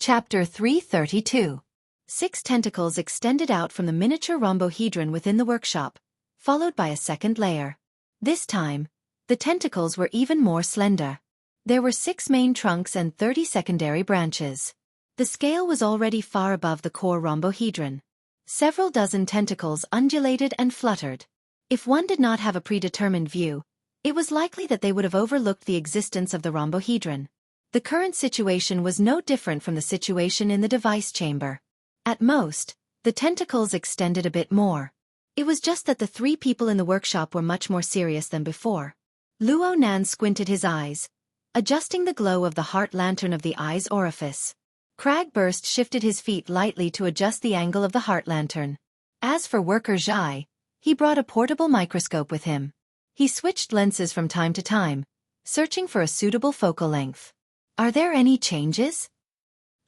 Chapter 332. 6 tentacles extended out from the miniature rhombohedron within the workshop, followed by a second layer. This time, the tentacles were even more slender. There were 6 main trunks and 30 secondary branches. The scale was already far above the core rhombohedron. Several dozen tentacles undulated and fluttered. If one did not have a predetermined view, it was likely that they would have overlooked the existence of the rhombohedron. The current situation was no different from the situation in the device chamber. At most, the tentacles extended a bit more. It was just that the 3 people in the workshop were much more serious than before. Luo Nan squinted his eyes, adjusting the glow of the heart lantern of the eye's orifice. Cragburst shifted his feet lightly to adjust the angle of the heart lantern. As for Worker Zhai, he brought a portable microscope with him. He switched lenses from time to time, searching for a suitable focal length. Are there any changes?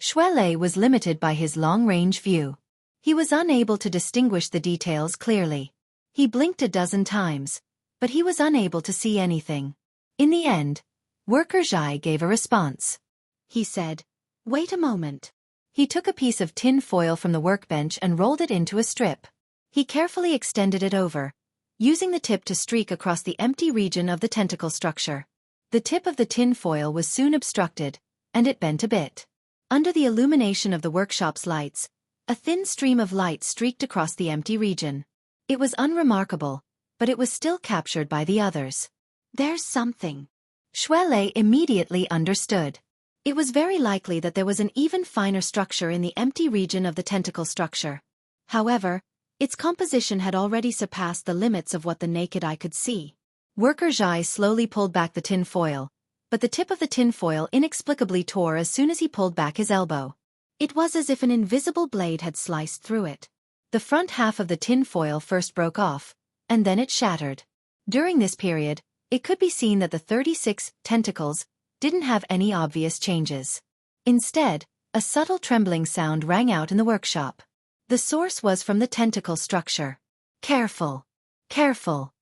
Xuelei was limited by his long-range view. He was unable to distinguish the details clearly. He blinked a dozen times, but he was unable to see anything. In the end, Worker Zhai gave a response. He said, "Wait a moment." He took a piece of tin foil from the workbench and rolled it into a strip. He carefully extended it over, using the tip to streak across the empty region of the tentacle structure. The tip of the tin foil was soon obstructed, and it bent a bit. Under the illumination of the workshop's lights, a thin stream of light streaked across the empty region. It was unremarkable, but it was still captured by the others. There's something. Xuelei immediately understood. It was very likely that there was an even finer structure in the empty region of the tentacle structure. However, its composition had already surpassed the limits of what the naked eye could see. Worker Zhai slowly pulled back the tin foil, but the tip of the tin foil inexplicably tore as soon as he pulled back his elbow. It was as if an invisible blade had sliced through it. The front half of the tin foil first broke off, and then it shattered. During this period, it could be seen that the 36 tentacles didn't have any obvious changes. Instead, a subtle trembling sound rang out in the workshop. The source was from the tentacle structure. Careful! Careful!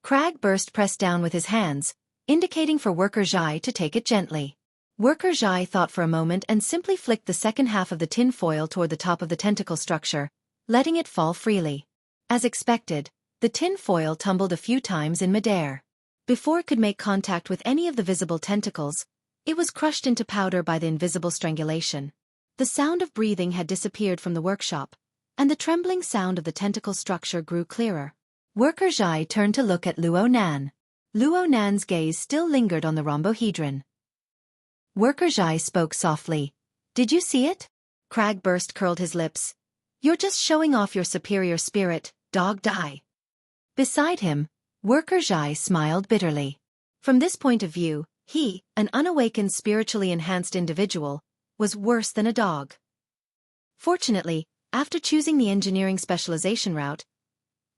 Cragburst pressed down with his hands, indicating for Worker Zhai to take it gently. Worker Zhai thought for a moment and simply flicked the second half of the tin foil toward the top of the tentacle structure, letting it fall freely. As expected, the tin foil tumbled a few times in midair. Before it could make contact with any of the visible tentacles, it was crushed into powder by the invisible strangulation. The sound of breathing had disappeared from the workshop, and the trembling sound of the tentacle structure grew clearer. Worker Zhai turned to look at Luo Nan. Luo Nan's gaze still lingered on the rhombohedron. Worker Zhai spoke softly. "Did you see it?" Cragburst curled his lips. "You're just showing off your superior spirit, dog die." Beside him, Worker Zhai smiled bitterly. From this point of view, he, an unawakened spiritually enhanced individual, was worse than a dog. Fortunately, after choosing the engineering specialization route,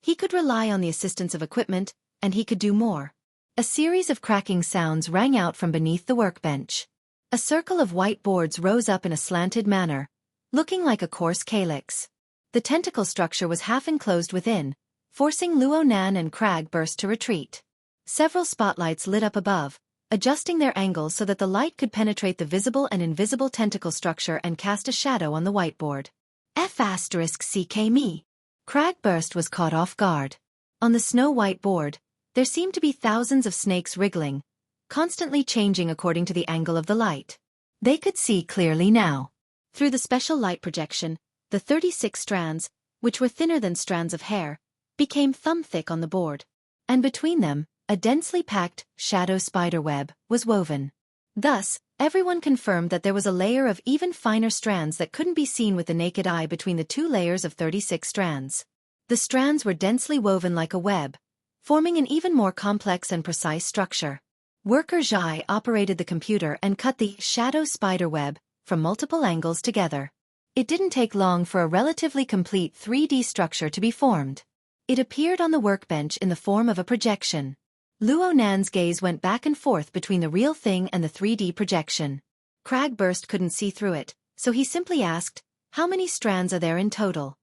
he could rely on the assistance of equipment, and he could do more. A series of cracking sounds rang out from beneath the workbench. A circle of white boards rose up in a slanted manner, looking like a coarse calyx. The tentacle structure was half enclosed within, forcing Luo Nan and Cragburst to retreat. Several spotlights lit up above, adjusting their angles so that the light could penetrate the visible and invisible tentacle structure and cast a shadow on the whiteboard. F***ck me. Cragburst was caught off guard. On the snow-white board, there seemed to be thousands of snakes wriggling, constantly changing according to the angle of the light. They could see clearly now. Through the special light projection, the 36 strands, which were thinner than strands of hair, became thumb-thick on the board. And between them, a densely packed, shadow spiderweb was woven. Thus, everyone confirmed that there was a layer of even finer strands that couldn't be seen with the naked eye between the 2 layers of 36 strands. The strands were densely woven like a web, forming an even more complex and precise structure. Worker Zhai operated the computer and cut the shadow spiderweb from multiple angles together. It didn't take long for a relatively complete 3D structure to be formed. It appeared on the workbench in the form of a projection. Luo Nan's gaze went back and forth between the real thing and the 3D projection. Cragburst couldn't see through it, so he simply asked, "How many strands are there in total?"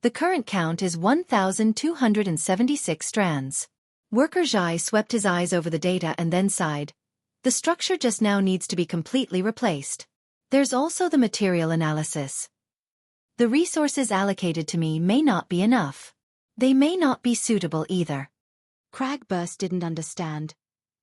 "The current count is 1,276 strands." Worker Zhai swept his eyes over the data and then sighed. "The structure just now needs to be completely replaced." There's also the material analysis. The resources allocated to me may not be enough. They may not be suitable either. Cragburst didn't understand.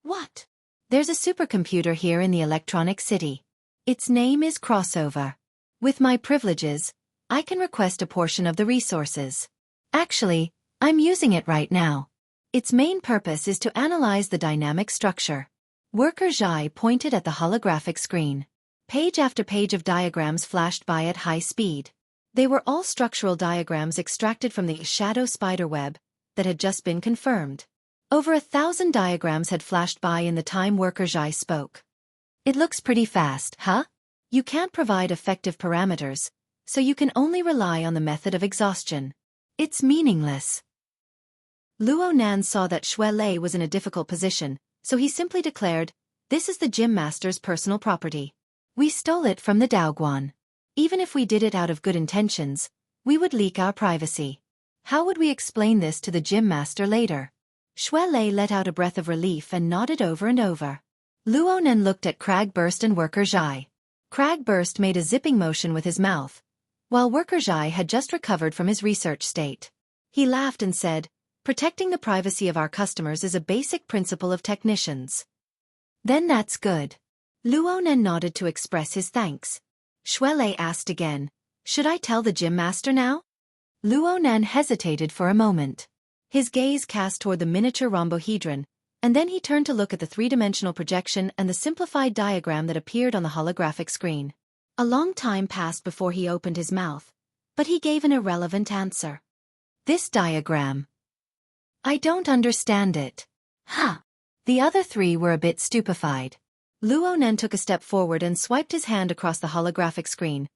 What? There's a supercomputer here in the Electronic City. Its name is Crossover. With my privileges, I can request a portion of the resources. Actually, I'm using it right now. Its main purpose is to analyze the dynamic structure. Worker Zhai pointed at the holographic screen. Page after page of diagrams flashed by at high speed. They were all structural diagrams extracted from the shadow spiderweb that had just been confirmed. Over 1,000 diagrams had flashed by in the time Worker Zhai spoke. It looks pretty fast, huh? You can't provide effective parameters, so you can only rely on the method of exhaustion. It's meaningless. Luo Nan saw that Xue Lei was in a difficult position, so he simply declared, "This is the gym master's personal property. We stole it from the Daoguan. Even if we did it out of good intentions, we would leak our privacy. How would we explain this to the gym master later?" Xue Lei let out a breath of relief and nodded over and over. Luo Nan looked at Cragburst and Worker Zhai. Cragburst made a zipping motion with his mouth, while Worker Zhai had just recovered from his research state. He laughed and said, "Protecting the privacy of our customers is a basic principle of technicians." "Then that's good." Luo Nan nodded to express his thanks. Xue Lei asked again, "Should I tell the gym master now?" Luo Nan hesitated for a moment. His gaze cast toward the miniature rhombohedron, and then he turned to look at the three-dimensional projection and the simplified diagram that appeared on the holographic screen. A long time passed before he opened his mouth, but he gave an irrelevant answer. "This diagram. I don't understand it." "Huh." The other three were a bit stupefied. Luo Nan took a step forward and swiped his hand across the holographic screen,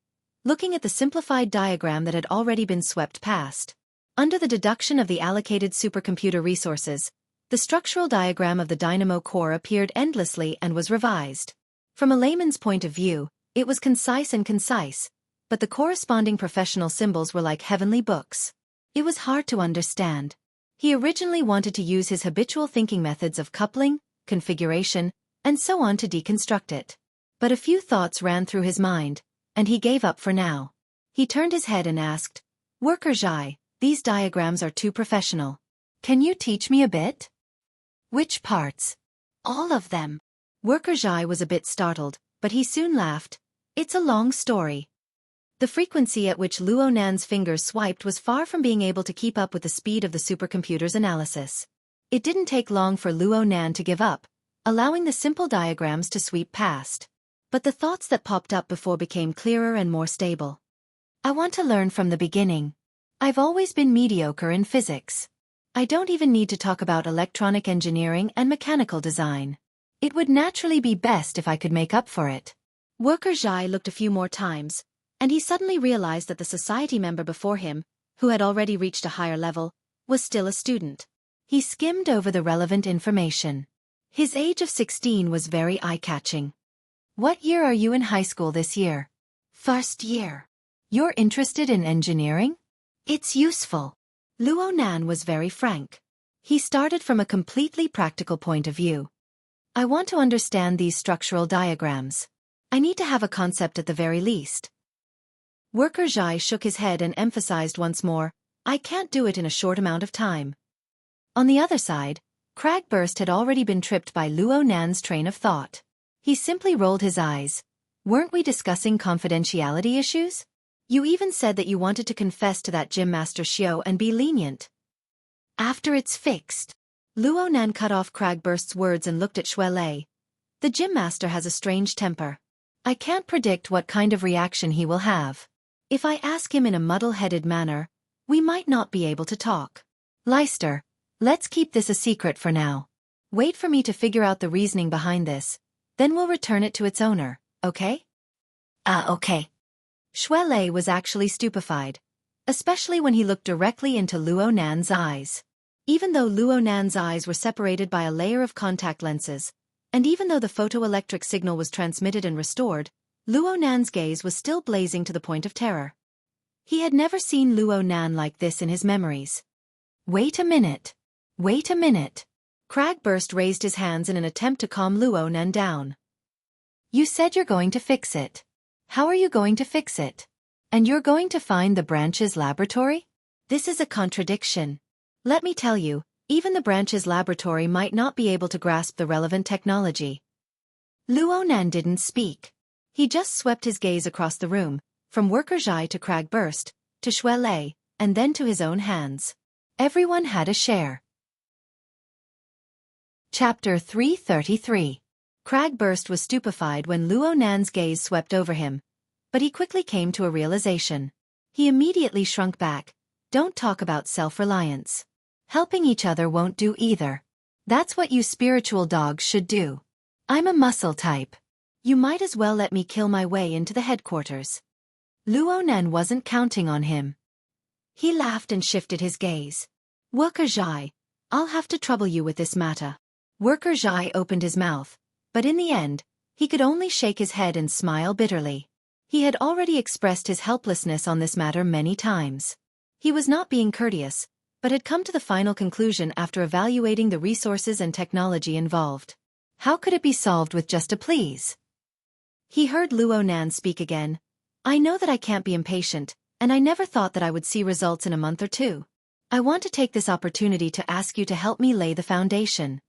looking at the simplified diagram that had already been swept past. Under the deduction of the allocated supercomputer resources, the structural diagram of the dynamo core appeared endlessly and was revised. From a layman's point of view, it was concise, but the corresponding professional symbols were like heavenly books. It was hard to understand. He originally wanted to use his habitual thinking methods of coupling, configuration, and so on to deconstruct it. But a few thoughts ran through his mind, and he gave up for now. He turned his head and asked, "Worker Zhai, these diagrams are too professional. Can you teach me a bit?" "Which parts?" "All of them." Worker Zhai was a bit startled, but he soon laughed. "It's a long story." The frequency at which Luo Nan's fingers swiped was far from being able to keep up with the speed of the supercomputer's analysis. It didn't take long for Luo Nan to give up, allowing the simple diagrams to sweep past. But the thoughts that popped up before became clearer and more stable. "I want to learn from the beginning. I've always been mediocre in physics. I don't even need to talk about electronic engineering and mechanical design. It would naturally be best if I could make up for it." Worker Zhai looked a few more times, and he suddenly realized that the society member before him, who had already reached a higher level, was still a student. He skimmed over the relevant information. His age of 16 was very eye-catching. "What year are you in high school this year?" "First year." "You're interested in engineering?" "It's useful." Luo Nan was very frank. He started from a completely practical point of view. "I want to understand these structural diagrams. I need to have a concept at the very least." Worker Zhai shook his head and emphasized once more, "I can't do it in a short amount of time." On the other side, Cragburst had already been tripped by Luo Nan's train of thought. He simply rolled his eyes. "Weren't we discussing confidentiality issues? You even said that you wanted to confess to that gym master Xiao and be lenient." "After it's fixed." Luo Nan cut off Cragburst's words and looked at Xue Lei. "The gym master has a strange temper. I can't predict what kind of reaction he will have. If I ask him in a muddle-headed manner, we might not be able to talk. Leicester, let's keep this a secret for now. Wait for me to figure out the reasoning behind this, then we'll return it to its owner, okay?" Okay." Xue Lei was actually stupefied, especially when he looked directly into Luo Nan's eyes. Even though Luo Nan's eyes were separated by a layer of contact lenses, and even though the photoelectric signal was transmitted and restored, Luo Nan's gaze was still blazing to the point of terror. He had never seen Luo Nan like this in his memories. Wait a minute. Cragburst raised his hands in an attempt to calm Luo Nan down. "You said you're going to fix it. How are you going to fix it? And you're going to find the branch's laboratory? This is a contradiction. Let me tell you, even the branch's laboratory might not be able to grasp the relevant technology. Luonan didn't speak. He just swept his gaze across the room, from Worker Zhai to Cragburst, to Shui Lei, and then to his own hands. Everyone had a share. Chapter 333. Cragburst was stupefied when Luonan's gaze swept over him, but he quickly came to a realization. He immediately shrunk back. Don't talk about self-reliance. Helping each other won't do either. That's what you spiritual dogs should do. I'm a muscle type. You might as well let me kill my way into the headquarters. Luonan wasn't counting on him. He laughed and shifted his gaze. Worker Zhai, I'll have to trouble you with this matter. Worker Zhai opened his mouth, but in the end, he could only shake his head and smile bitterly. He had already expressed his helplessness on this matter many times. He was not being courteous, but had come to the final conclusion after evaluating the resources and technology involved. How could it be solved with just a please? He heard Luonan speak again. I know that I can't be impatient, and I never thought that I would see results in a month or two. I want to take this opportunity to ask you to help me lay the foundation.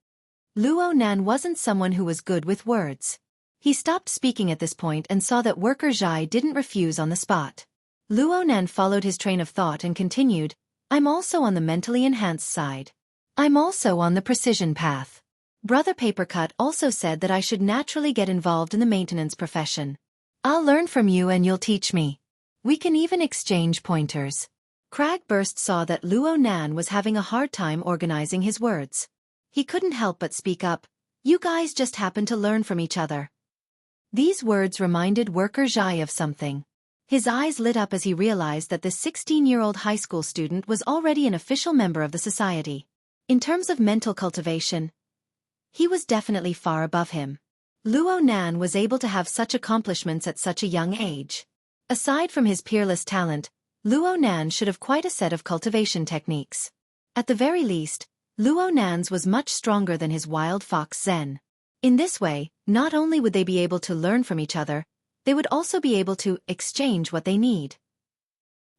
Luonan wasn't someone who was good with words. He stopped speaking at this point and saw that Worker Zhai didn't refuse on the spot. Luonan followed his train of thought and continued, I'm also on the mentally enhanced side. I'm also on the precision path. Brother Papercut also said that I should naturally get involved in the maintenance profession. I'll learn from you and you'll teach me. We can even exchange pointers. Cragburst saw that Luonan was having a hard time organizing his words. He couldn't help but speak up. You guys just happen to learn from each other. These words reminded Worker Zhai of something. His eyes lit up as he realized that this 16-year-old high school student was already an official member of the society. In terms of mental cultivation, he was definitely far above him. Luonan was able to have such accomplishments at such a young age. Aside from his peerless talent, Luonan should have quite a set of cultivation techniques. At the very least, Luonan's was much stronger than his wild fox Zen. In this way, not only would they be able to learn from each other, they would also be able to exchange what they need.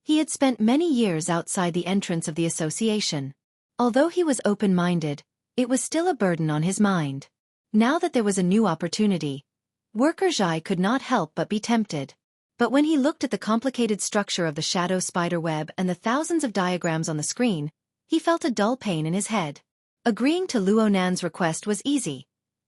He had spent many years outside the entrance of the association. Although he was open-minded, it was still a burden on his mind. Now that there was a new opportunity, Worker Zhai could not help but be tempted. But when he looked at the complicated structure of the shadow spider web and the thousands of diagrams on the screen, he felt a dull pain in his head. Agreeing to Luonan's request was easy,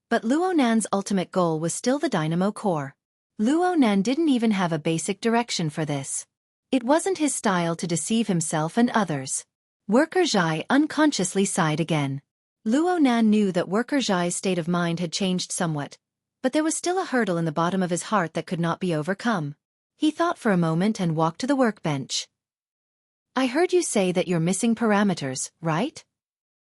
but Luonan's ultimate goal was still the dynamo core. Luonan didn't even have a basic direction for this. It wasn't his style to deceive himself and others. Worker Zhai unconsciously sighed again. Luonan knew that Worker Zhai's state of mind had changed somewhat, but there was still a hurdle in the bottom of his heart that could not be overcome. He thought for a moment and walked to the workbench. I heard you say that you're missing parameters, right?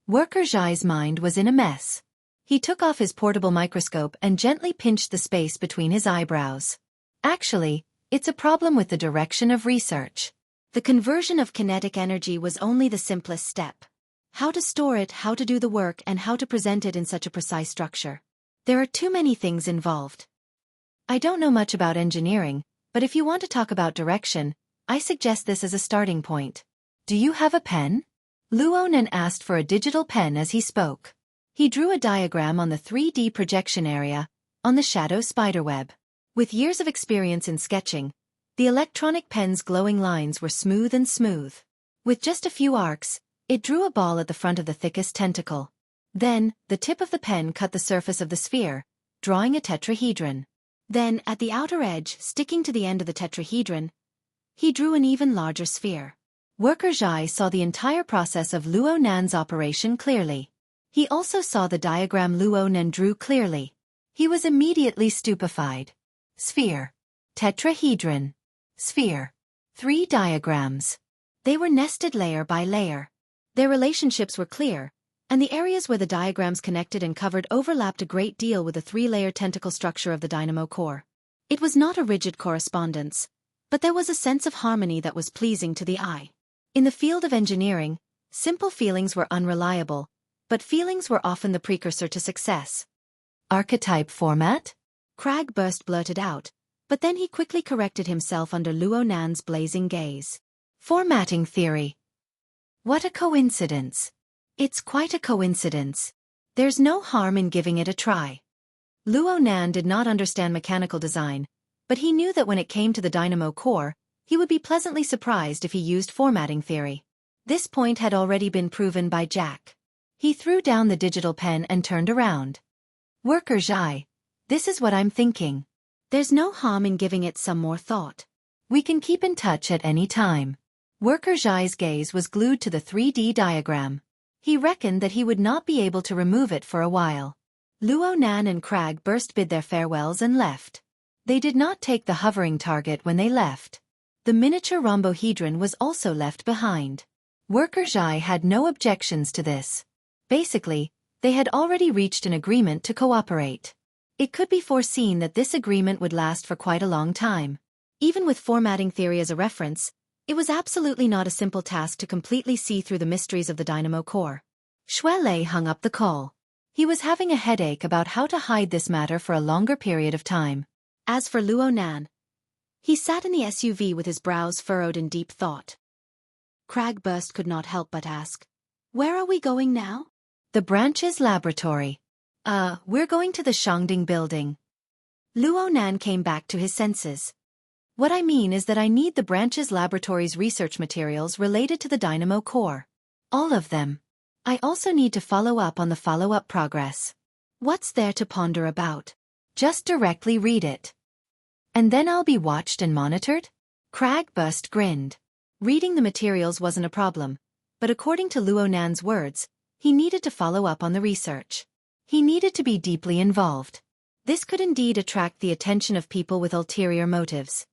Worker Zhai's mind was in a mess. He took off his portable microscope and gently pinched the space between his eyebrows. Actually, it's a problem with the direction of research. The conversion of kinetic energy was only the simplest step. How to store it, how to do the work, and how to present it in such a precise structure. There are too many things involved. I don't know much about engineering, but if you want to talk about direction, I suggest this as a starting point. Do you have a pen? Luonan asked for a digital pen as he spoke. He drew a diagram on the 3D projection area, on the shadow spiderweb. With years of experience in sketching, the electronic pen's glowing lines were smooth and smooth. With just a few arcs, it drew a ball at the front of the thickest tentacle. Then, the tip of the pen cut the surface of the sphere, drawing a tetrahedron. Then, at the outer edge, sticking to the end of the tetrahedron, he drew an even larger sphere. Worker Zhai saw the entire process of Luonan's operation clearly. He also saw the diagram Luonan drew clearly. He was immediately stupefied. Sphere. Tetrahedron. Sphere. 3 diagrams. They were nested layer by layer. Their relationships were clear, and the areas where the diagrams connected and covered overlapped a great deal with the 3-layer tentacle structure of the dynamo core. It was not a rigid correspondence, but there was a sense of harmony that was pleasing to the eye. In the field of engineering, simple feelings were unreliable, but feelings were often the precursor to success. Archetype format? Cragburst blurted out, But then he quickly corrected himself under Luo Nan's blazing gaze. Formatting theory. What a coincidence. It's quite a coincidence. There's no harm in giving it a try. Luo Nan did not understand mechanical design, but he knew that when it came to the dynamo core, he would be pleasantly surprised if he used formatting theory. This point had already been proven by Jack. He threw down the digital pen and turned around. Worker Zhai, this is what I'm thinking. There's no harm in giving it some more thought. We can keep in touch at any time. Worker Zhai's gaze was glued to the 3D diagram. He reckoned that he would not be able to remove it for a while. Luo Nan and Crag burst bid their farewells and left. They did not take the hovering target when they left. The miniature rhombohedron was also left behind. Worker Zhai had no objections to this. Basically, they had already reached an agreement to cooperate. It could be foreseen that this agreement would last for quite a long time. Even with formatting theory as a reference, it was absolutely not a simple task to completely see through the mysteries of the dynamo core. Xue Lei hung up the call. He was having a headache about how to hide this matter for a longer period of time. As for Luo Nan, he sat in the SUV with his brows furrowed in deep thought. Crag Burst could not help but ask, "Where are we going now?" "The branch's laboratory." We're going to the Shangding building." Luo Nan came back to his senses. "What I mean is that I need the branch's laboratory's research materials related to the dynamo core. All of them. I also need to follow up on the follow-up progress." "What's there to ponder about? Just directly read it." "And then I'll be watched and monitored?" Crag Burst grinned. Reading the materials wasn't a problem, but according to Luo Nan's words, he needed to follow up on the research. He needed to be deeply involved. This could indeed attract the attention of people with ulterior motives.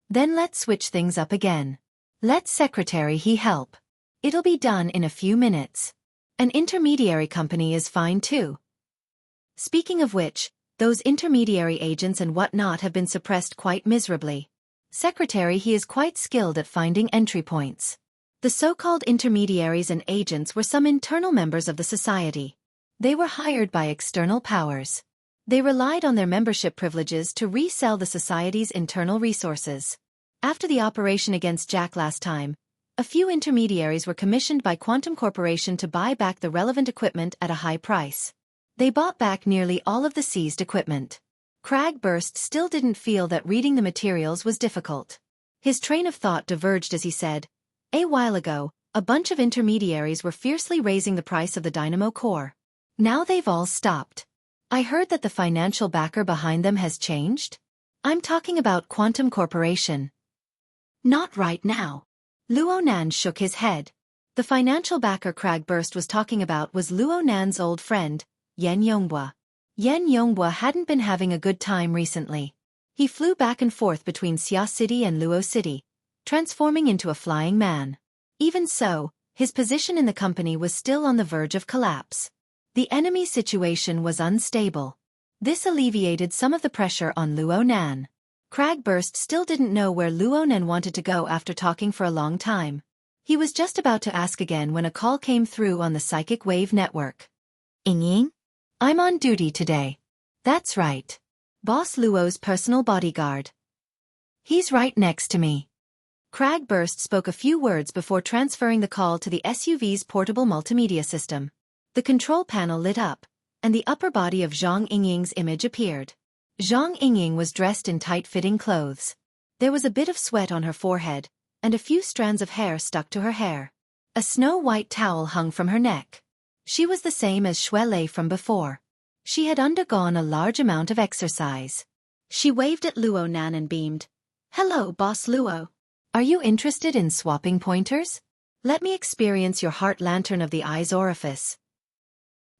"Then let's switch things up again. Let Secretary he help. It'll be done in a few minutes. An intermediary company is fine too." Speaking of which, those intermediary agents and whatnot have been suppressed quite miserably. Secretary he is quite skilled at finding entry points. The so-called intermediaries and agents were some internal members of the society. They were hired by external powers. They relied on their membership privileges to resell the society's internal resources. After the operation against Jack last time, a few intermediaries were commissioned by Quantum Corporation to buy back the relevant equipment at a high price. They bought back nearly all of the seized equipment. Crag Burst still didn't feel that reading the materials was difficult. His train of thought diverged as he said, "A while ago, a bunch of intermediaries were fiercely raising the price of the dynamo core. Now they've all stopped. I heard that the financial backer behind them has changed? I'm talking about Quantum Corporation." "Not right now." Luo Nan shook his head. The financial backer Crag Burst was talking about was Luo Nan's old friend, Yan Yonghua. Yan Yonghua hadn't been having a good time recently. He flew back and forth between Xia City and Luo City, transforming into a flying man. Even so, his position in the company was still on the verge of collapse. The enemy's situation was unstable. This alleviated some of the pressure on Luo Nan. Crag Burst still didn't know where Luo Nan wanted to go after talking for a long time. He was just about to ask again when a call came through on the psychic wave network. "Ying? I'm on duty today." "That's right. Boss Luo's personal bodyguard. He's right next to me." Crag Burst spoke a few words before transferring the call to the SUV's portable multimedia system. The control panel lit up, and the upper body of Zhang Yingying's image appeared. Zhang Yingying was dressed in tight-fitting clothes. There was a bit of sweat on her forehead, and a few strands of hair stuck to her hair. A snow-white towel hung from her neck. She was the same as Xue Lei from before. She had undergone a large amount of exercise. She waved at Luo Nan and beamed. "Hello, Boss Luo. Are you interested in swapping pointers? Let me experience your heart lantern of the eye's orifice."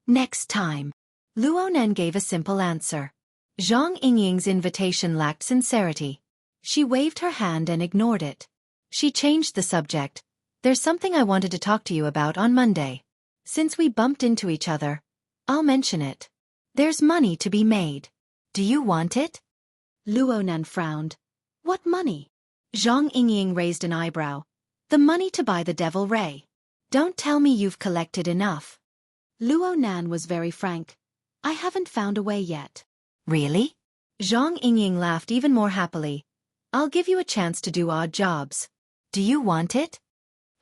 "Next time." Luo Nan gave a simple answer. Zhang Yingying's invitation lacked sincerity. She waved her hand and ignored it. She changed the subject. "There's something I wanted to talk to you about on Monday. Since we bumped into each other, I'll mention it. There's money to be made. Do you want it?" Luo Nan frowned. "What money?" Zhang Yingying raised an eyebrow. "The money to buy the Devil Ray. Don't tell me you've collected enough." Luo Nan was very frank. "I haven't found a way yet." "Really?" Zhang Yingying laughed even more happily. I'll give you a chance to do odd jobs. Do you want it?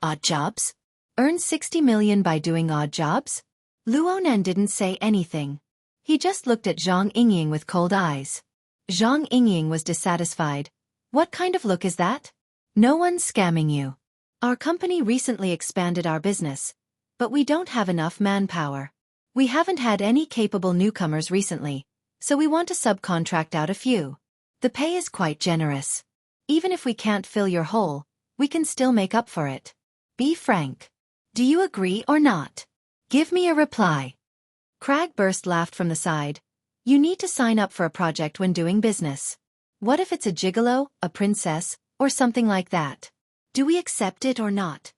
Odd jobs? Earn 60 million by doing odd jobs? Luonan didn't say anything. He just looked at Zhang Yingying with cold eyes. Zhang Yingying was dissatisfied. What kind of look is that? No one's scamming you. Our company recently expanded our business, but we don't have enough manpower. We haven't had any capable newcomers recently, so we want to subcontract out a few. The pay is quite generous. Even if we can't fill your hole, we can still make up for it. Be frank. Do you agree or not? Give me a reply. Cragburst laughed from the side. You need to sign up for a project when doing business. What if it's a gigolo, a princess, or something like that? Do we accept it or not?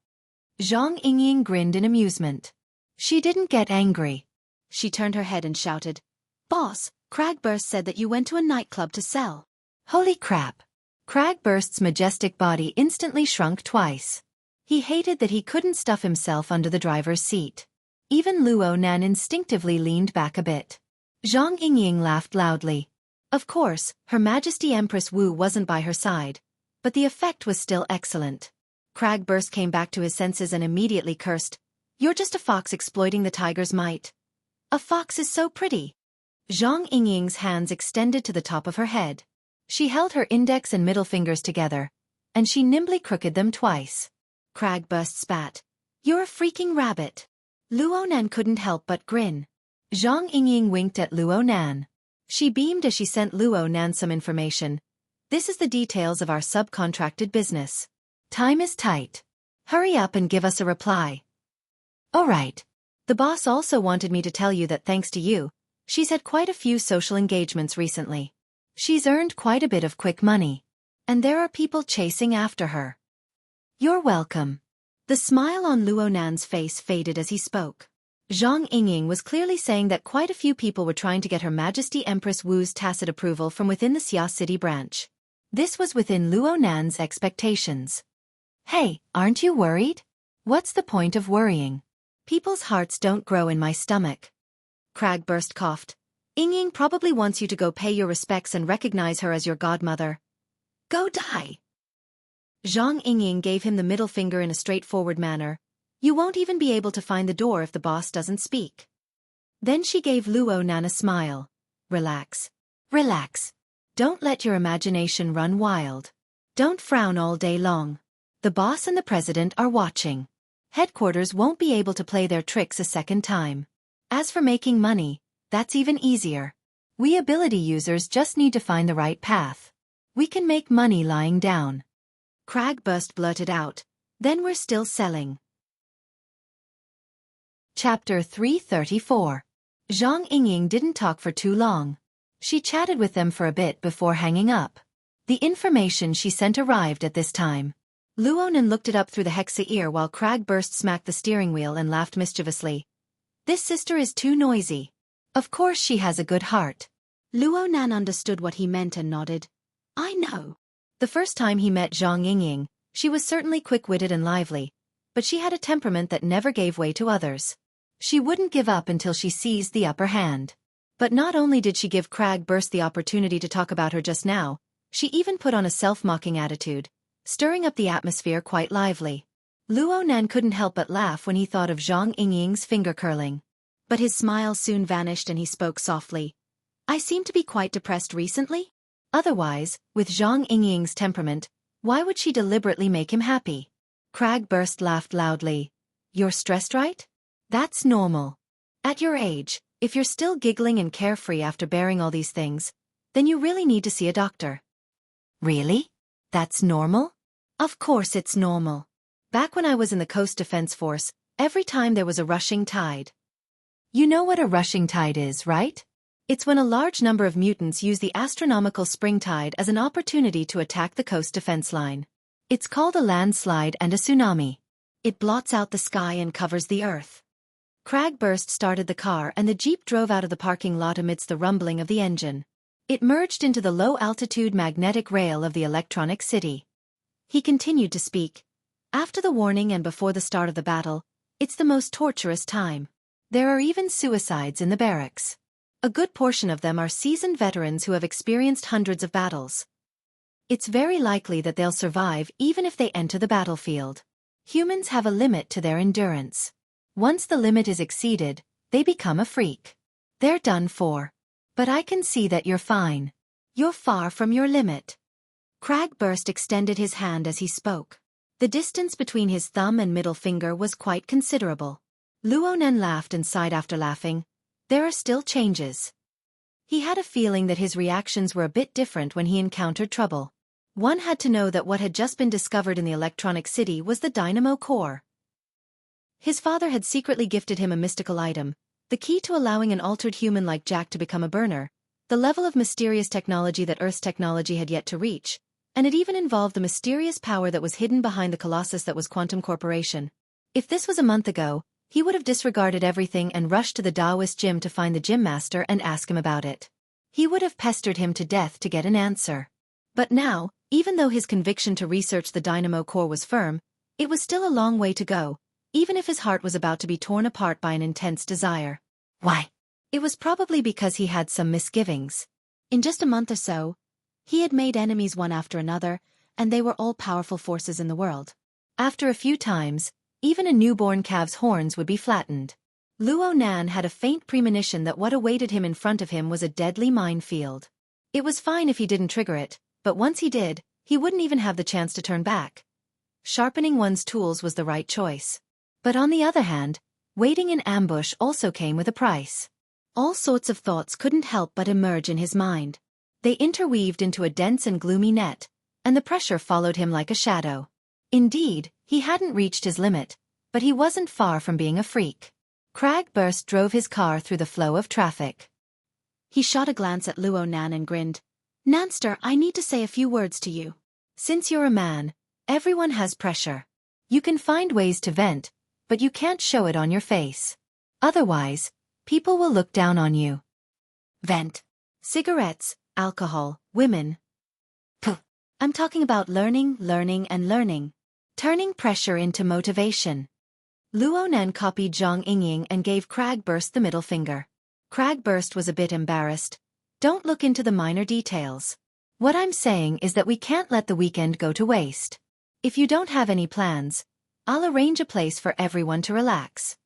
Zhang Yingying grinned in amusement. She didn't get angry. She turned her head and shouted, Boss, Cragburst said that you went to a nightclub to sell. Holy crap. Cragburst's majestic body instantly shrunk twice. He hated that he couldn't stuff himself under the driver's seat. Even Luonan instinctively leaned back a bit. Zhang Yingying laughed loudly. Of course, Her Majesty Empress Wu wasn't by her side, but the effect was still excellent. Cragburst came back to his senses and immediately cursed, You're just a fox exploiting the tiger's might. A fox is so pretty. Zhang Yingying's hands extended to the top of her head. She held her index and middle fingers together, and she nimbly crooked them twice. Cragburst spat. You're a freaking rabbit. Luonan couldn't help but grin. Zhang Yingying winked at Luonan. She beamed as she sent Luonan some information. This is the details of our subcontracted business. Time is tight. Hurry up and give us a reply. All right. The boss also wanted me to tell you that thanks to you, she's had quite a few social engagements recently. She's earned quite a bit of quick money. And there are people chasing after her. You're welcome. The smile on Luonan's face faded as he spoke. Zhang Yingying was clearly saying that quite a few people were trying to get Her Majesty Empress Wu's tacit approval from within the Xia City branch. This was within Luonan's expectations. Hey, aren't you worried? What's the point of worrying? People's hearts don't grow in my stomach. Cragburst coughed. Yingying probably wants you to go pay your respects and recognize her as your godmother. Go die. Zhang Yingying gave him the middle finger in a straightforward manner. You won't even be able to find the door if the boss doesn't speak. Then she gave Luonan a smile. Relax. Relax. Don't let your imagination run wild. Don't frown all day long. The boss and the president are watching. Headquarters won't be able to play their tricks a second time. As for making money, that's even easier. We ability users just need to find the right path. We can make money lying down. Cragburst blurted out. Then we're still selling. Chapter 334. Zhang Yingying didn't talk for too long. She chatted with them for a bit before hanging up. The information she sent arrived at this time. Luonan looked it up through the hexa ear while Cragburst smacked the steering wheel and laughed mischievously. This sister is too noisy. Of course she has a good heart. Luonan understood what he meant and nodded. I know. The first time he met Zhang Yingying, she was certainly quick-witted and lively, but she had a temperament that never gave way to others. She wouldn't give up until she seized the upper hand. But not only did she give Cragburst the opportunity to talk about her just now, she even put on a self-mocking attitude, stirring up the atmosphere quite lively. Luonan couldn't help but laugh when he thought of Zhang Yingying's finger-curling. But his smile soon vanished and he spoke softly. I seem to be quite depressed recently? Otherwise, with Zhang Yingying's temperament, why would she deliberately make him happy? Cragburst laughed loudly. You're stressed, right? That's normal. At your age, if you're still giggling and carefree after bearing all these things, then you really need to see a doctor. Really? That's normal? Of course it's normal. Back when I was in the Coast Defense Force, every time there was a rushing tide. You know what a rushing tide is, right? It's when a large number of mutants use the astronomical spring tide as an opportunity to attack the coast defense line. It's called a landslide and a tsunami. It blots out the sky and covers the earth. Cragburst started the car and the jeep drove out of the parking lot amidst the rumbling of the engine. It merged into the low-altitude magnetic rail of the electronic city. He continued to speak. After the warning and before the start of the battle, it's the most torturous time. There are even suicides in the barracks. A good portion of them are seasoned veterans who have experienced hundreds of battles. It's very likely that they'll survive even if they enter the battlefield. Humans have a limit to their endurance. Once the limit is exceeded, they become a freak. They're done for. But I can see that you're fine. You're far from your limit. Cragburst extended his hand as he spoke. The distance between his thumb and middle finger was quite considerable. Luonan laughed and sighed after laughing. There are still changes. He had a feeling that his reactions were a bit different when he encountered trouble. One had to know that what had just been discovered in the electronic city was the dynamo core. His father had secretly gifted him a mystical item, the key to allowing an altered human like Jack to become a burner, the level of mysterious technology that Earth's technology had yet to reach, and it even involved the mysterious power that was hidden behind the colossus that was Quantum Corporation. If this was a month ago, he would have disregarded everything and rushed to the Taoist gym to find the gym master and ask him about it. He would have pestered him to death to get an answer. But now, even though his conviction to research the dynamo core was firm, it was still a long way to go, even if his heart was about to be torn apart by an intense desire. Why? It was probably because he had some misgivings. In just a month or so, he had made enemies one after another, and they were all powerful forces in the world. After a few times, even a newborn calf's horns would be flattened. Luonan had a faint premonition that what awaited him in front of him was a deadly minefield. It was fine if he didn't trigger it, but once he did, he wouldn't even have the chance to turn back. Sharpening one's tools was the right choice. But on the other hand, waiting in ambush also came with a price. All sorts of thoughts couldn't help but emerge in his mind. They interweaved into a dense and gloomy net, and the pressure followed him like a shadow. Indeed, he hadn't reached his limit, but he wasn't far from being a freak. Cragburst drove his car through the flow of traffic. He shot a glance at Luonan and grinned. "Nanster, I need to say a few words to you. Since you're a man, everyone has pressure. You can find ways to vent, but you can't show it on your face. Otherwise, people will look down on you." Vent. Cigarettes, alcohol, women. Puh. I'm talking about learning, and learning. Turning pressure into motivation. Luonan copied Zhang Yingying and gave Cragburst the middle finger. Cragburst was a bit embarrassed. Don't look into the minor details. What I'm saying is that we can't let the weekend go to waste. If you don't have any plans, I'll arrange a place for everyone to relax.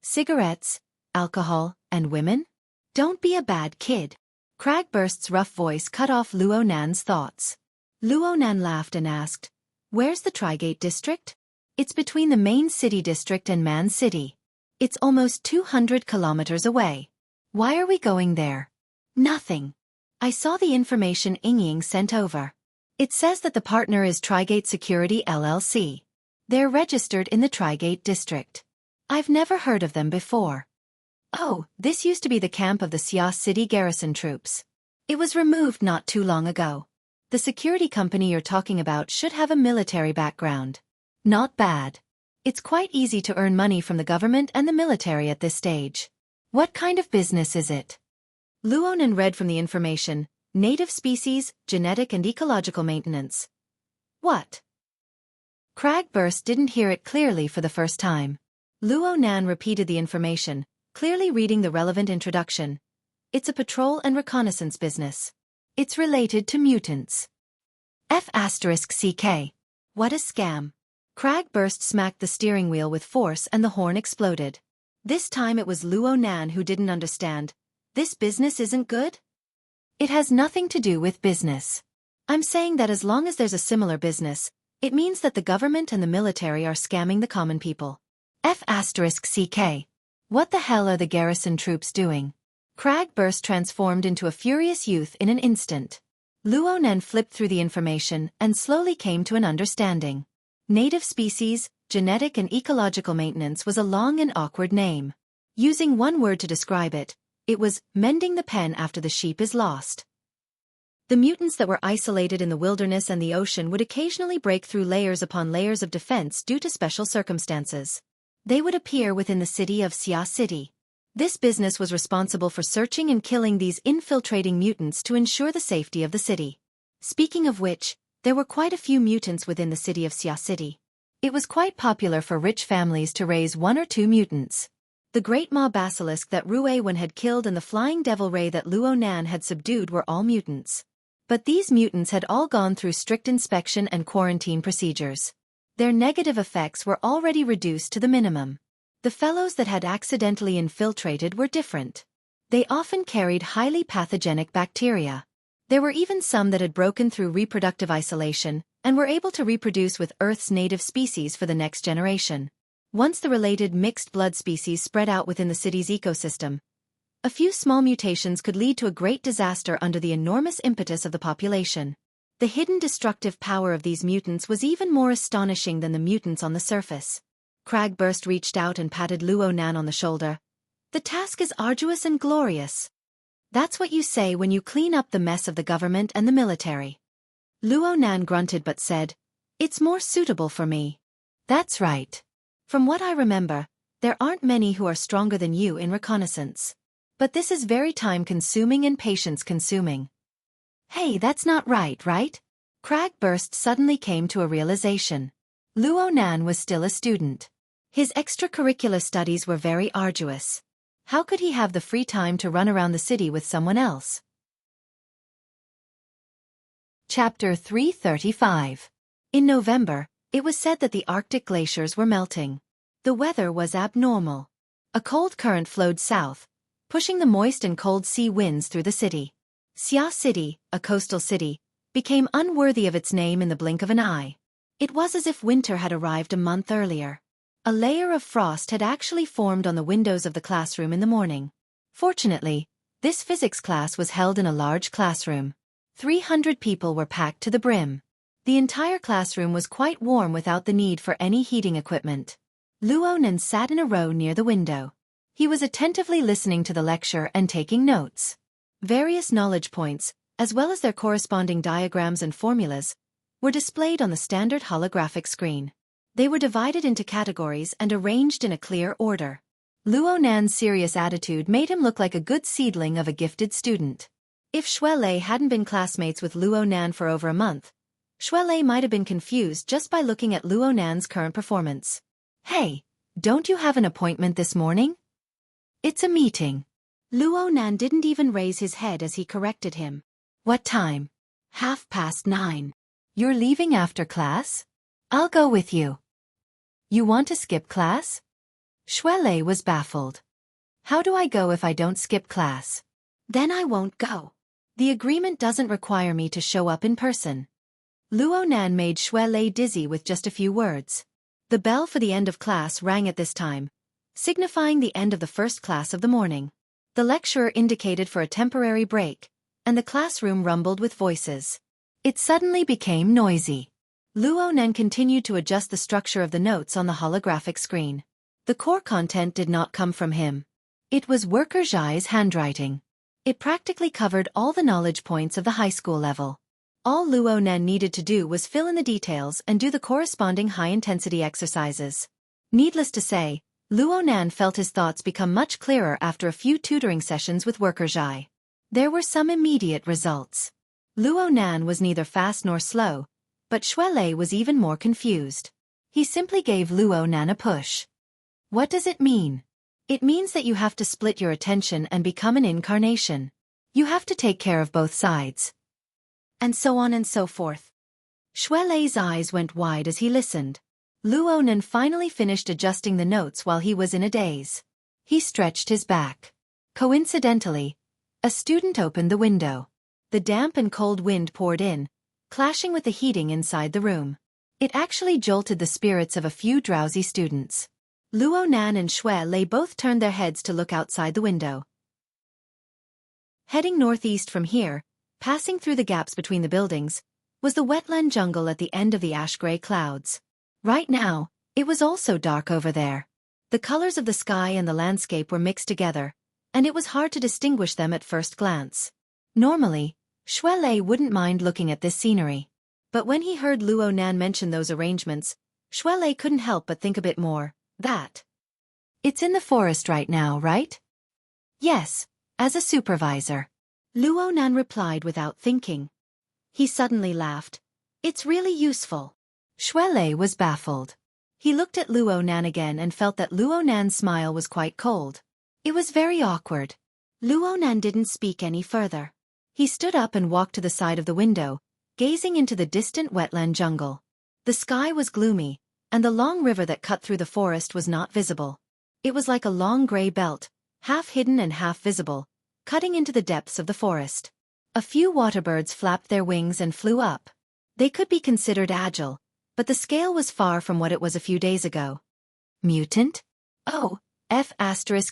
Cigarettes, alcohol, and women? Don't be a bad kid. Cragburst's rough voice cut off Luonan's thoughts. Luonan laughed and asked, "Where's the Trigate district?" "It's between the main city district and Man City. It's almost 200 kilometers away. Why are we going there?" "Nothing. I saw the information Yingying sent over. It says that the partner is Trigate Security LLC. They're registered in the Trigate district. I've never heard of them before." "Oh, this used to be the camp of the Xia City garrison troops. It was removed not too long ago. The security company you're talking about should have a military background. Not bad. It's quite easy to earn money from the government and the military at this stage. What kind of business is it?" Luonan read from the information, native species, genetic and ecological maintenance. What? Cragburst didn't hear it clearly for the first time. Luonan repeated the information, clearly reading the relevant introduction. It's a patrol and reconnaissance business. It's related to mutants. F***CK. What a scam. Cragburst smacked the steering wheel with force and the horn exploded. This time it was Luonan who didn't understand. This business isn't good? It has nothing to do with business. I'm saying that as long as there's a similar business, it means that the government and the military are scamming the common people. F***CK. What the hell are the garrison troops doing? Cragburst transformed into a furious youth in an instant. Luonan flipped through the information and slowly came to an understanding. Native species, genetic and ecological maintenance was a long and awkward name. Using one word to describe it, it was mending the pen after the sheep is lost. The mutants that were isolated in the wilderness and the ocean would occasionally break through layers upon layers of defense due to special circumstances. They would appear within the city of Xia City. This business was responsible for searching and killing these infiltrating mutants to ensure the safety of the city. Speaking of which, there were quite a few mutants within the city of Xia City. It was quite popular for rich families to raise 1 or 2 mutants. The great maw basilisk that Ruewen had killed and the flying devil ray that Luo Nan had subdued were all mutants. But these mutants had all gone through strict inspection and quarantine procedures. Their negative effects were already reduced to the minimum. The fellows that had accidentally infiltrated were different. They often carried highly pathogenic bacteria. There were even some that had broken through reproductive isolation and were able to reproduce with Earth's native species for the next generation. Once the related mixed blood species spread out within the city's ecosystem, a few small mutations could lead to a great disaster under the enormous impetus of the population. The hidden destructive power of these mutants was even more astonishing than the mutants on the surface. Cragburst reached out and patted Luo Nan on the shoulder. The task is arduous and glorious. That's what you say when you clean up the mess of the government and the military. Luo Nan grunted but said, "It's more suitable for me." "That's right. From what I remember, there aren't many who are stronger than you in reconnaissance. But this is very time-consuming and patience-consuming." "Hey, that's not right, right?" Cragburst suddenly came to a realization. Luo Nan was still a student. His extracurricular studies were very arduous. How could he have the free time to run around the city with someone else? Chapter 335. In November, it was said that the Arctic glaciers were melting. The weather was abnormal. A cold current flowed south, pushing the moist and cold sea winds through the city. Xia City, a coastal city, became unworthy of its name in the blink of an eye. It was as if winter had arrived a month earlier. A layer of frost had actually formed on the windows of the classroom in the morning. Fortunately, this physics class was held in a large classroom. 300 people were packed to the brim. The entire classroom was quite warm without the need for any heating equipment. Luo Nan sat in a row near the window. He was attentively listening to the lecture and taking notes. Various knowledge points, as well as their corresponding diagrams and formulas, were displayed on the standard holographic screen. They were divided into categories and arranged in a clear order. Luo Nan's serious attitude made him look like a good seedling of a gifted student. If Xuelei hadn't been classmates with Luo Nan for over a month, Xuelei might have been confused just by looking at Luo Nan's current performance. "Hey, don't you have an appointment this morning?" "It's a meeting." Luo Nan didn't even raise his head as he corrected him. "What time?" "9:30. "You're leaving after class?" "I'll go with you." "You want to skip class?" Xuelei was baffled. "How do I go if I don't skip class?" "Then I won't go. The agreement doesn't require me to show up in person." Luo Nan made Xuelei dizzy with just a few words. The bell for the end of class rang at this time, signifying the end of the first class of the morning. The lecturer indicated for a temporary break, and the classroom rumbled with voices. It suddenly became noisy. Luo Nan continued to adjust the structure of the notes on the holographic screen. The core content did not come from him. It was Worker Zhai's handwriting. It practically covered all the knowledge points of the high school level. All Luo Nan needed to do was fill in the details and do the corresponding high-intensity exercises. Needless to say, Luo Nan felt his thoughts become much clearer after a few tutoring sessions with Worker Zhai. There were some immediate results. Luo Nan was neither fast nor slow, but Xuelei was even more confused. He simply gave Luo Nan a push. "What does it mean?" "It means that you have to split your attention and become an incarnation. You have to take care of both sides." And so on and so forth. Xuelei's eyes went wide as he listened. Luo Nan finally finished adjusting the notes while he was in a daze. He stretched his back. Coincidentally, a student opened the window. The damp and cold wind poured in, clashing with the heating inside the room. It actually jolted the spirits of a few drowsy students. Luo Nan and Xuelei both turned their heads to look outside the window. Heading northeast from here, passing through the gaps between the buildings, was the wetland jungle at the end of the ash-gray clouds. Right now, it was also dark over there. The colors of the sky and the landscape were mixed together, and it was hard to distinguish them at first glance. Normally, Xuelei wouldn't mind looking at this scenery. But when he heard Luo Nan mention those arrangements, Xuelei couldn't help but think a bit more. It's in the forest right now, right?" "Yes, as a supervisor," Luo Nan replied without thinking. He suddenly laughed. "It's really useful." Xuelei was baffled. He looked at Luo Nan again and felt that Luo Nan's smile was quite cold. It was very awkward. Luo Nan didn't speak any further. He stood up and walked to the side of the window, gazing into the distant wetland jungle. The sky was gloomy, and the long river that cut through the forest was not visible. It was like a long gray belt, half hidden and half visible, cutting into the depths of the forest. A few waterbirds flapped their wings and flew up. They could be considered agile, but the scale was far from what it was a few days ago. Mutant? Oh,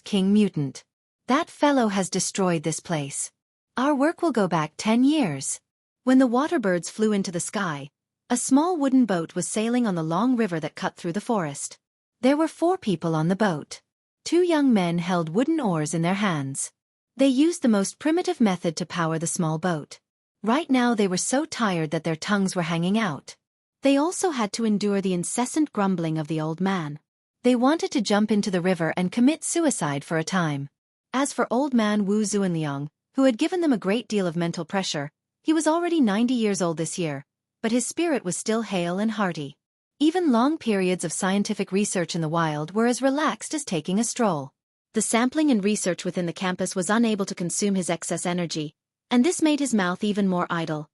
King Mutant. That fellow has destroyed this place. Our work will go back 10 years. When the waterbirds flew into the sky, a small wooden boat was sailing on the long river that cut through the forest. There were 4 people on the boat. 2 young men held wooden oars in their hands. They used the most primitive method to power the small boat. Right now they were so tired that their tongues were hanging out. They also had to endure the incessant grumbling of the old man. They wanted to jump into the river and commit suicide for a time. As for old man Wu Zuanliang, who had given them a great deal of mental pressure, he was already 90 years old this year, but his spirit was still hale and hearty. Even long periods of scientific research in the wild were as relaxed as taking a stroll. The sampling and research within the campus was unable to consume his excess energy, and this made his mouth even more idle.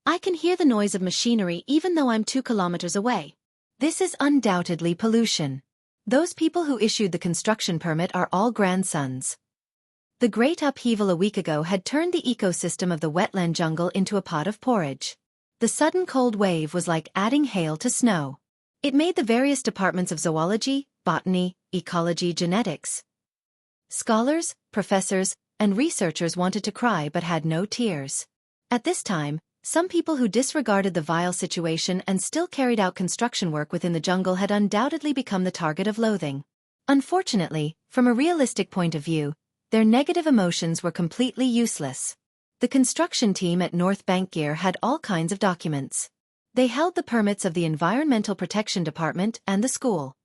I can hear the noise of machinery even though I'm 2 kilometers away. This is undoubtedly pollution. Those people who issued the construction permit are all grandsons. The great upheaval a week ago had turned the ecosystem of the wetland jungle into a pot of porridge. The sudden cold wave was like adding hail to snow. It made the various departments of zoology, botany, ecology, genetics. Scholars, professors, and researchers wanted to cry but had no tears. At this time, some people who disregarded the vile situation and still carried out construction work within the jungle had undoubtedly become the target of loathing. Unfortunately, from a realistic point of view, their negative emotions were completely useless. The construction team at North Bank Gear had all kinds of documents. They held the permits of the Environmental Protection Department and the school.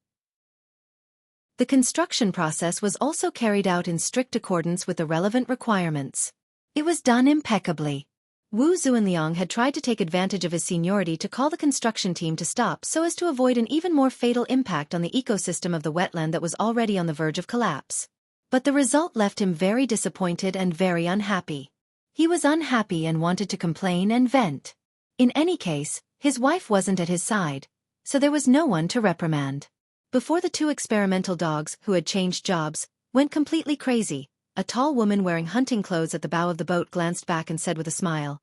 The construction process was also carried out in strict accordance with the relevant requirements. It was done impeccably. Wu Zuanliang had tried to take advantage of his seniority to call the construction team to stop so as to avoid an even more fatal impact on the ecosystem of the wetland that was already on the verge of collapse. But the result left him very disappointed and very unhappy. He was unhappy and wanted to complain and vent. In any case, his wife wasn't at his side, so there was no one to reprimand. Before the 2 experimental dogs, who had changed jobs, went completely crazy, a tall woman wearing hunting clothes at the bow of the boat glanced back and said with a smile,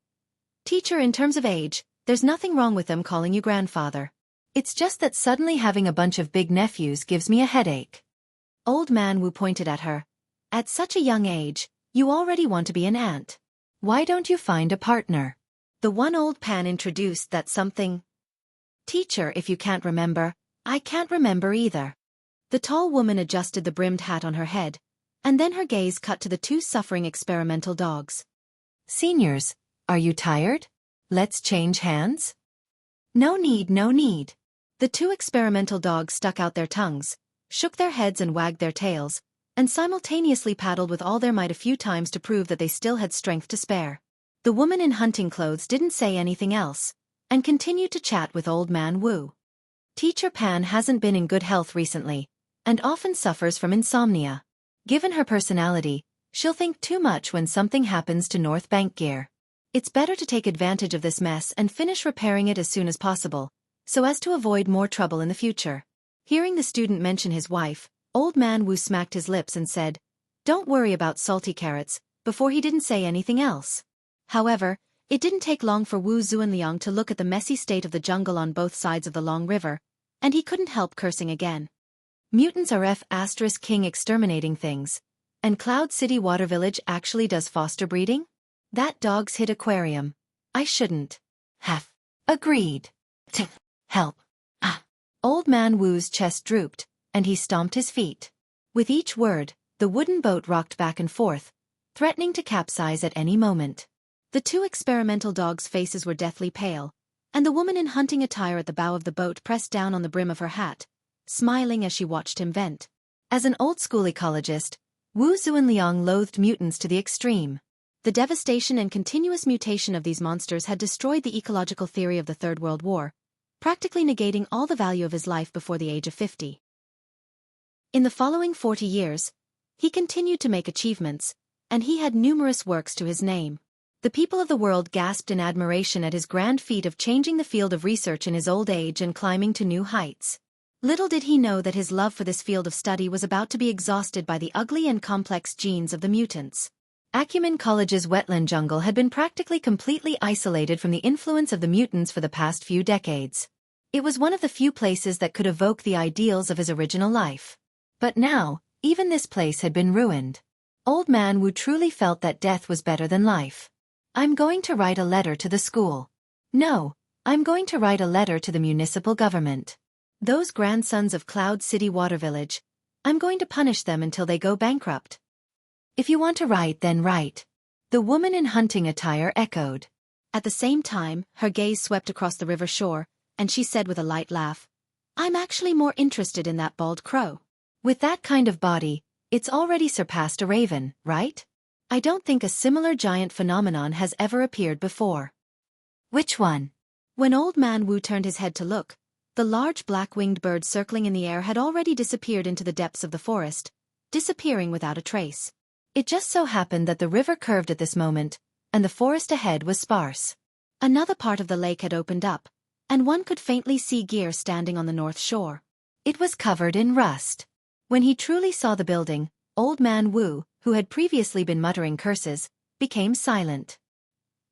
"Teacher, in terms of age, there's nothing wrong with them calling you grandfather. It's just that suddenly having a bunch of big nephews gives me a headache." Old man Wu pointed at her. "At such a young age, you already want to be an aunt. Why don't you find a partner?" The one old pan introduced that something. "Teacher, if you can't remember, I can't remember either." The tall woman adjusted the brimmed hat on her head, and then her gaze cut to the 2 suffering experimental dogs. "Seniors, are you tired? Let's change hands?" "No need, no need." The 2 experimental dogs stuck out their tongues, shook their heads and wagged their tails, and simultaneously paddled with all their might a few times to prove that they still had strength to spare. The woman in hunting clothes didn't say anything else, and continued to chat with old man Wu. Teacher Pan hasn't been in good health recently, and often suffers from insomnia. Given her personality, she'll think too much when something happens to North Bank Gear. It's better to take advantage of this mess and finish repairing it as soon as possible, so as to avoid more trouble in the future. Hearing the student mention his wife, old man Wu smacked his lips and said, "Don't worry about salty carrots," before he didn't say anything else. However, it didn't take long for Wu Zuanliang to look at the messy state of the jungle on both sides of the long river, and he couldn't help cursing again. Mutants are King exterminating things, and Cloud City Water Village actually does foster breeding? That dog's hit aquarium. I shouldn't have agreed to help. Old man Wu's chest drooped, and he stomped his feet. With each word, the wooden boat rocked back and forth, threatening to capsize at any moment. The 2 experimental dogs' faces were deathly pale, and the woman in hunting attire at the bow of the boat pressed down on the brim of her hat, smiling as she watched him vent. As an old-school ecologist, Wu Zuanliang loathed mutants to the extreme. The devastation and continuous mutation of these monsters had destroyed the ecological theory of the Third World War, practically negating all the value of his life before the age of 50. In the following 40 years, he continued to make achievements, and he had numerous works to his name. The people of the world gasped in admiration at his grand feat of changing the field of research in his old age and climbing to new heights. Little did he know that his love for this field of study was about to be exhausted by the ugly and complex genes of the mutants. Acumen College's wetland jungle had been practically completely isolated from the influence of the mutants for the past few decades. It was one of the few places that could evoke the ideals of his original life. But now, even this place had been ruined. Old Man Wu truly felt that death was better than life. I'm going to write a letter to the school. No, I'm going to write a letter to the municipal government. Those grandsons of Cloud City Water Village, I'm going to punish them until they go bankrupt. If you want to write, then write. The woman in hunting attire echoed. At the same time, her gaze swept across the river shore, and she said with a light laugh, I'm actually more interested in that bald crow. With that kind of body, it's already surpassed a raven, right? I don't think a similar giant phenomenon has ever appeared before. Which one? When Old Man Wu turned his head to look, the large black-winged bird circling in the air had already disappeared into the depths of the forest, disappearing without a trace. It just so happened that the river curved at this moment, and the forest ahead was sparse. Another part of the lake had opened up, and one could faintly see gear standing on the north shore. It was covered in rust. When he truly saw the building, Old Man Wu, who had previously been muttering curses, became silent.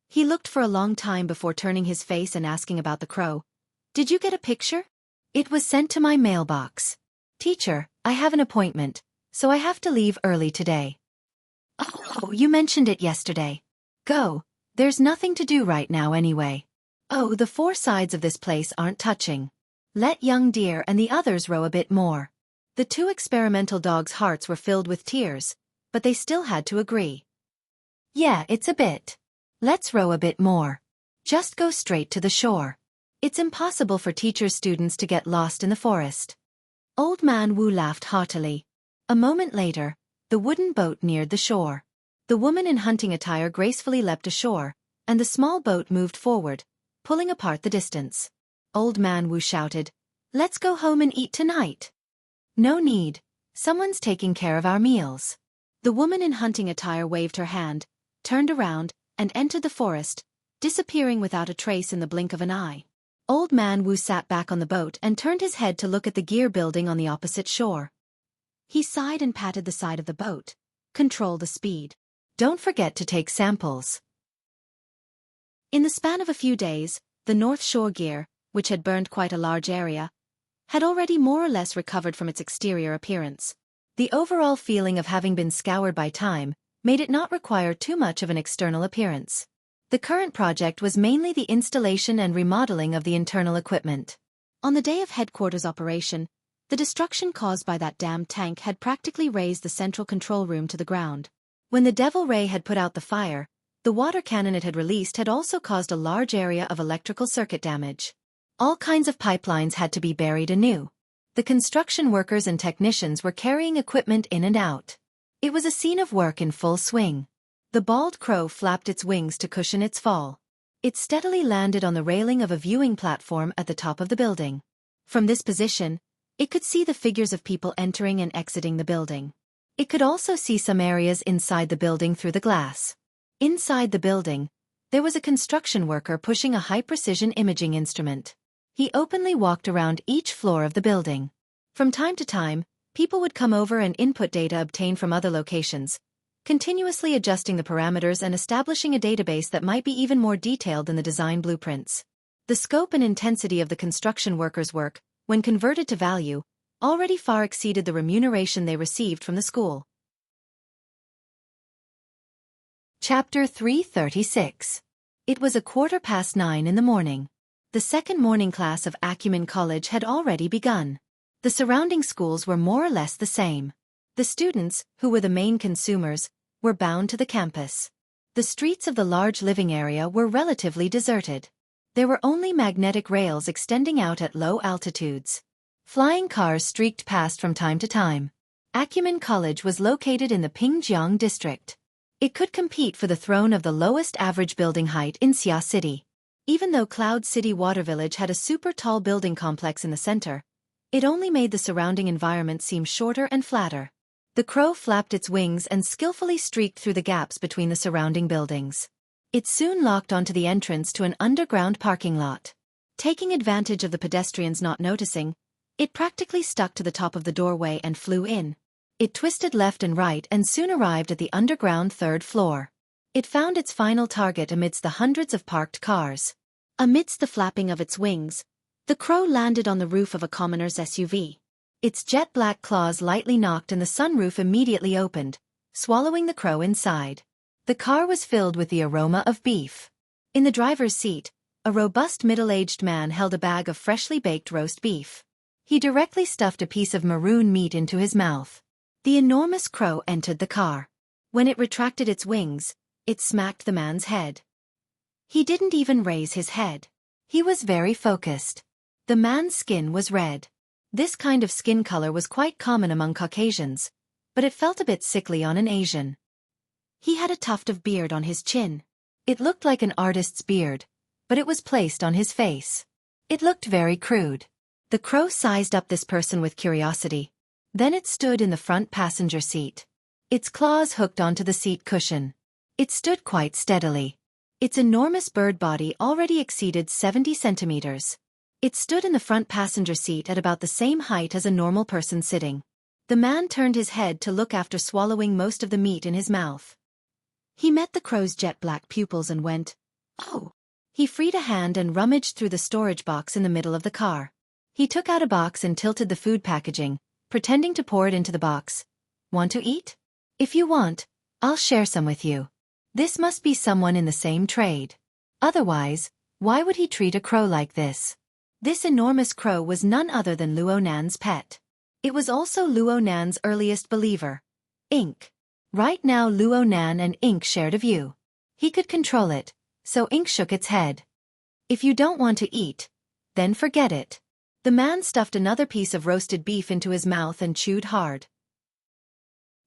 He looked for a long time before turning his face and asking about the crow. Did you get a picture? It was sent to my mailbox. Teacher, I have an appointment, so I have to leave early today. Oh, you mentioned it yesterday. Go, there's nothing to do right now anyway. Oh, the four sides of this place aren't touching. Let young deer and the others row a bit more. The two experimental dogs' hearts were filled with tears, but they still had to agree. Yeah, it's a bit. Let's row a bit more. Just go straight to the shore. It's impossible for teachers' students to get lost in the forest. Old Man Wu laughed heartily. A moment later, the wooden boat neared the shore. The woman in hunting attire gracefully leapt ashore, and the small boat moved forward, pulling apart the distance. Old Man Wu shouted, Let's go home and eat tonight. No need. Someone's taking care of our meals. The woman in hunting attire waved her hand, turned around, and entered the forest, disappearing without a trace in the blink of an eye. Old Man Wu sat back on the boat and turned his head to look at the gear building on the opposite shore. He sighed and patted the side of the boat. Control the speed. Don't forget to take samples. In the span of a few days, the North Shore gear, which had burned quite a large area, had already more or less recovered from its exterior appearance. The overall feeling of having been scoured by time made it not require too much of an external appearance. The current project was mainly the installation and remodeling of the internal equipment. On the day of headquarters operation, the destruction caused by that damned tank had practically razed the central control room to the ground. When the Devil Ray had put out the fire, the water cannon it had released had also caused a large area of electrical circuit damage. All kinds of pipelines had to be buried anew. The construction workers and technicians were carrying equipment in and out. It was a scene of work in full swing. The bald crow flapped its wings to cushion its fall. It steadily landed on the railing of a viewing platform at the top of the building. From this position, it could see the figures of people entering and exiting the building. It could also see some areas inside the building through the glass. Inside the building, there was a construction worker pushing a high-precision imaging instrument. He openly walked around each floor of the building. From time to time, people would come over and input data obtained from other locations, continuously adjusting the parameters and establishing a database that might be even more detailed than the design blueprints. The scope and intensity of the construction workers' work, when converted to value, already far exceeded the remuneration they received from the school. Chapter 336. It was 9:15 in the morning. The second morning class of Acumen College had already begun. The surrounding schools were more or less the same. The students, who were the main consumers, were bound to the campus. The streets of the large living area were relatively deserted. There were only magnetic rails extending out at low altitudes. Flying cars streaked past from time to time. Acumen College was located in the Pingjiang district. It could compete for the throne of the lowest average building height in Xia City. Even though Cloud City Water Village had a super tall building complex in the center, it only made the surrounding environment seem shorter and flatter. The crow flapped its wings and skillfully streaked through the gaps between the surrounding buildings. It soon locked onto the entrance to an underground parking lot. Taking advantage of the pedestrians not noticing, it practically stuck to the top of the doorway and flew in. It twisted left and right and soon arrived at the underground third floor. It found its final target amidst the hundreds of parked cars. Amidst the flapping of its wings, the crow landed on the roof of a commoner's SUV. Its jet-black claws lightly knocked and the sunroof immediately opened, swallowing the crow inside. The car was filled with the aroma of beef. In the driver's seat, a robust middle-aged man held a bag of freshly baked roast beef. He directly stuffed a piece of maroon meat into his mouth. The enormous crow entered the car. When it retracted its wings, it smacked the man's head. He didn't even raise his head. He was very focused. The man's skin was red. This kind of skin color was quite common among Caucasians, but it felt a bit sickly on an Asian. He had a tuft of beard on his chin. It looked like an artist's beard, but it was placed on his face. It looked very crude. The crow sized up this person with curiosity. Then it stood in the front passenger seat. Its claws hooked onto the seat cushion. It stood quite steadily. Its enormous bird body already exceeded 70 centimeters. It stood in the front passenger seat at about the same height as a normal person sitting. The man turned his head to look after swallowing most of the meat in his mouth. He met the crow's jet-black pupils and went, "Oh." He freed a hand and rummaged through the storage box in the middle of the car. He took out a box and tilted the food packaging, pretending to pour it into the box. "Want to eat? If you want, I'll share some with you." This must be someone in the same trade. Otherwise, why would he treat a crow like this? This enormous crow was none other than Luo Nan's pet. It was also Luo Nan's earliest believer, Ink. Right now Luo Nan and Ink shared a view. He could control it, so Ink shook its head. "If you don't want to eat, then forget it." The man stuffed another piece of roasted beef into his mouth and chewed hard.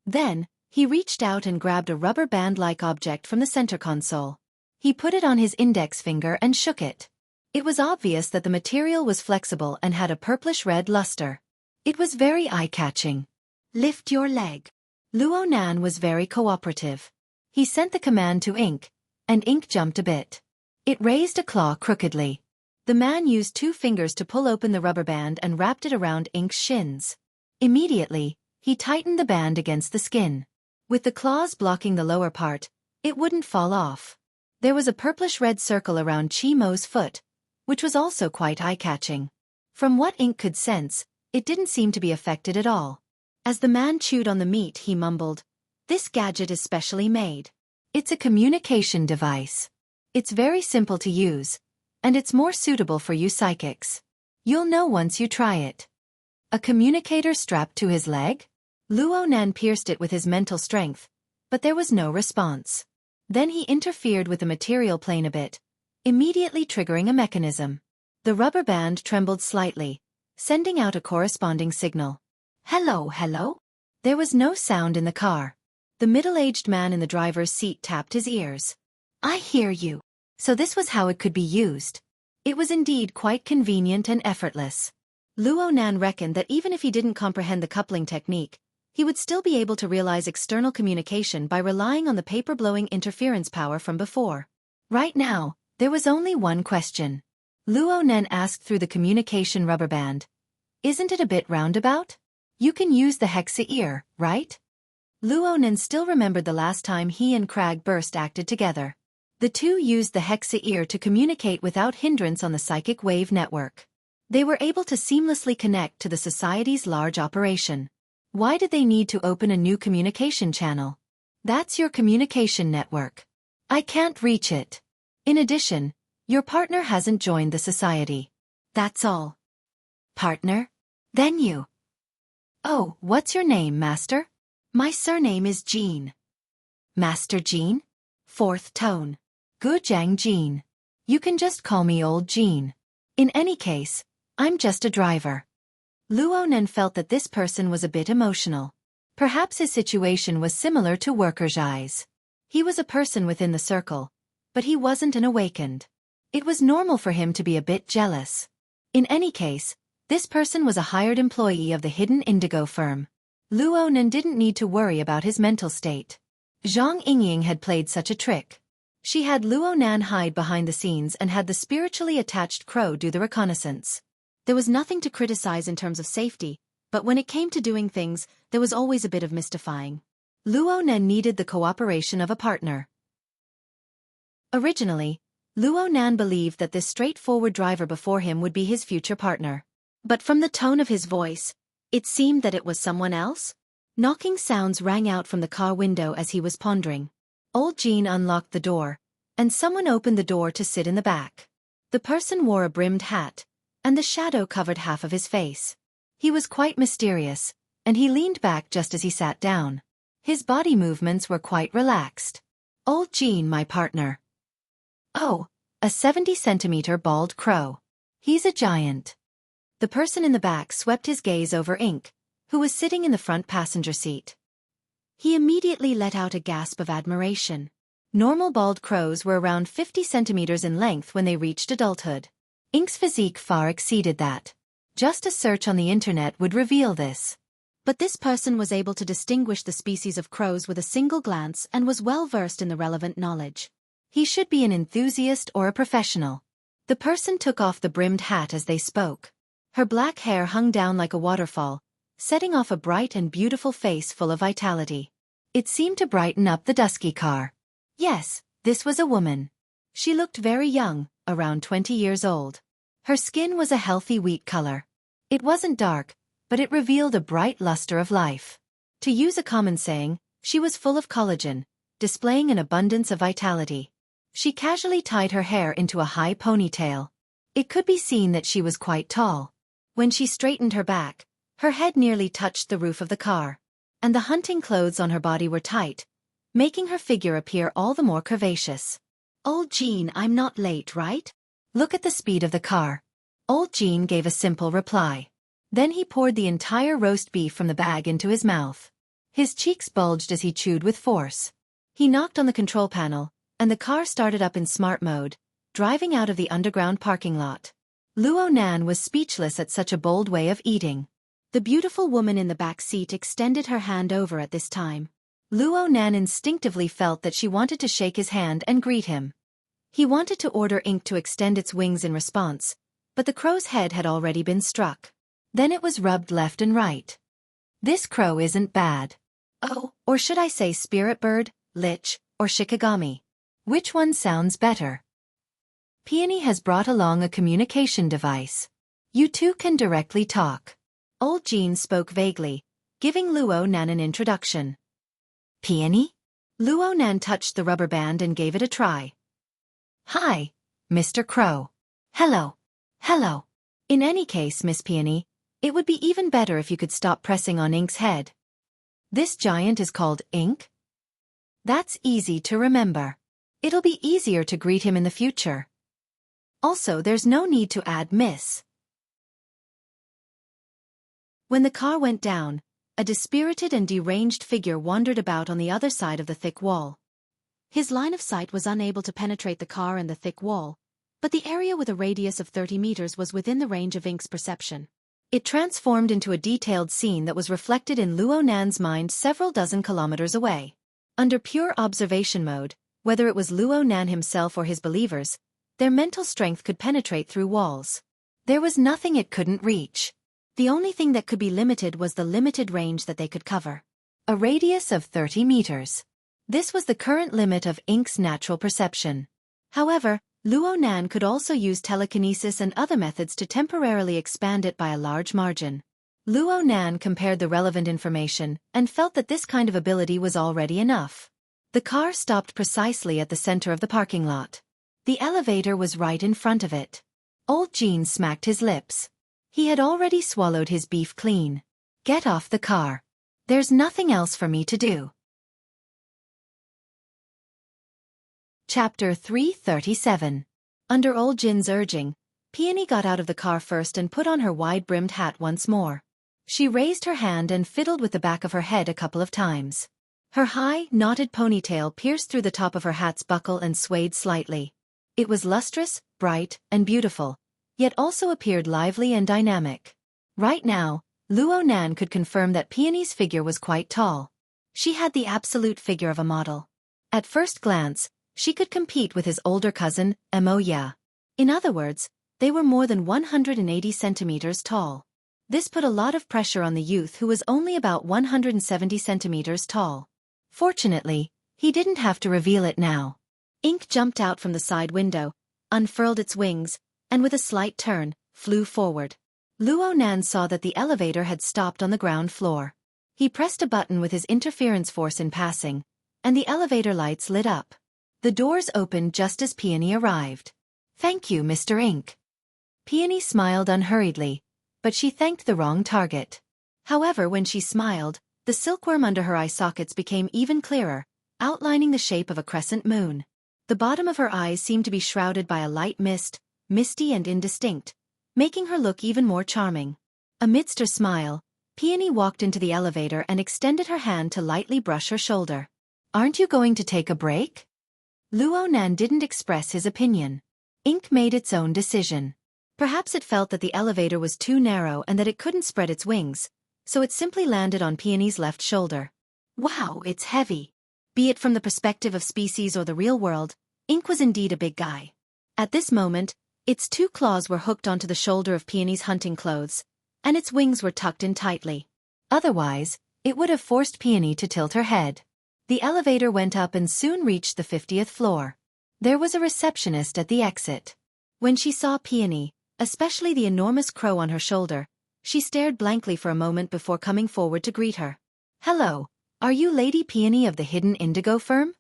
Then, he reached out and grabbed a rubber band-like object from the center console. He put it on his index finger and shook it. It was obvious that the material was flexible and had a purplish-red luster. It was very eye-catching. "Lift your leg." Luo Nan was very cooperative. He sent the command to Ink, and Ink jumped a bit. It raised a claw crookedly. The man used 2 fingers to pull open the rubber band and wrapped it around Ink's shins. Immediately, he tightened the band against the skin. With the claws blocking the lower part, it wouldn't fall off. There was a purplish-red circle around Chi Mo's foot, which was also quite eye-catching. From what Ink could sense, it didn't seem to be affected at all. As the man chewed on the meat, he mumbled, "This gadget is specially made. It's a communication device. It's very simple to use, and it's more suitable for you psychics. You'll know once you try it." A communicator strapped to his leg? Luo Nan pierced it with his mental strength, but there was no response. Then he interfered with the material plane a bit, immediately triggering a mechanism. The rubber band trembled slightly, sending out a corresponding signal. "Hello, hello?" There was no sound in the car. The middle-aged man in the driver's seat tapped his ears. "I hear you." So this was how it could be used. It was indeed quite convenient and effortless. Luo Nan reckoned that even if he didn't comprehend the coupling technique, he would still be able to realize external communication by relying on the paper-blowing interference power from before. Right now, there was only one question. Luo Nan asked through the communication rubber band. "Isn't it a bit roundabout? You can use the hexa ear, right?" Luo Nan still remembered the last time he and Crag Burst acted together. The two used the hexa ear to communicate without hindrance on the psychic wave network. They were able to seamlessly connect to the society's large operation. Why did they need to open a new communication channel? That's your communication network. I can't reach it. In addition, your partner hasn't joined the society. That's all. Partner? Then you. Oh, what's your name, Master? My surname is Jean. Master Jean? Fourth tone. Gujang Jean. You can just call me Old Jean. In any case, I'm just a driver. Luo Nan felt that this person was a bit emotional. Perhaps his situation was similar to Worker Zhai's. He was a person within the circle, but he wasn't an awakened. It was normal for him to be a bit jealous. In any case, this person was a hired employee of the hidden indigo firm. Luo Nan didn't need to worry about his mental state. Zhang Yingying had played such a trick. She had Luo Nan hide behind the scenes and had the spiritually attached crow do the reconnaissance. There was nothing to criticize in terms of safety, but when it came to doing things, there was always a bit of mystifying. Luo Nan needed the cooperation of a partner. Originally, Luo Nan believed that this straightforward driver before him would be his future partner. But from the tone of his voice, it seemed that it was someone else. Knocking sounds rang out from the car window as he was pondering. Old Jean unlocked the door, and someone opened the door to sit in the back. The person wore a brimmed hat, and the shadow covered half of his face. He was quite mysterious, and he leaned back just as he sat down. His body movements were quite relaxed. Old Jean, my partner. Oh, a 70-centimeter bald crow. He's a giant. The person in the back swept his gaze over Ink, who was sitting in the front passenger seat. He immediately let out a gasp of admiration. Normal bald crows were around 50 centimeters in length when they reached adulthood. Ink's physique far exceeded that. Just a search on the internet would reveal this. But this person was able to distinguish the species of crows with a single glance and was well versed in the relevant knowledge. He should be an enthusiast or a professional. The person took off the brimmed hat as they spoke. Her black hair hung down like a waterfall, setting off a bright and beautiful face full of vitality. It seemed to brighten up the dusky car. Yes, this was a woman. She looked very young, around 20 years old. Her skin was a healthy wheat color. It wasn't dark, but it revealed a bright luster of life. To use a common saying, she was full of collagen, displaying an abundance of vitality. She casually tied her hair into a high ponytail. It could be seen that she was quite tall. When she straightened her back, her head nearly touched the roof of the car, and the hunting clothes on her body were tight, making her figure appear all the more curvaceous. Old Jean, I'm not late, right? Look at the speed of the car. Old Jean gave a simple reply. Then he poured the entire roast beef from the bag into his mouth. His cheeks bulged as he chewed with force. He knocked on the control panel, and the car started up in smart mode, driving out of the underground parking lot. Luo Nan was speechless at such a bold way of eating. The beautiful woman in the back seat extended her hand over at this time. Luo Nan instinctively felt that she wanted to shake his hand and greet him. He wanted to order Ink to extend its wings in response, but the crow's head had already been struck. Then it was rubbed left and right. This crow isn't bad. Oh, or should I say spirit bird, lich, or shikigami? Which one sounds better? Peony has brought along a communication device. You two can directly talk. Old Jean spoke vaguely, giving Luo Nan an introduction. Peony? Luo Nan touched the rubber band and gave it a try. Hi, Mr. Crow. Hello. Hello. In any case, Miss Peony, it would be even better if you could stop pressing on Ink's head. This giant is called Ink? That's easy to remember. It'll be easier to greet him in the future. Also, there's no need to add Miss. When the car went down, a dispirited and deranged figure wandered about on the other side of the thick wall. His line of sight was unable to penetrate the car and the thick wall, but the area with a radius of 30 meters was within the range of Ink's perception. It transformed into a detailed scene that was reflected in Luo Nan's mind several dozen kilometers away. Under pure observation mode, whether it was Luo Nan himself or his believers, their mental strength could penetrate through walls. There was nothing it couldn't reach. The only thing that could be limited was the limited range that they could cover. A radius of 30 meters. This was the current limit of Ink's natural perception. However, Luo Nan could also use telekinesis and other methods to temporarily expand it by a large margin. Luo Nan compared the relevant information and felt that this kind of ability was already enough. The car stopped precisely at the center of the parking lot. The elevator was right in front of it. Old Jean smacked his lips. He had already swallowed his beef clean. Get off the car. There's nothing else for me to do. Chapter 337. Under Old Jin's urging, Peony got out of the car first and put on her wide-brimmed hat once more. She raised her hand and fiddled with the back of her head a couple of times. Her high, knotted ponytail pierced through the top of her hat's buckle and swayed slightly. It was lustrous, bright and beautiful, yet also appeared lively and dynamic. Right now, Luo Nan could confirm that Peony's figure was quite tall. She had the absolute figure of a model. At first glance, she could compete with his older cousin, Mo Ya. In other words, they were more than 180 centimeters tall. This put a lot of pressure on the youth who was only about 170 centimeters tall. Fortunately, he didn't have to reveal it now. Ink jumped out from the side window, unfurled its wings, and with a slight turn, flew forward. Luo Nan saw that the elevator had stopped on the ground floor. He pressed a button with his interference force in passing, and the elevator lights lit up. The doors opened just as Peony arrived. "Thank you, Mr. Ink." Peony smiled unhurriedly, but she thanked the wrong target. However, when she smiled, the silkworm under her eye sockets became even clearer, outlining the shape of a crescent moon. The bottom of her eyes seemed to be shrouded by a light mist, misty and indistinct, making her look even more charming. Amidst her smile, Peony walked into the elevator and extended her hand to lightly brush her shoulder. "Aren't you going to take a break?" Luo Nan didn't express his opinion. Ink made its own decision. Perhaps it felt that the elevator was too narrow and that it couldn't spread its wings, so it simply landed on Peony's left shoulder. Wow, it's heavy. Be it from the perspective of species or the real world, Ink was indeed a big guy. At this moment, its two claws were hooked onto the shoulder of Peony's hunting clothes, and its wings were tucked in tightly. Otherwise, it would have forced Peony to tilt her head. The elevator went up and soon reached the 50th floor. There was a receptionist at the exit. When she saw Peony, especially the enormous crow on her shoulder, she stared blankly for a moment before coming forward to greet her. "Hello, are you Lady Peony of the Hidden Indigo firm?"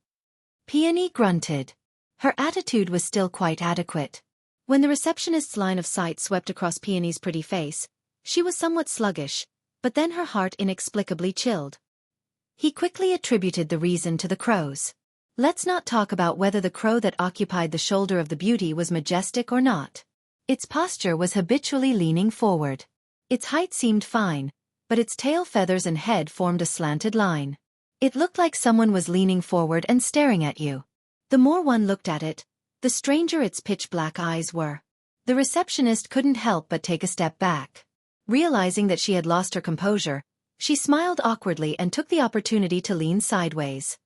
Peony grunted. Her attitude was still quite adequate. When the receptionist's line of sight swept across Peony's pretty face, she was somewhat sluggish, but then her heart inexplicably chilled. He quickly attributed the reason to the crows. Let's not talk about whether the crow that occupied the shoulder of the beauty was majestic or not. Its posture was habitually leaning forward. Its height seemed fine, but its tail feathers and head formed a slanted line. It looked like someone was leaning forward and staring at you. The more one looked at it, the stranger its pitch-black eyes were. The receptionist couldn't help but take a step back. Realizing that she had lost her composure, she smiled awkwardly and took the opportunity to lean sideways.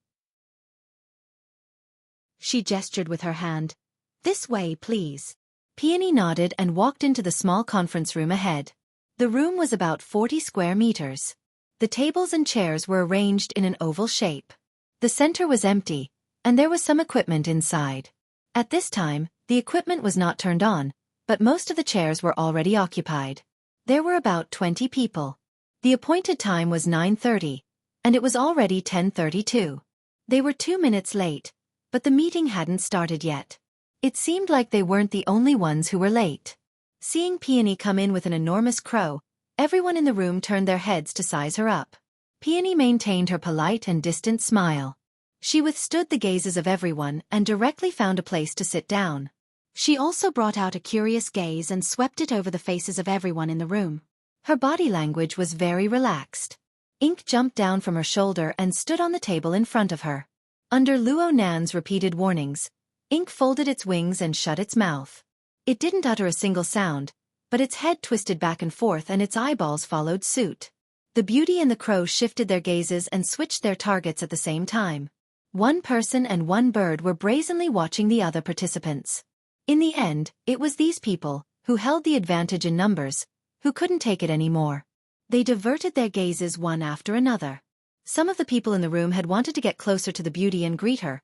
She gestured with her hand. "This way, please." Peony nodded and walked into the small conference room ahead. The room was about 40 square meters. The tables and chairs were arranged in an oval shape. The center was empty, and there was some equipment inside. At this time, the equipment was not turned on, but most of the chairs were already occupied. There were about 20 people. The appointed time was 9:30, and it was already 10:32. They were 2 minutes late, but the meeting hadn't started yet. It seemed like they weren't the only ones who were late. Seeing Peony come in with an enormous crow, everyone in the room turned their heads to size her up. Peony maintained her polite and distant smile. She withstood the gazes of everyone and directly found a place to sit down. She also brought out a curious gaze and swept it over the faces of everyone in the room. Her body language was very relaxed. Ink jumped down from her shoulder and stood on the table in front of her. Under Luo Nan's repeated warnings, Ink folded its wings and shut its mouth. It didn't utter a single sound, but its head twisted back and forth and its eyeballs followed suit. The beauty and the crow shifted their gazes and switched their targets at the same time. One person and one bird were brazenly watching the other participants. In the end, it was these people, who held the advantage in numbers, who couldn't take it anymore. They diverted their gazes one after another. Some of the people in the room had wanted to get closer to the beauty and greet her,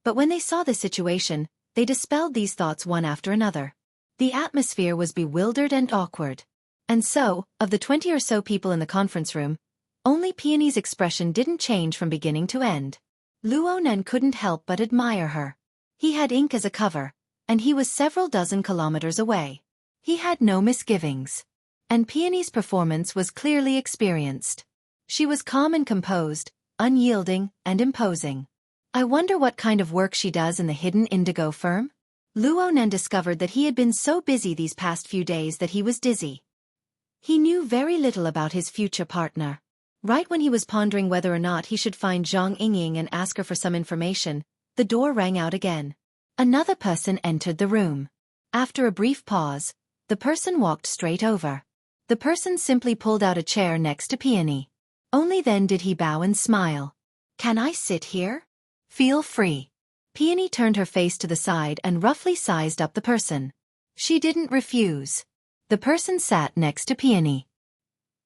but when they saw this situation, they dispelled these thoughts one after another. The atmosphere was bewildered and awkward. And so, of the 20 or so people in the conference room, only Peony's expression didn't change from beginning to end. Luo Nan couldn't help but admire her. He had Ink as a cover, and he was several dozen kilometers away. He had no misgivings. And Peony's performance was clearly experienced. She was calm and composed, unyielding and imposing. I wonder what kind of work she does in the Hidden Indigo firm? Luo Nan discovered that he had been so busy these past few days that he was dizzy. He knew very little about his future partner. Right when he was pondering whether or not he should find Zhang Yingying and ask her for some information, the door rang out again. Another person entered the room. After a brief pause, the person walked straight over. The person simply pulled out a chair next to Peony. Only then did he bow and smile. "Can I sit here?" "Feel free." Peony turned her face to the side and roughly sized up the person. She didn't refuse. The person sat next to Peony.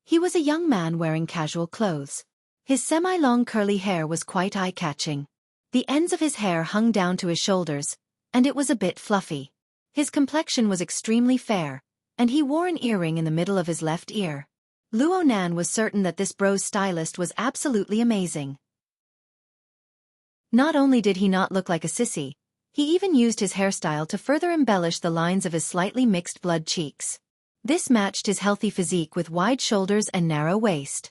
He was a young man wearing casual clothes. His semi-long curly hair was quite eye-catching. The ends of his hair hung down to his shoulders, and it was a bit fluffy. His complexion was extremely fair, and he wore an earring in the middle of his left ear. Luo Nan was certain that this bro's stylist was absolutely amazing. Not only did he not look like a sissy, he even used his hairstyle to further embellish the lines of his slightly mixed-blood cheeks. This matched his healthy physique with wide shoulders and narrow waist.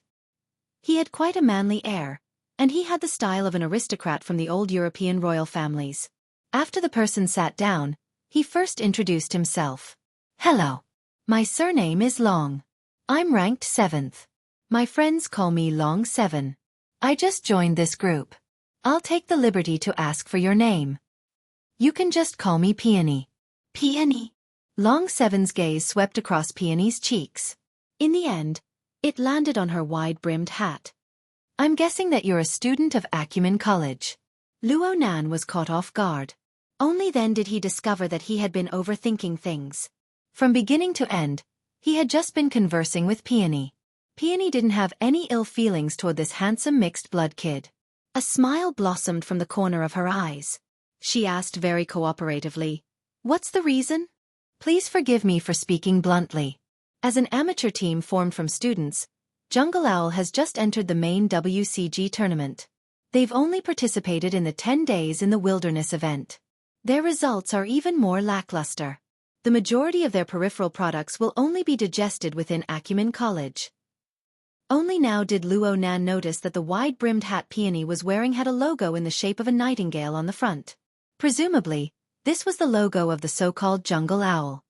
He had quite a manly air, and he had the style of an aristocrat from the old European royal families. After the person sat down, he first introduced himself. "Hello. My surname is Long. I'm ranked 7th. My friends call me Long 7. I just joined this group. I'll take the liberty to ask for your name. You can just call me Peony." "Peony?" Long 7's gaze swept across Peony's cheeks. In the end, it landed on her wide-brimmed hat. "I'm guessing that you're a student of Acumen College." Luo Nan was caught off guard. Only then did he discover that he had been overthinking things. From beginning to end, he had just been conversing with Peony. Peony didn't have any ill feelings toward this handsome mixed-blood kid. A smile blossomed from the corner of her eyes. She asked very cooperatively, "What's the reason?" "Please forgive me for speaking bluntly. As an amateur team formed from students, Jungle Owl has just entered the main WCG tournament. They've only participated in the 10 days in the wilderness event. Their results are even more lackluster. The majority of their peripheral products will only be digested within Acumen College." Only now did Luo Nan notice that the wide-brimmed hat Peony was wearing had a logo in the shape of a nightingale on the front. Presumably, this was the logo of the so-called Jungle Owl.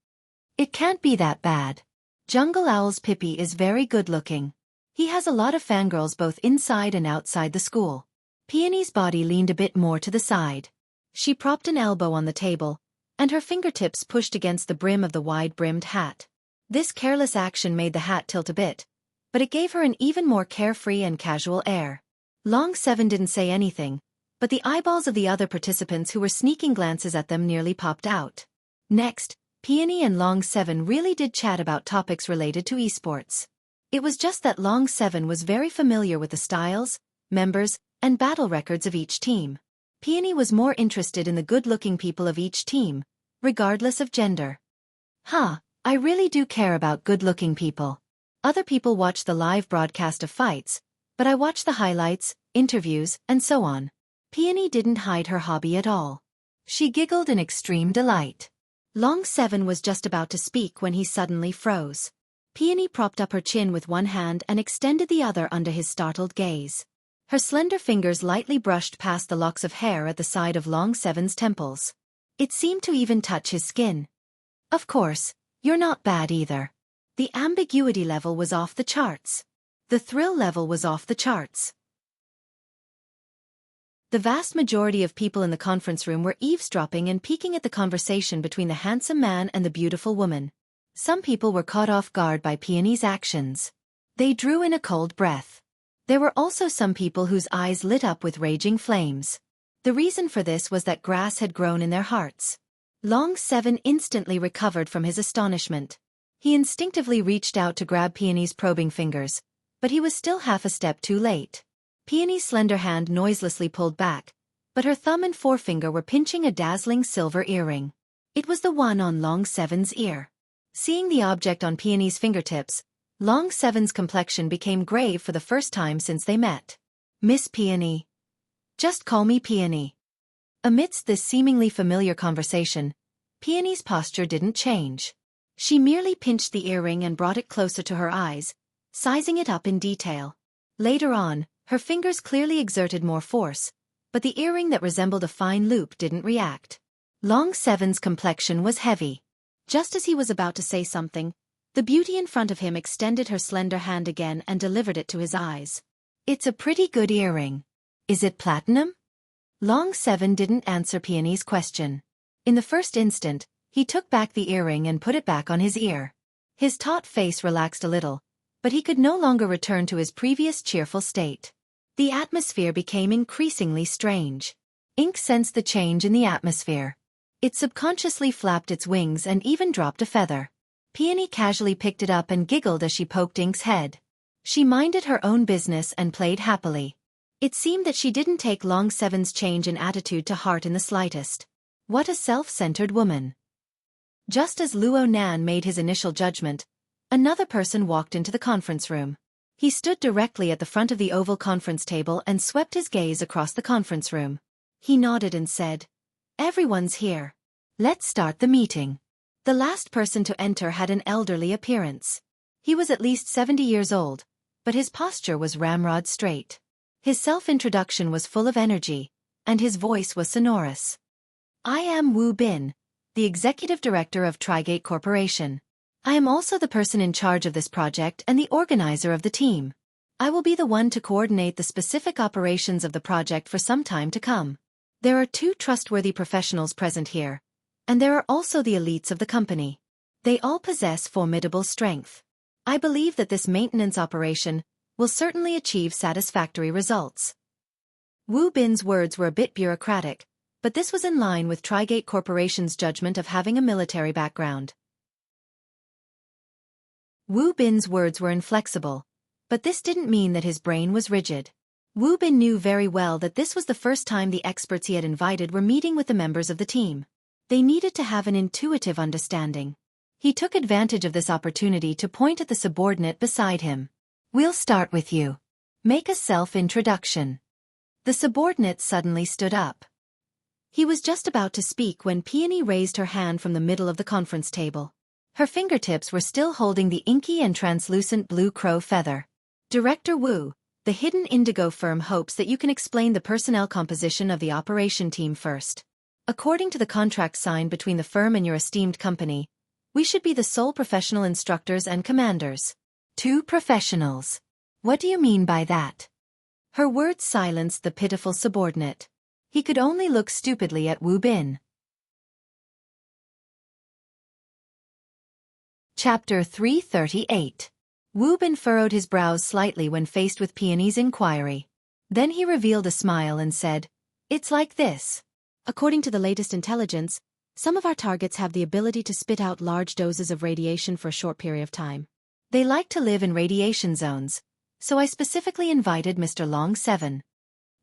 It can't be that bad. Jungle Owl's Pippi is very good-looking. He has a lot of fangirls both inside and outside the school. Peony's body leaned a bit more to the side. She propped an elbow on the table, and her fingertips pushed against the brim of the wide-brimmed hat. This careless action made the hat tilt a bit, but it gave her an even more carefree and casual air. Long 7 didn't say anything, but the eyeballs of the other participants who were sneaking glances at them nearly popped out. Next, Peony and Long 7 really did chat about topics related to esports. It was just that Long 7 was very familiar with the styles, members, and battle records of each team. Peony was more interested in the good-looking people of each team, regardless of gender. I really do care about good-looking people. Other people watch the live broadcast of fights, but I watch the highlights, interviews, and so on." Peony didn't hide her hobby at all. She giggled in extreme delight. Long 7 was just about to speak when he suddenly froze. Peony propped up her chin with one hand and extended the other under his startled gaze. Her slender fingers lightly brushed past the locks of hair at the side of Long 7's temples. It seemed to even touch his skin. "Of course, you're not bad either." The ambiguity level was off the charts. The thrill level was off the charts. The vast majority of people in the conference room were eavesdropping and peeking at the conversation between the handsome man and the beautiful woman. Some people were caught off guard by Peony's actions. They drew in a cold breath. There were also some people whose eyes lit up with raging flames. The reason for this was that grass had grown in their hearts. Long 7 instantly recovered from his astonishment. He instinctively reached out to grab Peony's probing fingers, but he was still half a step too late. Peony's slender hand noiselessly pulled back, but her thumb and forefinger were pinching a dazzling silver earring. It was the one on Long 7's ear. Seeing the object on Peony's fingertips, Long 7's complexion became grave for the first time since they met. "Miss Peony. Just call me Peony." Amidst this seemingly familiar conversation, Peony's posture didn't change. She merely pinched the earring and brought it closer to her eyes, sizing it up in detail. Later on, her fingers clearly exerted more force, but the earring that resembled a fine loop didn't react. Long 7's complexion was heavy. Just as he was about to say something, the beauty in front of him extended her slender hand again and delivered it to his eyes. "It's a pretty good earring. Is it platinum?" Long 7 didn't answer Peony's question. In the first instant, He took back the earring and put it back on his ear. His taut face relaxed a little, but he could no longer return to his previous cheerful state. The atmosphere became increasingly strange. Ink sensed the change in the atmosphere. It subconsciously flapped its wings and even dropped a feather. Peony casually picked it up and giggled as she poked Ink's head. She minded her own business and played happily. It seemed that she didn't take Long Seven's change in attitude to heart in the slightest. What a self-centered woman. Just as Luo Nan made his initial judgment, another person walked into the conference room. He stood directly at the front of the oval conference table and swept his gaze across the conference room. He nodded and said, "Everyone's here. Let's start the meeting." The last person to enter had an elderly appearance. He was at least 70 years old, but his posture was ramrod straight. His self-introduction was full of energy, and his voice was sonorous. "I am Wu Bin, the Executive Director of Trigate Corporation. I am also the person in charge of this project and the organizer of the team. I will be the one to coordinate the specific operations of the project for some time to come. There are 2 trustworthy professionals present here, and there are also the elites of the company. They all possess formidable strength. I believe that this maintenance operation will certainly achieve satisfactory results." Wu Bin's words were a bit bureaucratic, but this was in line with Trigate Corporation's judgment of having a military background. Wu Bin's words were inflexible, but this didn't mean that his brain was rigid. Wu Bin knew very well that this was the first time the experts he had invited were meeting with the members of the team. They needed to have an intuitive understanding. He took advantage of this opportunity to point at the subordinate beside him. "We'll start with you. Make a self-introduction." The subordinate suddenly stood up. He was just about to speak when Peony raised her hand from the middle of the conference table. Her fingertips were still holding the inky and translucent blue crow feather. "Director Wu, the Hidden Indigo firm hopes that you can explain the personnel composition of the operation team first. According to the contract signed between the firm and your esteemed company, we should be the sole professional instructors and commanders." 2 professionals. What do you mean by that? Her words silenced the pitiful subordinate. He could only look stupidly at Wu Bin. Chapter 338. Wu Bin furrowed his brows slightly when faced with Peony's inquiry. Then he revealed a smile and said, "It's like this. According to the latest intelligence, some of our targets have the ability to spit out large doses of radiation for a short period of time. They like to live in radiation zones, so I specifically invited Mr. Long Seven."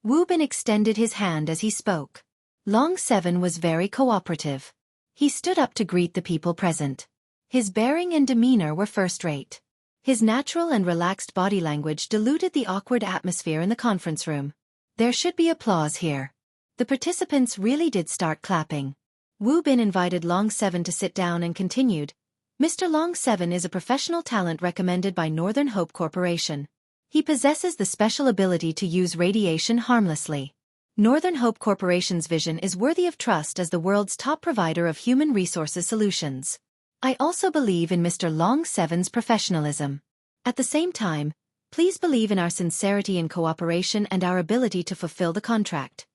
Wu Bin extended his hand as he spoke. Long Seven was very cooperative. He stood up to greet the people present. His bearing and demeanor were first-rate. His natural and relaxed body language diluted the awkward atmosphere in the conference room. There should be applause here. The participants really did start clapping. Wu Bin invited Long Seven to sit down and continued, "Mr. Long Seven is a professional talent recommended by Northern Hope Corporation. He possesses the special ability to use radiation harmlessly. Northern Hope Corporation's vision is worthy of trust as the world's top provider of human resources solutions. I also believe in Mr. Long Seven's professionalism. At the same time, please believe in our sincerity and cooperation and our ability to fulfill the contract."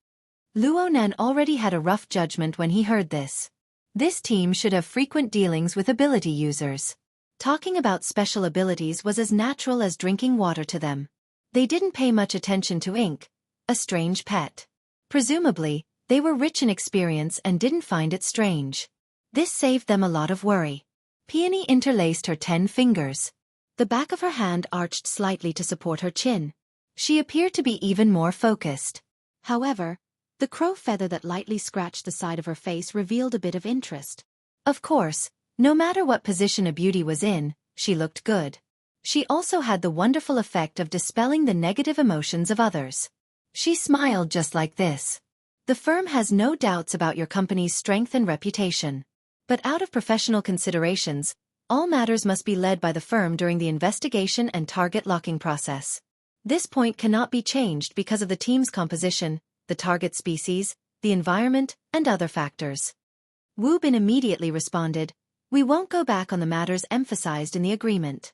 Luo Nan already had a rough judgment when he heard this. This team should have frequent dealings with ability users. Talking about special abilities was as natural as drinking water to them. They didn't pay much attention to Ink, a strange pet. Presumably, they were rich in experience and didn't find it strange. This saved them a lot of worry. Peony interlaced her 10 fingers. The back of her hand arched slightly to support her chin. She appeared to be even more focused. However, the crow feather that lightly scratched the side of her face revealed a bit of interest. Of course, no matter what position a beauty was in, she looked good. She also had the wonderful effect of dispelling the negative emotions of others. She smiled just like this. "The firm has no doubts about your company's strength and reputation. But out of professional considerations, all matters must be led by the firm during the investigation and target locking process. This point cannot be changed because of the team's composition, the target species, the environment, and other factors." Wu Bin immediately responded, "We won't go back on the matters emphasized in the agreement."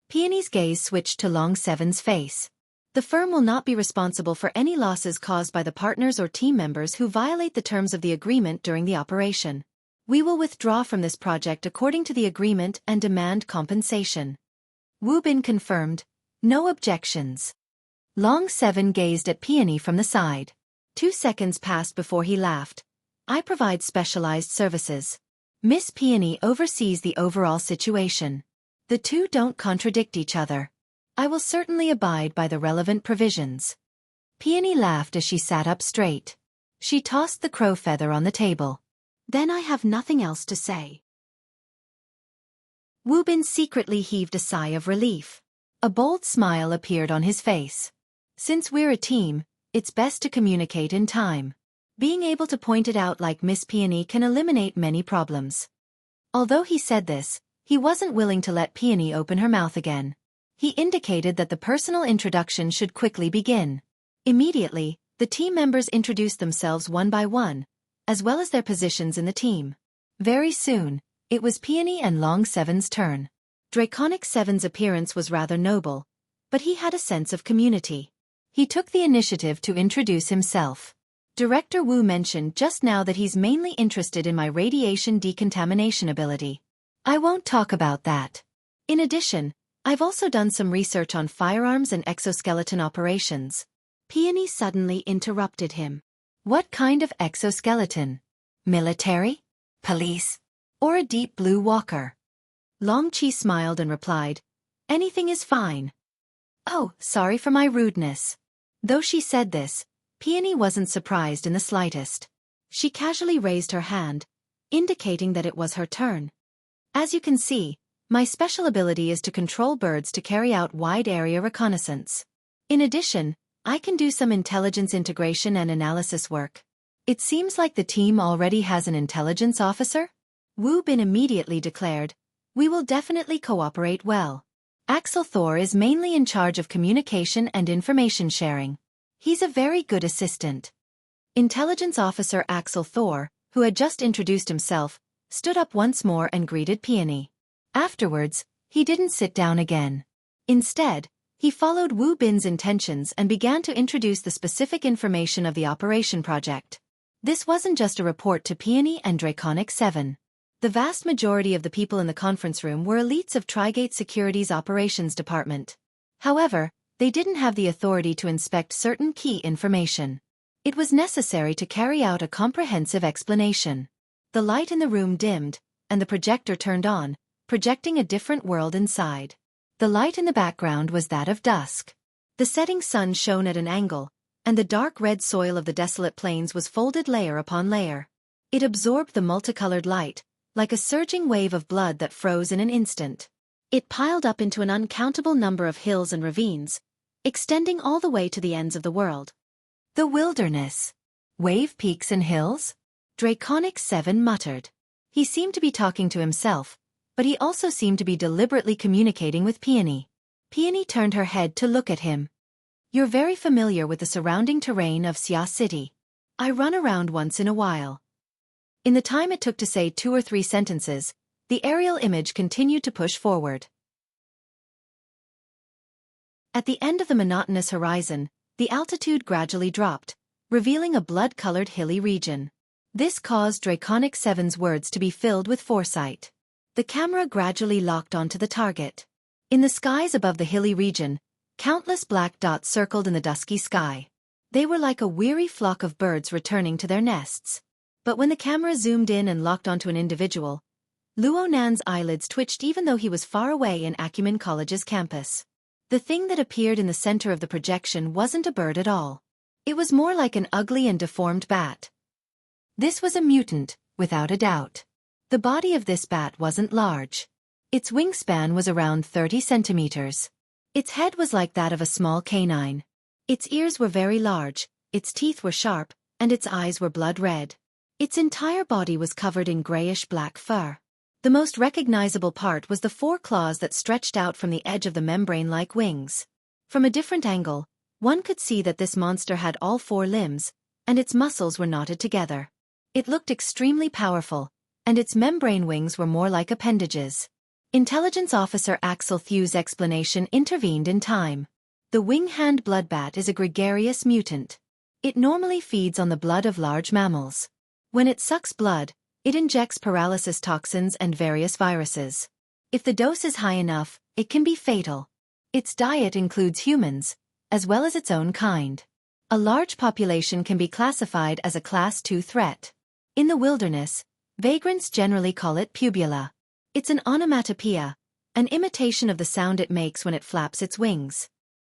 Peony's gaze switched to Long Seven's face. "The firm will not be responsible for any losses caused by the partners or team members who violate the terms of the agreement during the operation. We will withdraw from this project according to the agreement and demand compensation. Wu Bin confirmed, no objections. Long Seven gazed at Peony from the side. 2 seconds passed before he laughed. I provide specialized services. Miss Peony oversees the overall situation. The two don't contradict each other. I will certainly abide by the relevant provisions. Peony laughed as she sat up straight. She tossed the crow feather on the table. Then I have nothing else to say. Wu Bin secretly heaved a sigh of relief. A bold smile appeared on his face. Since we're a team, it's best to communicate in time. Being able to point it out like Miss Peony can eliminate many problems. Although he said this, he wasn't willing to let Peony open her mouth again. He indicated that the personal introduction should quickly begin. Immediately, the team members introduced themselves one by one, as well as their positions in the team. Very soon, it was Peony and Long Seven's turn. Draconic Seven's appearance was rather noble, but he had a sense of community. He took the initiative to introduce himself. Director Wu mentioned just now that he's mainly interested in my radiation decontamination ability. I won't talk about that. In addition, I've also done some research on firearms and exoskeleton operations. Peony suddenly interrupted him. What kind of exoskeleton? Military? Police? Or a deep blue walker? Long Chi smiled and replied, anything is fine. Oh, sorry for my rudeness. Though she said this, Peony wasn't surprised in the slightest. She casually raised her hand, indicating that it was her turn. As you can see, my special ability is to control birds to carry out wide-area reconnaissance. In addition, I can do some intelligence integration and analysis work. It seems like the team already has an intelligence officer? Wu Bin immediately declared, we will definitely cooperate well. Axel Thor is mainly in charge of communication and information sharing. He's a very good assistant. Intelligence Officer Axel Thor, who had just introduced himself, stood up once more and greeted Peony. Afterwards, he didn't sit down again. Instead, he followed Wu Bin's intentions and began to introduce the specific information of the operation project. This wasn't just a report to Peony and Draconic 7. The vast majority of the people in the conference room were elites of Trigate Security's operations department. However, they didn't have the authority to inspect certain key information. It was necessary to carry out a comprehensive explanation. The light in the room dimmed, and the projector turned on, projecting a different world inside. The light in the background was that of dusk. The setting sun shone at an angle, and the dark red soil of the desolate plains was folded layer upon layer. It absorbed the multicolored light, like a surging wave of blood that froze in an instant. It piled up into an uncountable number of hills and ravines, extending all the way to the ends of the world. The wilderness. Wave peaks and hills? Draconic 7 muttered. He seemed to be talking to himself, but he also seemed to be deliberately communicating with Peony. Peony turned her head to look at him. You're very familiar with the surrounding terrain of Xia City. I run around once in a while. In the time it took to say 2 or 3 sentences, the aerial image continued to push forward. At the end of the monotonous horizon, the altitude gradually dropped, revealing a blood-colored hilly region. This caused Draconic 7's words to be filled with foresight. The camera gradually locked onto the target. In the skies above the hilly region, countless black dots circled in the dusky sky. They were like a weary flock of birds returning to their nests. But when the camera zoomed in and locked onto an individual, Luo Nan's eyelids twitched even though he was far away in Acumen College's campus. The thing that appeared in the center of the projection wasn't a bird at all. It was more like an ugly and deformed bat. This was a mutant, without a doubt. The body of this bat wasn't large. Its wingspan was around 30 centimeters. Its head was like that of a small canine. Its ears were very large, its teeth were sharp, and its eyes were blood red. Its entire body was covered in grayish-black fur. The most recognizable part was the 4 claws that stretched out from the edge of the membrane-like wings. From a different angle, one could see that this monster had all 4 limbs, and its muscles were knotted together. It looked extremely powerful, and its membrane wings were more like appendages. Intelligence Officer Axel Thew's explanation intervened in time. The wing-hand bloodbat is a gregarious mutant. It normally feeds on the blood of large mammals. When it sucks blood, It injects paralysis toxins and various viruses. If the dose is high enough, it can be fatal. Its diet includes humans, as well as its own kind. A large population can be classified as a Class 2 threat. In the wilderness, vagrants generally call it pubula. It's an onomatopoeia, an imitation of the sound it makes when it flaps its wings.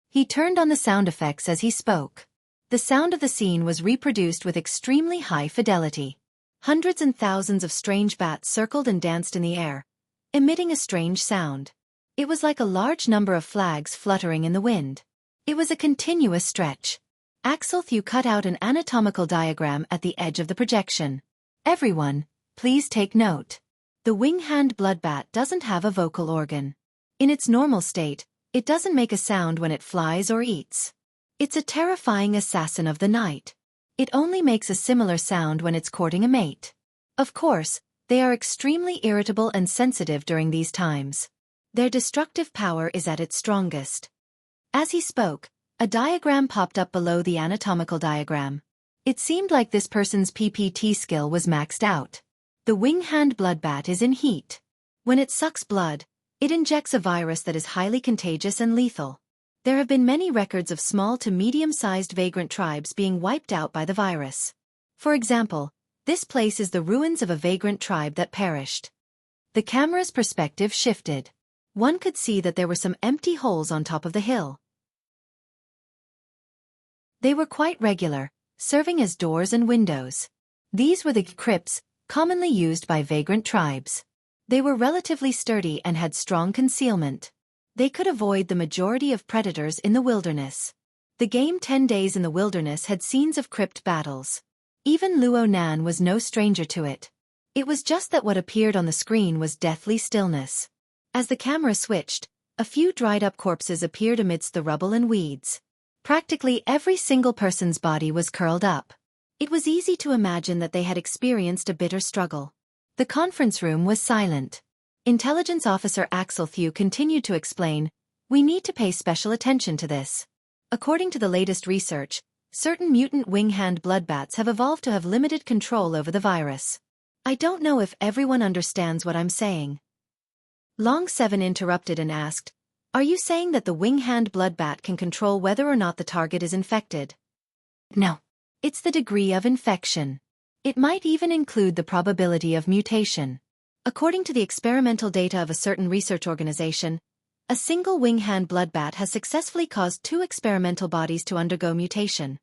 He turned on the sound effects as he spoke. The sound of the scene was reproduced with extremely high fidelity. Hundreds and thousands of strange bats circled and danced in the air, emitting a strange sound. It was like a large number of flags fluttering in the wind. It was a continuous stretch. Axel Thew cut out an anatomical diagram at the edge of the projection. Everyone, please take note. The wing-hand bloodbat doesn't have a vocal organ. In its normal state, it doesn't make a sound when it flies or eats. It's a terrifying assassin of the night. It only makes a similar sound when it's courting a mate. Of course, they are extremely irritable and sensitive during these times. Their destructive power is at its strongest. As he spoke, a diagram popped up below the anatomical diagram. It seemed like this person's PPT skill was maxed out. The wing-hand bloodbat is in heat. When it sucks blood, it injects a virus that is highly contagious and lethal. There have been many records of small to medium-sized vagrant tribes being wiped out by the virus. For example, this place is the ruins of a vagrant tribe that perished. The camera's perspective shifted. One could see that there were some empty holes on top of the hill. They were quite regular, serving as doors and windows. These were the crypts, commonly used by vagrant tribes. They were relatively sturdy and had strong concealment. They could avoid the majority of predators in the wilderness. The game 10 Days in the Wilderness had scenes of crypt battles. Even Luo Nan was no stranger to it. It was just that what appeared on the screen was deathly stillness. As the camera switched, a few dried-up corpses appeared amidst the rubble and weeds. Practically every single person's body was curled up. It was easy to imagine that they had experienced a bitter struggle. The conference room was silent. Intelligence Officer Axel Thew continued to explain, "We need to pay special attention to this. According to the latest research, certain mutant wing-hand bloodbats have evolved to have limited control over the virus. I don't know if everyone understands what I'm saying." Long 7 interrupted and asked, "Are you saying that the wing-hand bloodbat can control whether or not the target is infected?" "No. It's the degree of infection. It might even include the probability of mutation. According to the experimental data of a certain research organization, a single wing-hand bloodbat has successfully caused 2 experimental bodies to undergo mutation."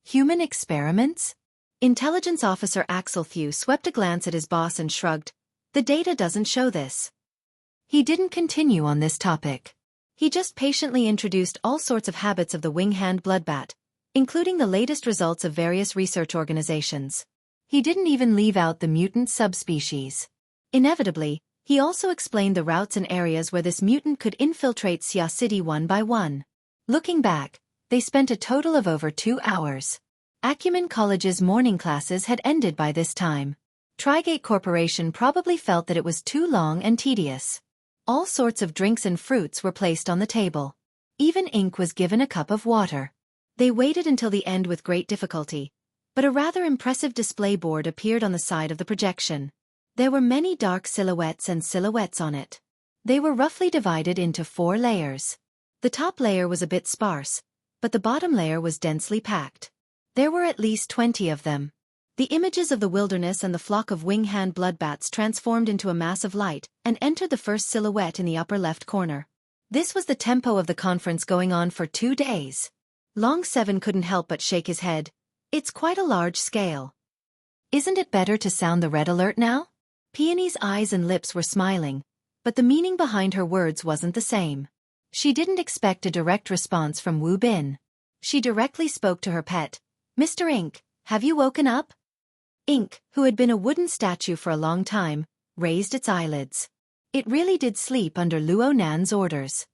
Human experiments? Intelligence Officer Axel Thew swept a glance at his boss and shrugged. The data doesn't show this. He didn't continue on this topic. He just patiently introduced all sorts of habits of the wing-hand bloodbat, including the latest results of various research organizations. He didn't even leave out the mutant subspecies. Inevitably, he also explained the routes and areas where this mutant could infiltrate Xia City one by one. Looking back, they spent a total of over 2 hours. Acumen College's morning classes had ended by this time. Trigate Corporation probably felt that it was too long and tedious. All sorts of drinks and fruits were placed on the table. Even Ink was given a cup of water. They waited until the end with great difficulty, but a rather impressive display board appeared on the side of the projection. There were many dark silhouettes and silhouettes on it. They were roughly divided into 4 layers. The top layer was a bit sparse, but the bottom layer was densely packed. There were at least 20 of them. The images of the wilderness and the flock of wing-hand bloodbats transformed into a mass of light and entered the first silhouette in the upper left corner. This was the tempo of the conference going on for 2 days. Long 7 couldn't help but shake his head. It's quite a large scale. Isn't it better to sound the red alert now? Peony's eyes and lips were smiling, but the meaning behind her words wasn't the same. She didn't expect a direct response from Wu Bin. She directly spoke to her pet. "Mr. Ink, have you woken up?" Ink, who had been a wooden statue for a long time, raised its eyelids. It really did sleep under Luo Nan's orders.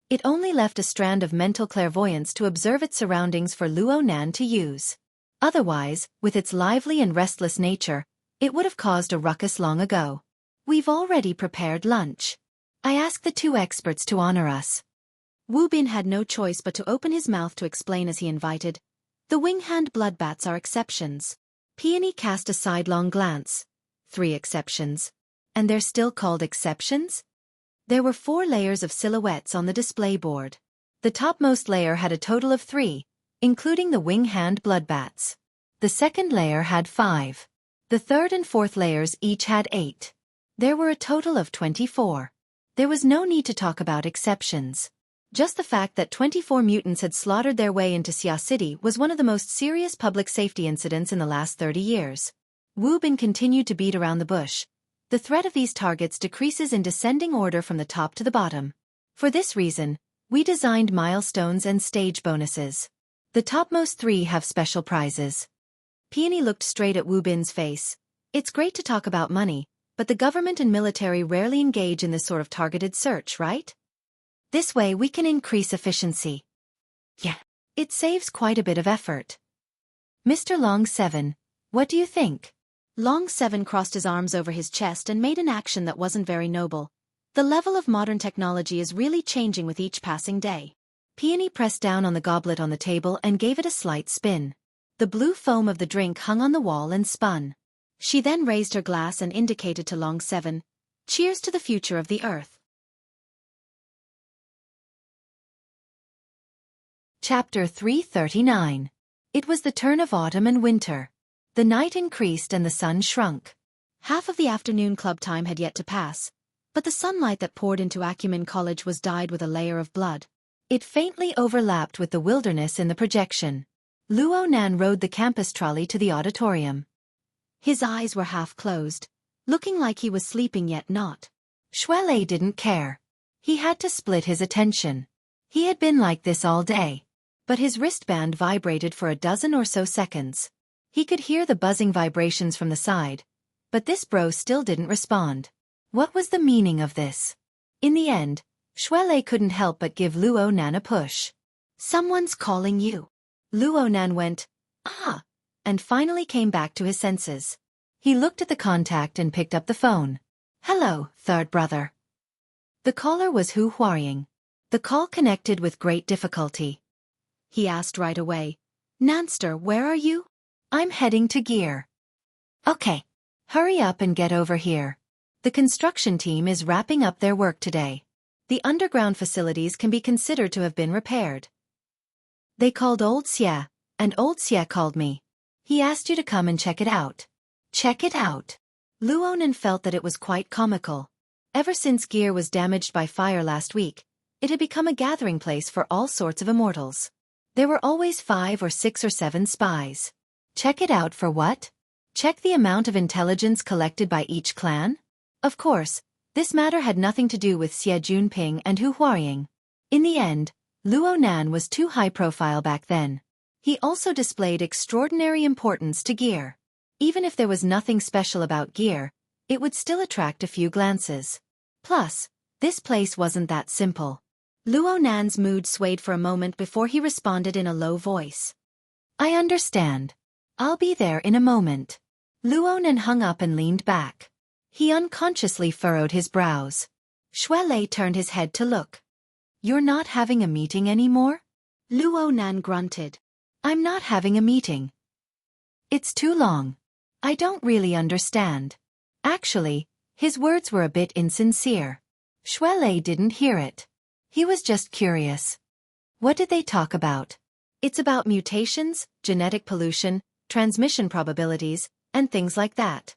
It only left a strand of mental clairvoyance to observe its surroundings for Luo Nan to use. Otherwise, with its lively and restless nature, it would have caused a ruckus long ago. "We've already prepared lunch. I asked the 2 experts to honor us." Wu Bin had no choice but to open his mouth to explain as he invited, "The wing-hand bloodbats are exceptions. Peony cast a sidelong glance. 3 exceptions. And they're still called exceptions? There were 4 layers of silhouettes on the display board. The topmost layer had a total of 3, including the wing-hand bloodbats. The second layer had 5. The third and fourth layers each had 8. There were a total of 24. There was no need to talk about exceptions. Just the fact that 24 mutants had slaughtered their way into Xia City was one of the most serious public safety incidents in the last 30 years. Wu Bin continued to beat around the bush. The threat of these targets decreases in descending order from the top to the bottom. For this reason, we designed milestones and stage bonuses. The topmost 3 have special prizes. Peony looked straight at Wu Bin's face. It's great to talk about money, but the government and military rarely engage in this sort of targeted search, right? This way we can increase efficiency. Yeah. It saves quite a bit of effort. Mr. Long 7, what do you think? Long 7 crossed his arms over his chest and made an action that wasn't very noble. The level of modern technology is really changing with each passing day. Peony pressed down on the goblet on the table and gave it a slight spin. The blue foam of the drink hung on the wall and spun. She then raised her glass and indicated to Long 7, "Cheers to the future of the Earth." Chapter 339. It was the turn of autumn and winter. The night increased and the sun shrunk. Half of the afternoon club time had yet to pass, but the sunlight that poured into Acumen College was dyed with a layer of blood. It faintly overlapped with the wilderness in the projection. Luo Nan rode the campus trolley to the auditorium. His eyes were half closed, looking like he was sleeping yet not. Xuelei didn't care. He had to split his attention. He had been like this all day. But his wristband vibrated for a dozen or so seconds. He could hear the buzzing vibrations from the side, but this bro still didn't respond. What was the meaning of this? In the end, Xuelei couldn't help but give Luo Nan a push. "Someone's calling you." Luo Nan went, "Ah," and finally came back to his senses. He looked at the contact and picked up the phone. "Hello, third brother." The caller was Hu Huarying. The call connected with great difficulty. He asked right away, "Nanster, where are you?" "I'm heading to Gear." "Okay. Hurry up and get over here. The construction team is wrapping up their work today. The underground facilities can be considered to have been repaired. They called Old Xia, and Old Xia called me. He asked you to come and check it out." Check it out. Luonan felt that it was quite comical. Ever since Gear was damaged by fire last week, it had become a gathering place for all sorts of immortals. There were always 5 or 6 or 7 spies. Check it out for what? Check the amount of intelligence collected by each clan? Of course, this matter had nothing to do with Xie Junping and Hu Huarying. In the end, Luo Nan was too high profile back then. He also displayed extraordinary importance to Gear. Even if there was nothing special about Gear, it would still attract a few glances. Plus, this place wasn't that simple. Luo Nan's mood swayed for a moment before he responded in a low voice. "I understand. I'll be there in a moment." Luo Nan hung up and leaned back. He unconsciously furrowed his brows. Xuelei turned his head to look. "You're not having a meeting anymore?" Luo Nan grunted. "I'm not having a meeting. It's too long. I don't really understand." Actually, his words were a bit insincere. Xuelei didn't hear it. He was just curious. What did they talk about? It's about mutations, genetic pollution, transmission probabilities, and things like that.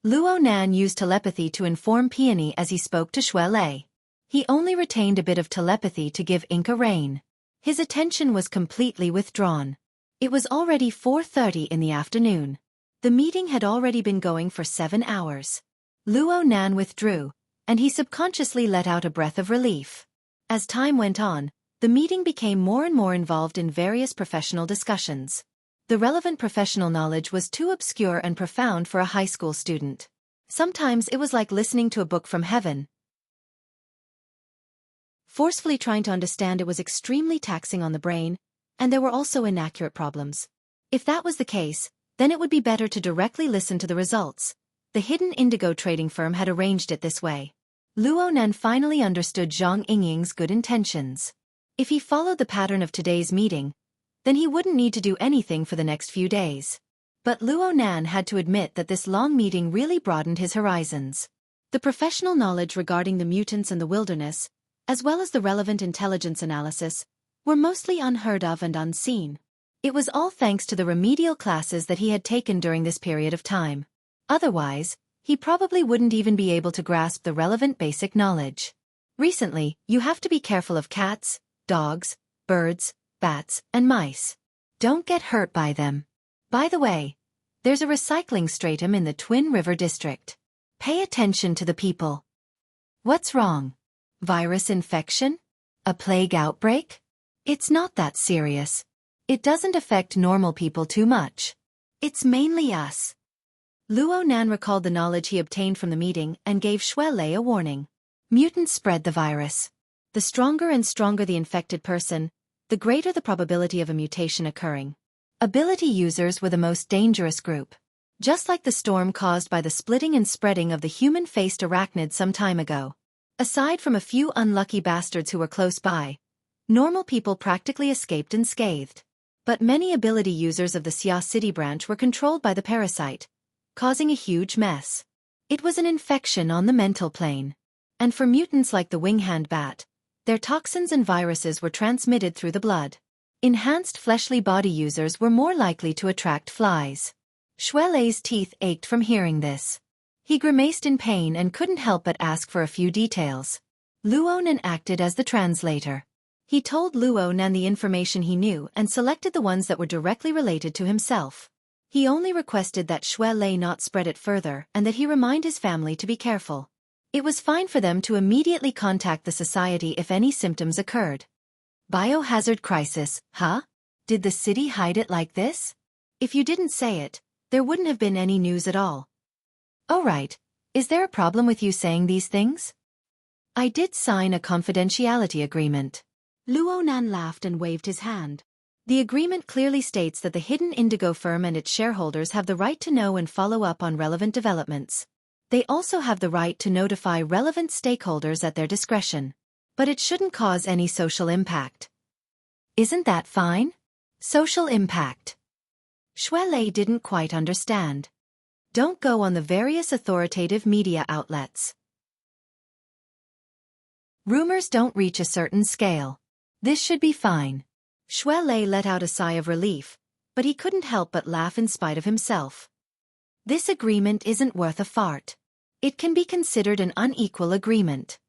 Luo Nan used telepathy to inform Peony as he spoke to Xuelei. He only retained a bit of telepathy to give Inca rain. His attention was completely withdrawn. It was already 4:30 in the afternoon. The meeting had already been going for 7 hours. Luo Nan withdrew, and he subconsciously let out a breath of relief. As time went on, the meeting became more and more involved in various professional discussions. The relevant professional knowledge was too obscure and profound for a high school student. Sometimes it was like listening to a book from heaven. Forcefully trying to understand it was extremely taxing on the brain, and there were also inaccurate problems. If that was the case, then it would be better to directly listen to the results. The hidden indigo trading firm had arranged it this way. Luo Nan finally understood Zhang Yingying's good intentions. If he followed the pattern of today's meeting, then he wouldn't need to do anything for the next few days. But Luo Nan had to admit that this long meeting really broadened his horizons. The professional knowledge regarding the mutants and the wilderness, as well as the relevant intelligence analysis, were mostly unheard of and unseen. It was all thanks to the remedial classes that he had taken during this period of time. Otherwise, he probably wouldn't even be able to grasp the relevant basic knowledge. Recently, you have to be careful of cats, dogs, birds, bats, and mice. Don't get hurt by them. By the way, there's a recycling stratum in the Twin River district. Pay attention to the people. What's wrong? Virus infection? A plague outbreak? It's not that serious. It doesn't affect normal people too much. It's mainly us. Luo Nan recalled the knowledge he obtained from the meeting and gave Xue Lei a warning. Mutants spread the virus. The stronger and stronger the infected person, the greater the probability of a mutation occurring. Ability users were the most dangerous group. Just like the storm caused by the splitting and spreading of the human-faced arachnid some time ago. Aside from a few unlucky bastards who were close by, normal people practically escaped unscathed. But many ability users of the Xia City branch were controlled by the parasite, causing a huge mess. It was an infection on the mental plane. And for mutants like the wing-hand bat, their toxins and viruses were transmitted through the blood. Enhanced fleshly body users were more likely to attract flies. Xue Lei's teeth ached from hearing this. He grimaced in pain and couldn't help but ask for a few details. Luo Nan acted as the translator. He told Luo Nan the information he knew and selected the ones that were directly related to himself. He only requested that Xue Lei not spread it further and that he remind his family to be careful. It was fine for them to immediately contact the society if any symptoms occurred. Biohazard crisis, huh? Did the city hide it like this? If you didn't say it, there wouldn't have been any news at all. Oh right, is there a problem with you saying these things? I did sign a confidentiality agreement. Luo Nan laughed and waved his hand. The agreement clearly states that the hidden indigo firm and its shareholders have the right to know and follow up on relevant developments. They also have the right to notify relevant stakeholders at their discretion. But it shouldn't cause any social impact. Isn't that fine? Social impact. Xue Lei didn't quite understand. Don't go on the various authoritative media outlets. Rumors don't reach a certain scale. This should be fine. Xue Lei let out a sigh of relief, but he couldn't help but laugh in spite of himself. This agreement isn't worth a fart. It can be considered an unequal agreement.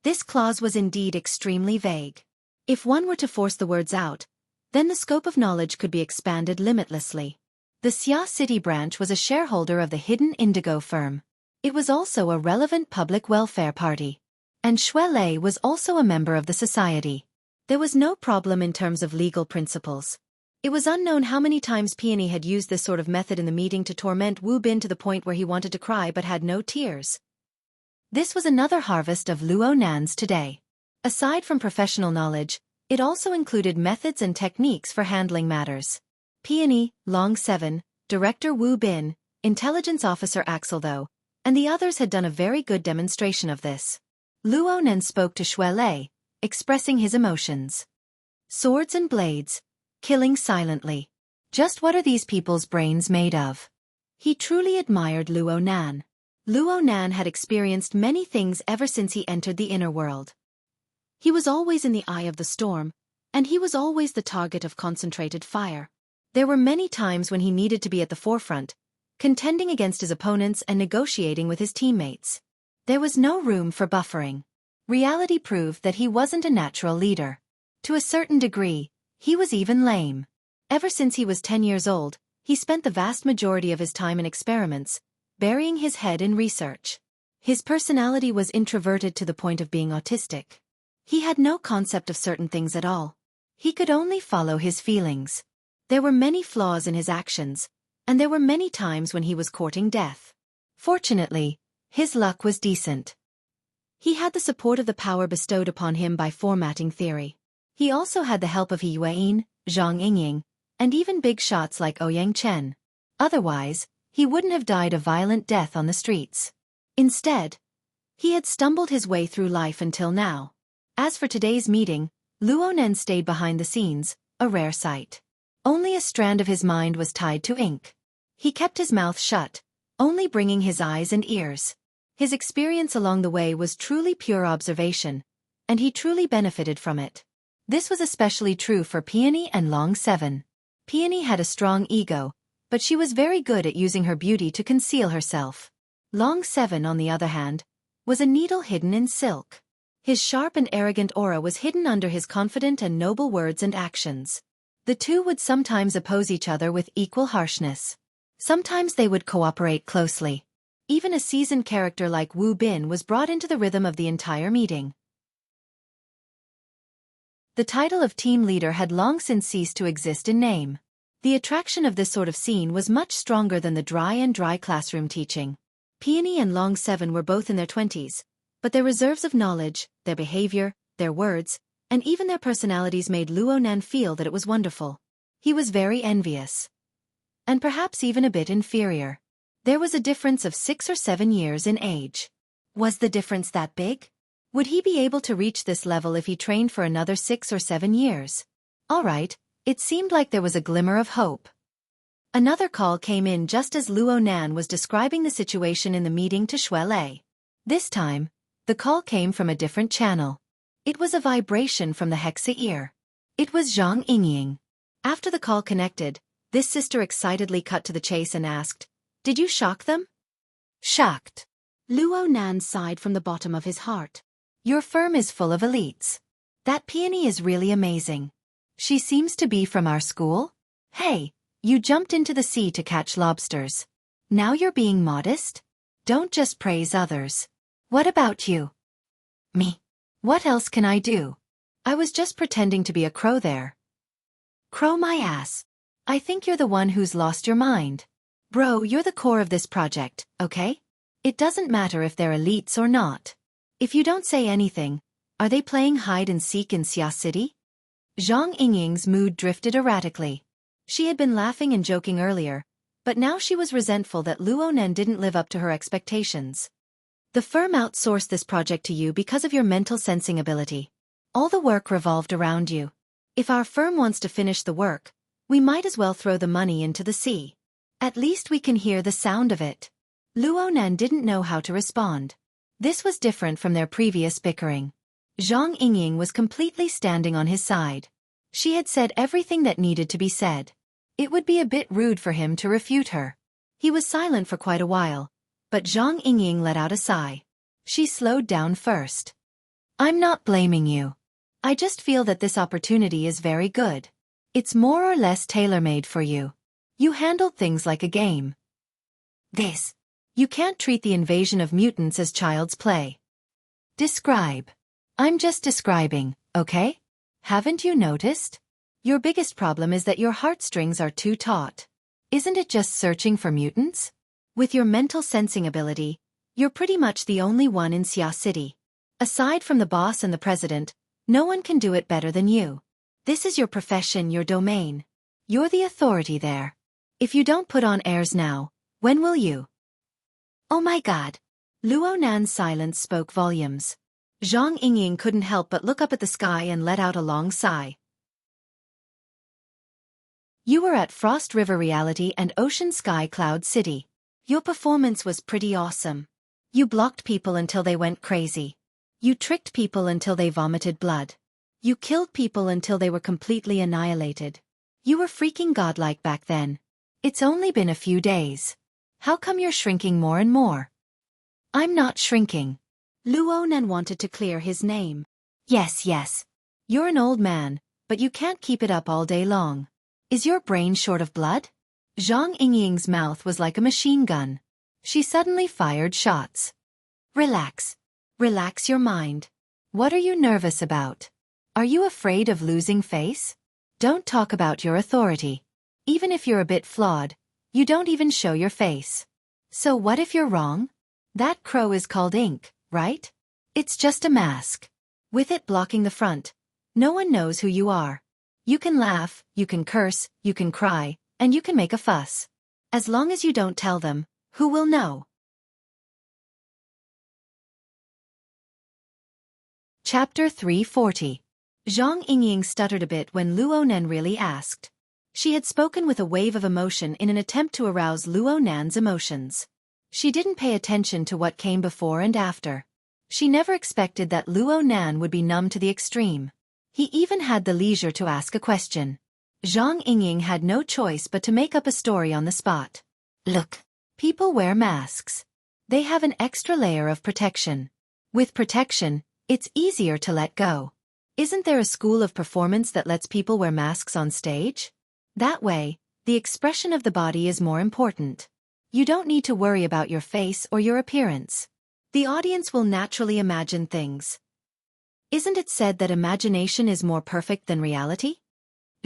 This clause was indeed extremely vague. If one were to force the words out, then the scope of knowledge could be expanded limitlessly. The Xia City branch was a shareholder of the hidden indigo firm. It was also a relevant public welfare party. And Xue Lei was also a member of the society. There was no problem in terms of legal principles. It was unknown how many times Peony had used this sort of method in the meeting to torment Wu Bin to the point where he wanted to cry but had no tears. This was another harvest of Luo Nan's today. Aside from professional knowledge, it also included methods and techniques for handling matters. Peony, Long 7, Director Wu Bin, Intelligence Officer Axel Tho, and the others had done a very good demonstration of this. Luo Nan spoke to Xue Lei, expressing his emotions. Swords and blades, killing silently. Just what are these people's brains made of? He truly admired Luo Nan. Luo Nan had experienced many things ever since he entered the inner world. He was always in the eye of the storm, and he was always the target of concentrated fire. There were many times when he needed to be at the forefront, contending against his opponents and negotiating with his teammates. There was no room for buffering. Reality proved that he wasn't a natural leader. To a certain degree, he was even lame. Ever since he was 10 years old, he spent the vast majority of his time in experiments, burying his head in research. His personality was introverted to the point of being autistic. He had no concept of certain things at all. He could only follow his feelings. There were many flaws in his actions, and there were many times when he was courting death. Fortunately, his luck was decent. He had the support of the power bestowed upon him by formatting theory. He also had the help of He Yueyin, Zhang Yingying, and even big shots like Ouyang Chen. Otherwise, he wouldn't have died a violent death on the streets. Instead, he had stumbled his way through life until now. As for today's meeting, Luo Nan stayed behind the scenes, a rare sight. Only a strand of his mind was tied to ink. He kept his mouth shut, only bringing his eyes and ears. His experience along the way was truly pure observation, and he truly benefited from it. This was especially true for Peony and Long 7. Peony had a strong ego, but she was very good at using her beauty to conceal herself. Long 7, on the other hand, was a needle hidden in silk. His sharp and arrogant aura was hidden under his confident and noble words and actions. The two would sometimes oppose each other with equal harshness. Sometimes they would cooperate closely. Even a seasoned character like Wu Bin was brought into the rhythm of the entire meeting. The title of team leader had long since ceased to exist in name. The attraction of this sort of scene was much stronger than the dry classroom teaching. Peony and Long 7 were both in their 20s, but their reserves of knowledge, their behavior, their words, and even their personalities made Luo Nan feel that it was wonderful. He was very envious. And perhaps even a bit inferior. There was a difference of 6 or 7 years in age. Was the difference that big? Would he be able to reach this level if he trained for another 6 or 7 years? All right, it seemed like there was a glimmer of hope. Another call came in just as Luo Nan was describing the situation in the meeting to Shui Lei. This time, the call came from a different channel. It was a vibration from the Hexa ear. It was Zhang Yingying. After the call connected, this sister excitedly cut to the chase and asked, "Did you shock them?" "Shocked." Luo Nan sighed from the bottom of his heart. "Your firm is full of elites. That Peony is really amazing. She seems to be from our school? Hey, you jumped into the sea to catch lobsters. Now you're being modest? Don't just praise others. What about you?" "Me? What else can I do? I was just pretending to be a crow there." "Crow my ass. I think you're the one who's lost your mind. Bro, you're the core of this project, okay? It doesn't matter if they're elites or not. If you don't say anything, are they playing hide and seek in Xia City?" Zhang Yingying's mood drifted erratically. She had been laughing and joking earlier, but now she was resentful that Luo Nan didn't live up to her expectations. "The firm outsourced this project to you because of your mental sensing ability. All the work revolved around you. If our firm wants to finish the work, we might as well throw the money into the sea. At least we can hear the sound of it." Luo Nan didn't know how to respond. This was different from their previous bickering. Zhang Yingying was completely standing on his side. She had said everything that needed to be said. It would be a bit rude for him to refute her. He was silent for quite a while, but Zhang Yingying let out a sigh. She slowed down first. "I'm not blaming you. I just feel that this opportunity is very good. It's more or less tailor-made for you. You handled things like a game. You can't treat the invasion of mutants as child's play." "Describe." "I'm just describing, okay? Haven't you noticed? Your biggest problem is that your heartstrings are too taut. Isn't it just searching for mutants? With your mental sensing ability, you're pretty much the only one in Xia City. Aside from the boss and the president, no one can do it better than you. This is your profession, your domain. You're the authority there. If you don't put on airs now, when will you?" "Oh my god." Luo Nan's silence spoke volumes. Zhang Yingying couldn't help but look up at the sky and let out a long sigh. "You were at Frost River Reality and Ocean Sky Cloud City. Your performance was pretty awesome. You blocked people until they went crazy. You tricked people until they vomited blood. You killed people until they were completely annihilated. You were freaking godlike back then. It's only been a few days. How come you're shrinking more and more?" "I'm not shrinking." Luo Nan wanted to clear his name. Yes. You're an old man, but you can't keep it up all day long. Is your brain short of blood?" Zhang Yingying's mouth was like a machine gun. She suddenly fired shots. Relax. Relax your mind. What are you nervous about? Are you afraid of losing face? Don't talk about your authority. Even if you're a bit flawed, you don't even show your face. So what if you're wrong? That crow is called ink, right? It's just a mask. With it blocking the front, no one knows who you are. You can laugh, you can curse, you can cry, and you can make a fuss. As long as you don't tell them, who will know? Chapter 340. Zhang Yingying stuttered a bit when Luo Nan really asked. She had spoken with a wave of emotion in an attempt to arouse Luo Nan's emotions. She didn't pay attention to what came before and after. She never expected that Luo Nan would be numb to the extreme. He even had the leisure to ask a question. Zhang Yingying had no choice but to make up a story on the spot. Look, people wear masks. They have an extra layer of protection. With protection, it's easier to let go. Isn't there a school of performance that lets people wear masks on stage? That way, the expression of the body is more important. You don't need to worry about your face or your appearance. The audience will naturally imagine things. Isn't it said that imagination is more perfect than reality?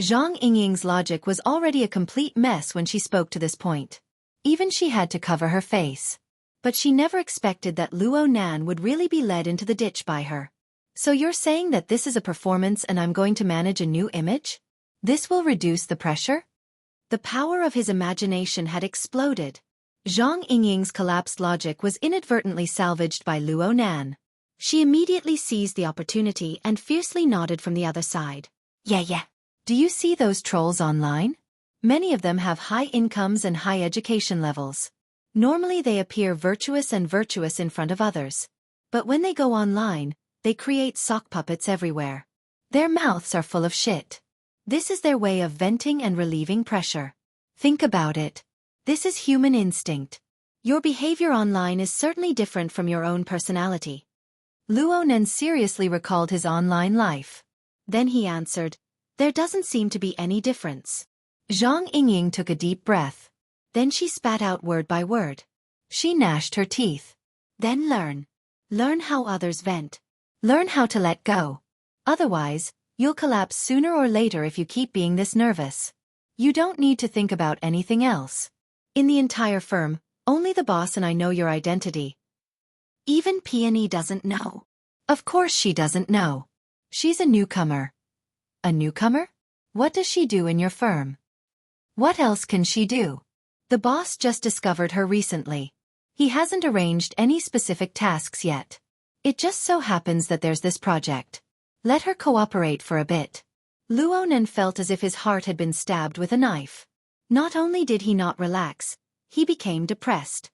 Zhang Yingying's logic was already a complete mess when she spoke to this point. Even she had to cover her face. But she never expected that Luo Nan would really be led into the ditch by her. So you're saying that this is a performance and I'm going to manage a new image? This will reduce the pressure? The power of his imagination had exploded. Zhang Yingying's collapsed logic was inadvertently salvaged by Luo Nan. She immediately seized the opportunity and fiercely nodded from the other side. Yeah. Do you see those trolls online? Many of them have high incomes and high education levels. Normally they appear virtuous in front of others. But when they go online, they create sock puppets everywhere. Their mouths are full of shit. This is their way of venting and relieving pressure. Think about it. This is human instinct. Your behavior online is certainly different from your own personality. Luo Nan seriously recalled his online life. Then he answered, there doesn't seem to be any difference. Zhang Yingying took a deep breath. Then she spat out word by word. She gnashed her teeth. Then learn. Learn how others vent. Learn how to let go. Otherwise, you'll collapse sooner or later if you keep being this nervous. You don't need to think about anything else. In the entire firm, only the boss and I know your identity. Even Peony doesn't know. Of course she doesn't know. She's a newcomer. A newcomer? What does she do in your firm? What else can she do? The boss just discovered her recently. He hasn't arranged any specific tasks yet. It just so happens that there's this project. Let her cooperate for a bit. Luo Nan felt as if his heart had been stabbed with a knife. Not only did he not relax, he became depressed.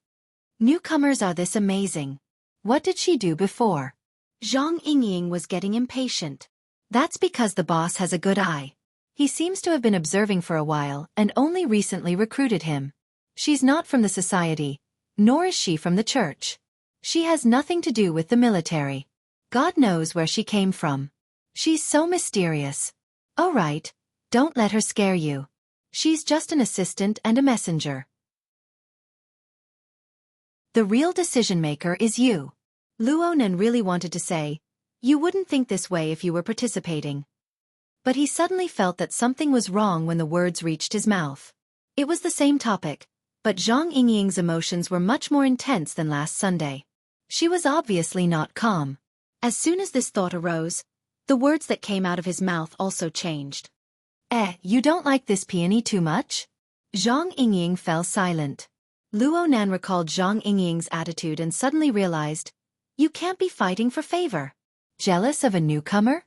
Newcomers are this amazing. What did she do before? Zhang Yingying was getting impatient. That's because the boss has a good eye. He seems to have been observing for a while and only recently recruited him. She's not from the society, nor is she from the church. She has nothing to do with the military. God knows where she came from. She's so mysterious. All right, don't let her scare you. She's just an assistant and a messenger. The real decision-maker is you. Luo Nan really wanted to say, you wouldn't think this way if you were participating. But he suddenly felt that something was wrong when the words reached his mouth. It was the same topic, but Zhang Yingying's emotions were much more intense than last Sunday. She was obviously not calm. As soon as this thought arose, the words that came out of his mouth also changed. You don't like this peony too much? Zhang Yingying fell silent. Luo Nan recalled Zhang Yingying's attitude and suddenly realized, you can't be fighting for favor. Jealous of a newcomer?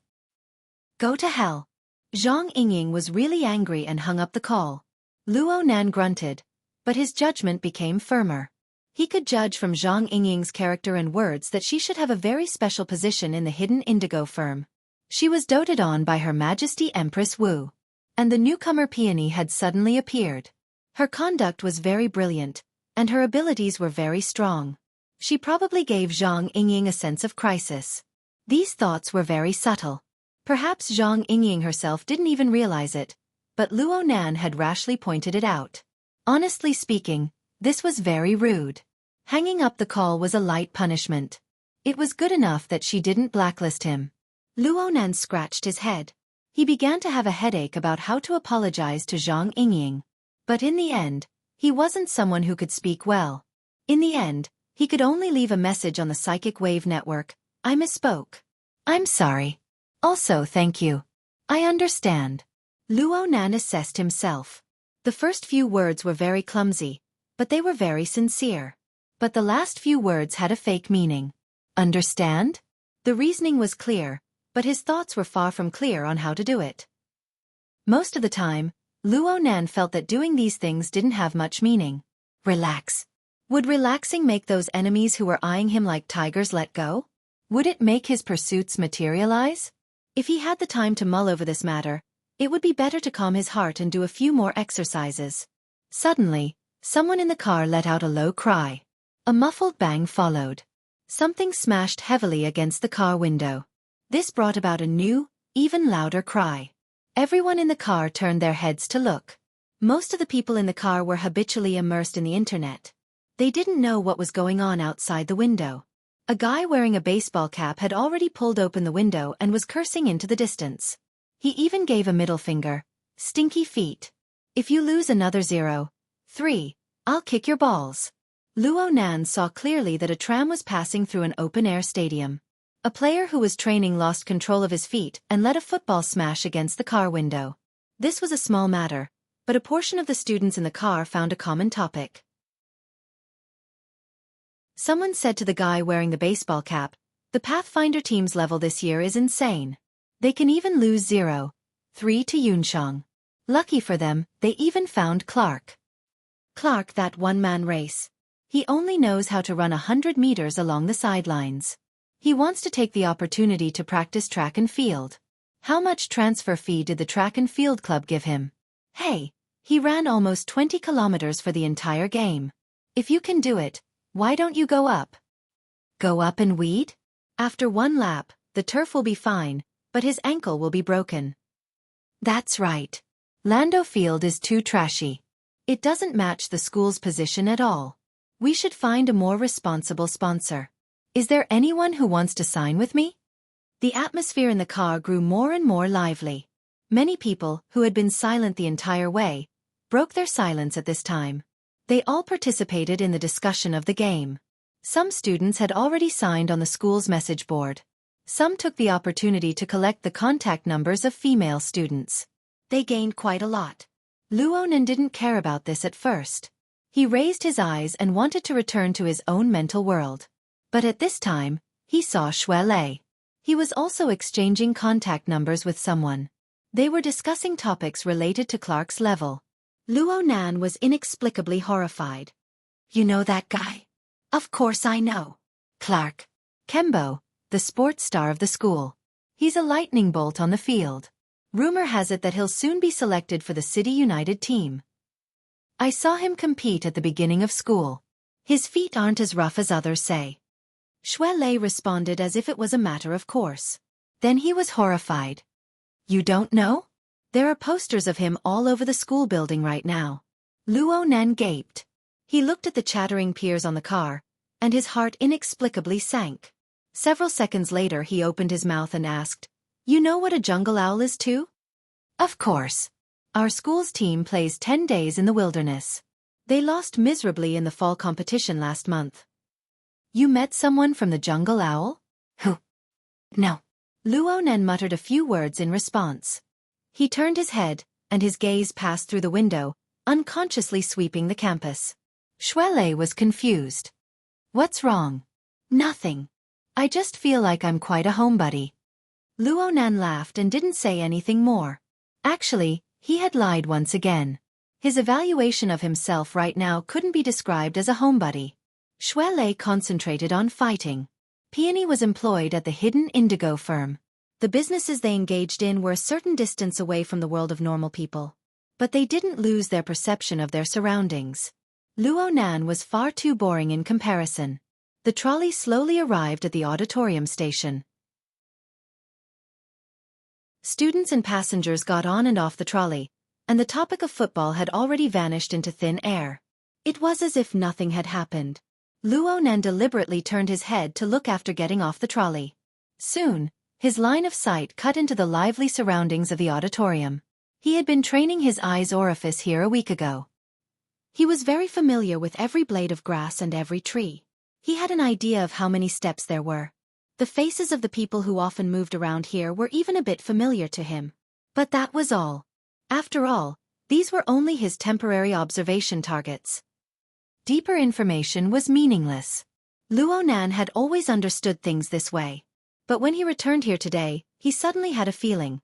Go to hell. Zhang Yingying was really angry and hung up the call. Luo Nan grunted, but his judgment became firmer. He could judge from Zhang Yingying's character and words that she should have a very special position in the hidden indigo firm. She was doted on by Her Majesty Empress Wu. And the newcomer peony had suddenly appeared. Her conduct was very brilliant, and her abilities were very strong. She probably gave Zhang Yingying a sense of crisis. These thoughts were very subtle. Perhaps Zhang Yingying herself didn't even realize it, but Luo Nan had rashly pointed it out. Honestly speaking, this was very rude. Hanging up the call was a light punishment. It was good enough that she didn't blacklist him. Luo Nan scratched his head. He began to have a headache about how to apologize to Zhang Yingying. But in the end, he wasn't someone who could speak well. In the end, he could only leave a message on the psychic wave network. I misspoke. I'm sorry. Also thank you. I understand. Luo Nan assessed himself. The first few words were very clumsy, but they were very sincere. But the last few words had a fake meaning. Understand? The reasoning was clear, but his thoughts were far from clear on how to do it. Most of the time, Luo Nan felt that doing these things didn't have much meaning. Relax. Would relaxing make those enemies who were eyeing him like tigers let go? Would it make his pursuits materialize? If he had the time to mull over this matter, it would be better to calm his heart and do a few more exercises. Suddenly, someone in the car let out a low cry. A muffled bang followed. Something smashed heavily against the car window. This brought about a new, even louder cry. Everyone in the car turned their heads to look. Most of the people in the car were habitually immersed in the internet. They didn't know what was going on outside the window. A guy wearing a baseball cap had already pulled open the window and was cursing into the distance. He even gave a middle finger. Stinky feet. If you lose another 0-3, I'll kick your balls. Luo Nan saw clearly that a tram was passing through an open-air stadium. A player who was training lost control of his feet and let a football smash against the car window. This was a small matter, but a portion of the students in the car found a common topic. Someone said to the guy wearing the baseball cap, "The Pathfinder team's level this year is insane. They can even lose 0-3 to Yunshang." Lucky for them, they even found Clark. Clark, that one-man race. He only knows how to run 100 meters along the sidelines. He wants to take the opportunity to practice track and field. How much transfer fee did the track and field club give him? Hey, he ran almost 20 kilometers for the entire game. If you can do it, why don't you go up? Go up and weed? After one lap, the turf will be fine, but his ankle will be broken. That's right. Lando Field is too trashy. It doesn't match the school's position at all. We should find a more responsible sponsor. Is there anyone who wants to sign with me? The atmosphere in the car grew more and more lively. Many people, who had been silent the entire way, broke their silence at this time. They all participated in the discussion of the game. Some students had already signed on the school's message board. Some took the opportunity to collect the contact numbers of female students. They gained quite a lot. Luo Nan didn't care about this at first. He raised his eyes and wanted to return to his own mental world. But at this time, he saw Xue Lei. He was also exchanging contact numbers with someone. They were discussing topics related to Clark's level. Luo Nan was inexplicably horrified. You know that guy? Of course I know. Clark. Kembo, the sports star of the school. He's a lightning bolt on the field. Rumor has it that he'll soon be selected for the City United team. I saw him compete at the beginning of school. His feet aren't as rough as others say. Xue Lei responded as if it was a matter of course. Then he was horrified. You don't know? There are posters of him all over the school building right now. Luo Nan gaped. He looked at the chattering peers on the car, and his heart inexplicably sank. Several seconds later he opened his mouth and asked, You know what a jungle owl is too? Of course. Our school's team plays 10 days in the wilderness. They lost miserably in the fall competition last month. You met someone from the jungle owl? Who? No. Luo Nan muttered a few words in response. He turned his head, and his gaze passed through the window, unconsciously sweeping the campus. Xue Lei was confused. What's wrong? Nothing. I just feel like I'm quite a homebody. Luo Nan laughed and didn't say anything more. Actually, he had lied once again. His evaluation of himself right now couldn't be described as a homebody. Xue Lei concentrated on fighting. Peony was employed at the hidden indigo firm. The businesses they engaged in were a certain distance away from the world of normal people. But they didn't lose their perception of their surroundings. Luo Nan was far too boring in comparison. The trolley slowly arrived at the auditorium station. Students and passengers got on and off the trolley, and the topic of football had already vanished into thin air. It was as if nothing had happened. Luo Nan deliberately turned his head to look after getting off the trolley. Soon, his line of sight cut into the lively surroundings of the auditorium. He had been training his eye's orifice here a week ago. He was very familiar with every blade of grass and every tree. He had an idea of how many steps there were. The faces of the people who often moved around here were even a bit familiar to him. But that was all. After all, these were only his temporary observation targets. Deeper information was meaningless. Luo Nan had always understood things this way. But when he returned here today, he suddenly had a feeling.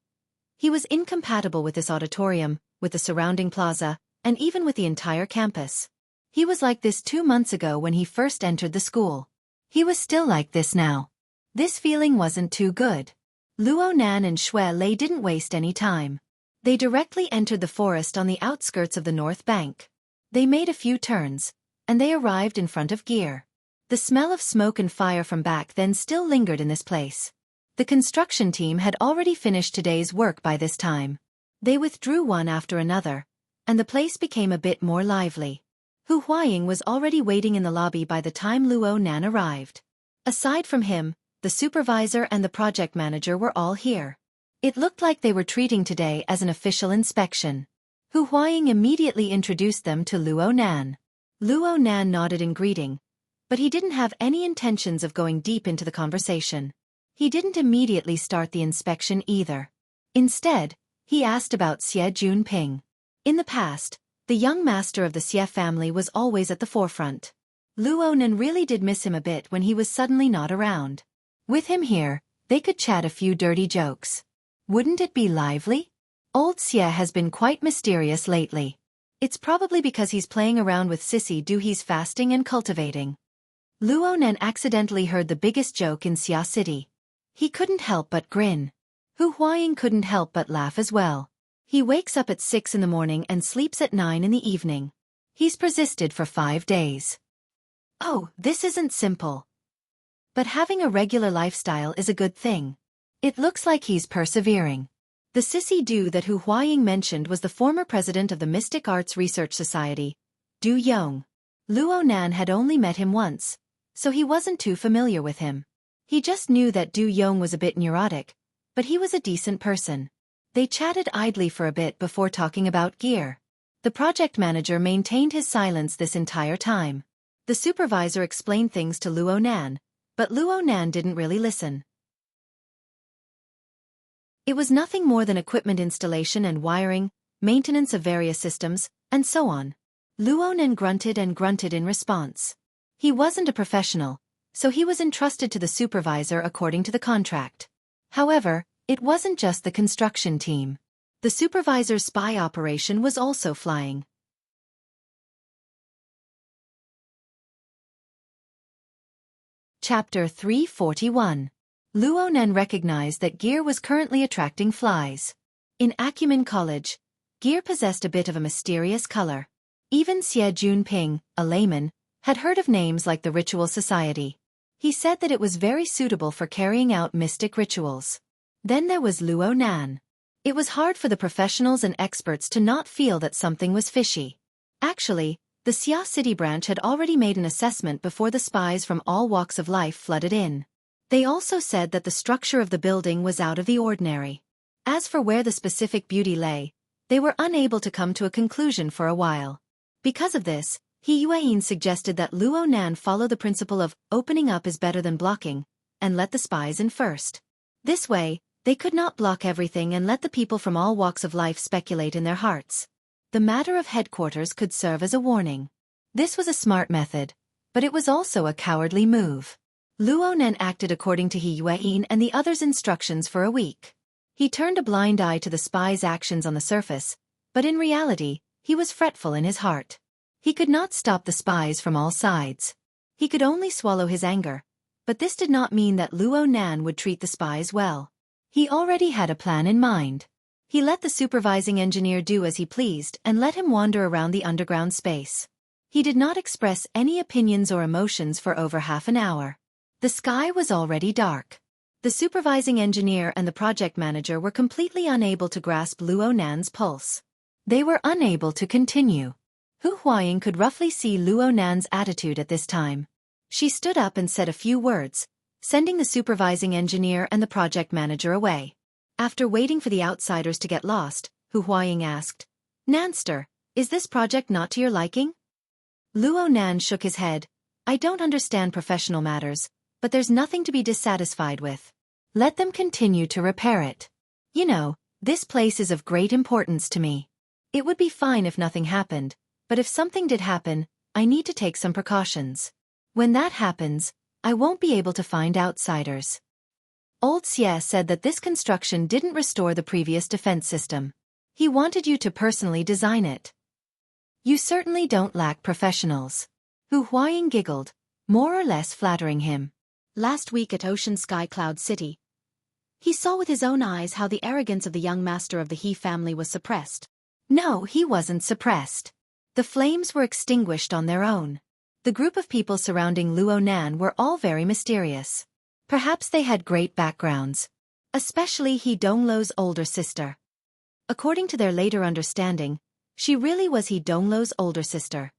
He was incompatible with this auditorium, with the surrounding plaza, and even with the entire campus. He was like this 2 months ago when he first entered the school. He was still like this now. This feeling wasn't too good. Luo Nan and Shui Lei didn't waste any time. They directly entered the forest on the outskirts of the north bank. They made a few turns, and they arrived in front of Gear. The smell of smoke and fire from back then still lingered in this place. The construction team had already finished today's work by this time. They withdrew one after another, and the place became a bit more lively. Hu Huaying was already waiting in the lobby by the time Luo Nan arrived. Aside from him, the supervisor and the project manager were all here. It looked like they were treating today as an official inspection. Hu Huaying immediately introduced them to Luo Nan. Luo Nan nodded in greeting, but he didn't have any intentions of going deep into the conversation. He didn't immediately start the inspection either. Instead, he asked about Xie Junping. In the past, the young master of the Xie family was always at the forefront. Luo Nan really did miss him a bit when he was suddenly not around. With him here, they could chat a few dirty jokes. Wouldn't it be lively? Old Xie has been quite mysterious lately. It's probably because he's playing around with Sissy Du he's fasting and cultivating. Luo Nan accidentally heard the biggest joke in Xia City. He couldn't help but grin. Hu Huaying couldn't help but laugh as well. He wakes up at 6 in the morning and sleeps at 9 in the evening. He's persisted for 5 days. Oh, this isn't simple. But having a regular lifestyle is a good thing. It looks like he's persevering. The Sissy Du that Hu Huaying mentioned was the former president of the Mystic Arts Research Society, Du Yong. Luo Nan had only met him once, so he wasn't too familiar with him. He just knew that Du Yong was a bit neurotic, but he was a decent person. They chatted idly for a bit before talking about gear. The project manager maintained his silence this entire time. The supervisor explained things to Luo Nan, but Luo Nan didn't really listen. It was nothing more than equipment installation and wiring, maintenance of various systems, and so on. Luo Nan grunted and grunted in response. He wasn't a professional, so he was entrusted to the supervisor according to the contract. However, it wasn't just the construction team. The supervisor's spy operation was also flying. Chapter 341. Luo Nan recognized that Gear was currently attracting flies. In Acumen College, Gear possessed a bit of a mysterious color. Even Xie Junping, a layman, had heard of names like the Ritual Society. He said that it was very suitable for carrying out mystic rituals. Then there was Luo Nan. It was hard for the professionals and experts to not feel that something was fishy. Actually, the Xia City branch had already made an assessment before the spies from all walks of life flooded in. They also said that the structure of the building was out of the ordinary. As for where the specific beauty lay, they were unable to come to a conclusion for a while. Because of this, He Yuan suggested that Luo Nan follow the principle of opening up is better than blocking, and let the spies in first. This way, they could not block everything and let the people from all walks of life speculate in their hearts. The matter of headquarters could serve as a warning. This was a smart method, but it was also a cowardly move. Luo Nan acted according to He Yuan and the others' instructions for a week. He turned a blind eye to the spies' actions on the surface, but in reality, he was fretful in his heart. He could not stop the spies from all sides. He could only swallow his anger, but this did not mean that Luo Nan would treat the spies well. He already had a plan in mind. He let the supervising engineer do as he pleased and let him wander around the underground space. He did not express any opinions or emotions for over half an hour. The sky was already dark. The supervising engineer and the project manager were completely unable to grasp Luo Nan's pulse. They were unable to continue. Hu Huaying could roughly see Luo Nan's attitude at this time. She stood up and said a few words, sending the supervising engineer and the project manager away. After waiting for the outsiders to get lost, Hu Huaying asked, "Nanster, is this project not to your liking?" Luo Nan shook his head. "I don't understand professional matters, but there's nothing to be dissatisfied with. Let them continue to repair it. You know, this place is of great importance to me. It would be fine if nothing happened, but if something did happen, I need to take some precautions. When that happens, I won't be able to find outsiders." Old Xie said that this construction didn't restore the previous defense system. He wanted you to personally design it. You certainly don't lack professionals. Hu Huaying giggled, more or less flattering him. Last week at Ocean Sky Cloud City, he saw with his own eyes how the arrogance of the young master of the He family was suppressed. No, he wasn't suppressed. The flames were extinguished on their own. The group of people surrounding Luo Nan were all very mysterious. Perhaps they had great backgrounds. Especially He Donglo's older sister. According to their later understanding, she really was He Donglo's older sister.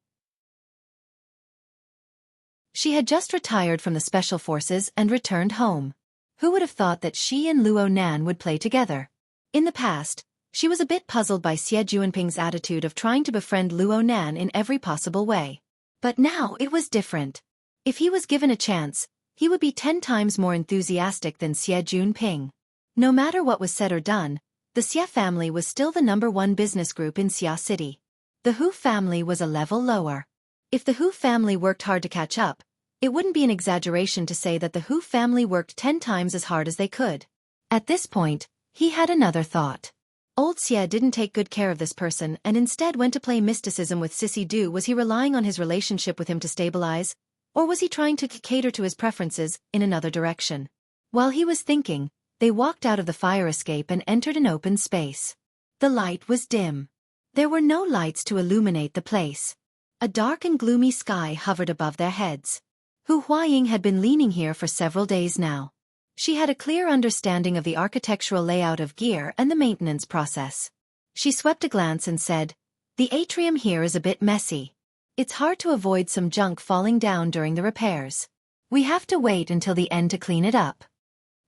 She had just retired from the special forces and returned home. Who would have thought that she and Luo Nan would play together? In the past, she was a bit puzzled by Xie Juanping's attitude of trying to befriend Luo Nan in every possible way. But now it was different. If he was given a chance, he would be 10 times more enthusiastic than Xie Juanping. No matter what was said or done, the Xie family was still the #1 business group in Xia City. The Hu family was a level lower. If the Hu family worked hard to catch up, it wouldn't be an exaggeration to say that the Hu family worked 10 times as hard as they could. At this point, he had another thought. Old Xie didn't take good care of this person and instead went to play mysticism with Sissy Du. Was he relying on his relationship with him to stabilize, or was he trying to cater to his preferences in another direction? While he was thinking, they walked out of the fire escape and entered an open space. The light was dim. There were no lights to illuminate the place. A dark and gloomy sky hovered above their heads. Hu Huaying had been leaning here for several days now. She had a clear understanding of the architectural layout of gear and the maintenance process. She swept a glance and said, "The atrium here is a bit messy. It's hard to avoid some junk falling down during the repairs. We have to wait until the end to clean it up."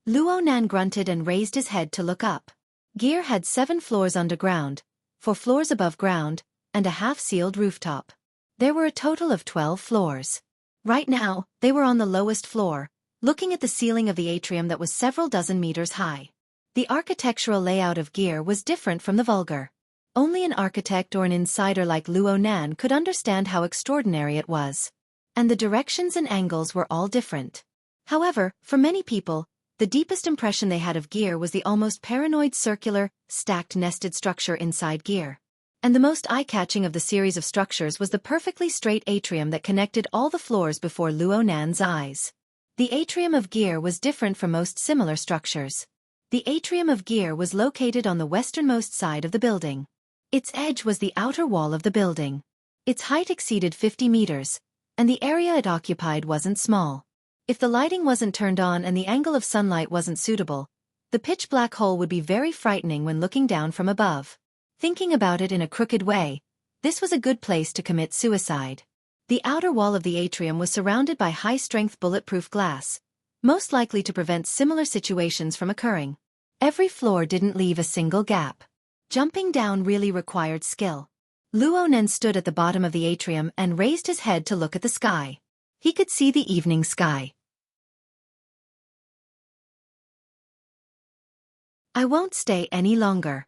Luo Nan grunted and raised his head to look up. Gear had 7 floors underground, 4 floors above ground, and a half-sealed rooftop. There were a total of 12 floors. Right now, they were on the lowest floor, looking at the ceiling of the atrium that was several dozen meters high. The architectural layout of gear was different from the vulgar. Only an architect or an insider like Luo Nan could understand how extraordinary it was. And the directions and angles were all different. However, for many people, the deepest impression they had of gear was the almost paranoid circular, stacked nested structure inside gear. And the most eye-catching of the series of structures was the perfectly straight atrium that connected all the floors before Luo Nan's eyes. The atrium of gear was different from most similar structures. The atrium of gear was located on the westernmost side of the building. Its edge was the outer wall of the building. Its height exceeded 50 meters, and the area it occupied wasn't small. If the lighting wasn't turned on and the angle of sunlight wasn't suitable, the pitch-black hole would be very frightening when looking down from above. Thinking about it in a crooked way, this was a good place to commit suicide. The outer wall of the atrium was surrounded by high-strength bulletproof glass, most likely to prevent similar situations from occurring. Every floor didn't leave a single gap. Jumping down really required skill. Luo Nan stood at the bottom of the atrium and raised his head to look at the sky. He could see the evening sky. "I won't stay any longer."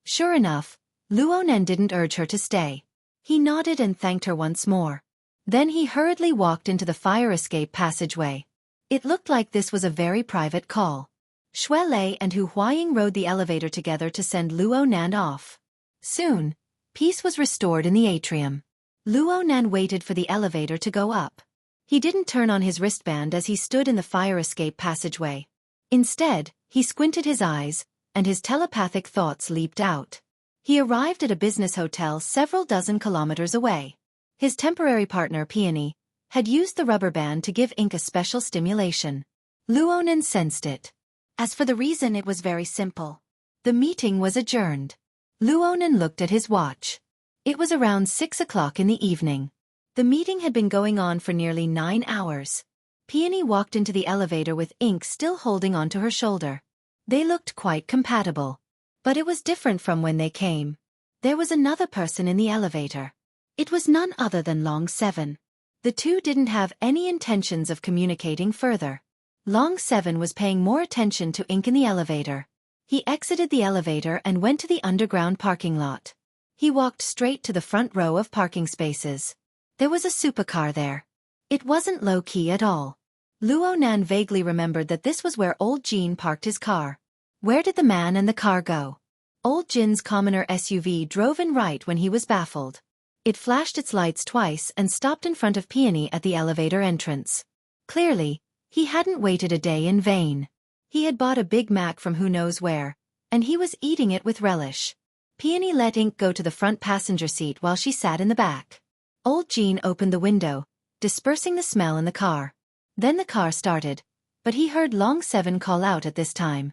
Sure enough, Luo Nan didn't urge her to stay. He nodded and thanked her once more. Then he hurriedly walked into the fire escape passageway. It looked like this was a very private call. Xue Lei and Hu Huaying rode the elevator together to send Luo Nan off. Soon, peace was restored in the atrium. Luo Nan waited for the elevator to go up. He didn't turn on his wristband as he stood in the fire escape passageway. Instead, he squinted his eyes, and his telepathic thoughts leaped out. He arrived at a business hotel several dozen kilometers away. His temporary partner Peony had used the rubber band to give Ink a special stimulation. Luo Nan sensed it. As for the reason, it was very simple. The meeting was adjourned. Luo Nan looked at his watch. It was around 6 o'clock in the evening. The meeting had been going on for nearly 9 hours. Peony walked into the elevator with Ink still holding onto her shoulder. They looked quite compatible. But it was different from when they came. There was another person in the elevator. It was none other than Long 7. The two didn't have any intentions of communicating further. Long 7 was paying more attention to Ink in the elevator. He exited the elevator and went to the underground parking lot. He walked straight to the front row of parking spaces. There was a supercar there. It wasn't low-key at all. Luo Nan vaguely remembered that this was where old Jean parked his car. Where did the man and the car go? Old Jin's commoner SUV drove in right when he was baffled. It flashed its lights twice and stopped in front of Peony at the elevator entrance. Clearly, he hadn't waited a day in vain. He had bought a Big Mac from who knows where, and he was eating it with relish. Peony let Ink go to the front passenger seat while she sat in the back. Old Jin opened the window, dispersing the smell in the car. Then the car started, but he heard Long Seven call out at this time.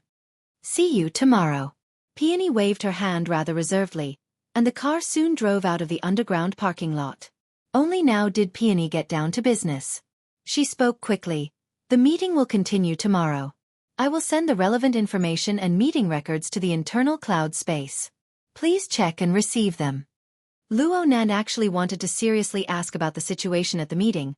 "See you tomorrow." Peony waved her hand rather reservedly, and the car soon drove out of the underground parking lot. Only now did Peony get down to business. She spoke quickly. "The meeting will continue tomorrow. I will send the relevant information and meeting records to the internal cloud space. Please check and receive them." Luo Nan actually wanted to seriously ask about the situation at the meeting,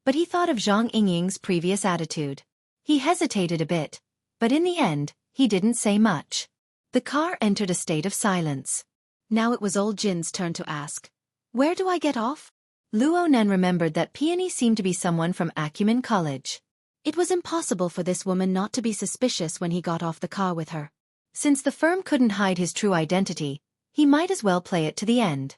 but he thought of Zhang Yingying's previous attitude. He hesitated a bit, but in the end, he didn't say much. The car entered a state of silence. Now it was Old Jin's turn to ask, "Where do I get off?" Luo Nan remembered that Peony seemed to be someone from Acumen College. It was impossible for this woman not to be suspicious when he got off the car with her. Since the firm couldn't hide his true identity, he might as well play it to the end.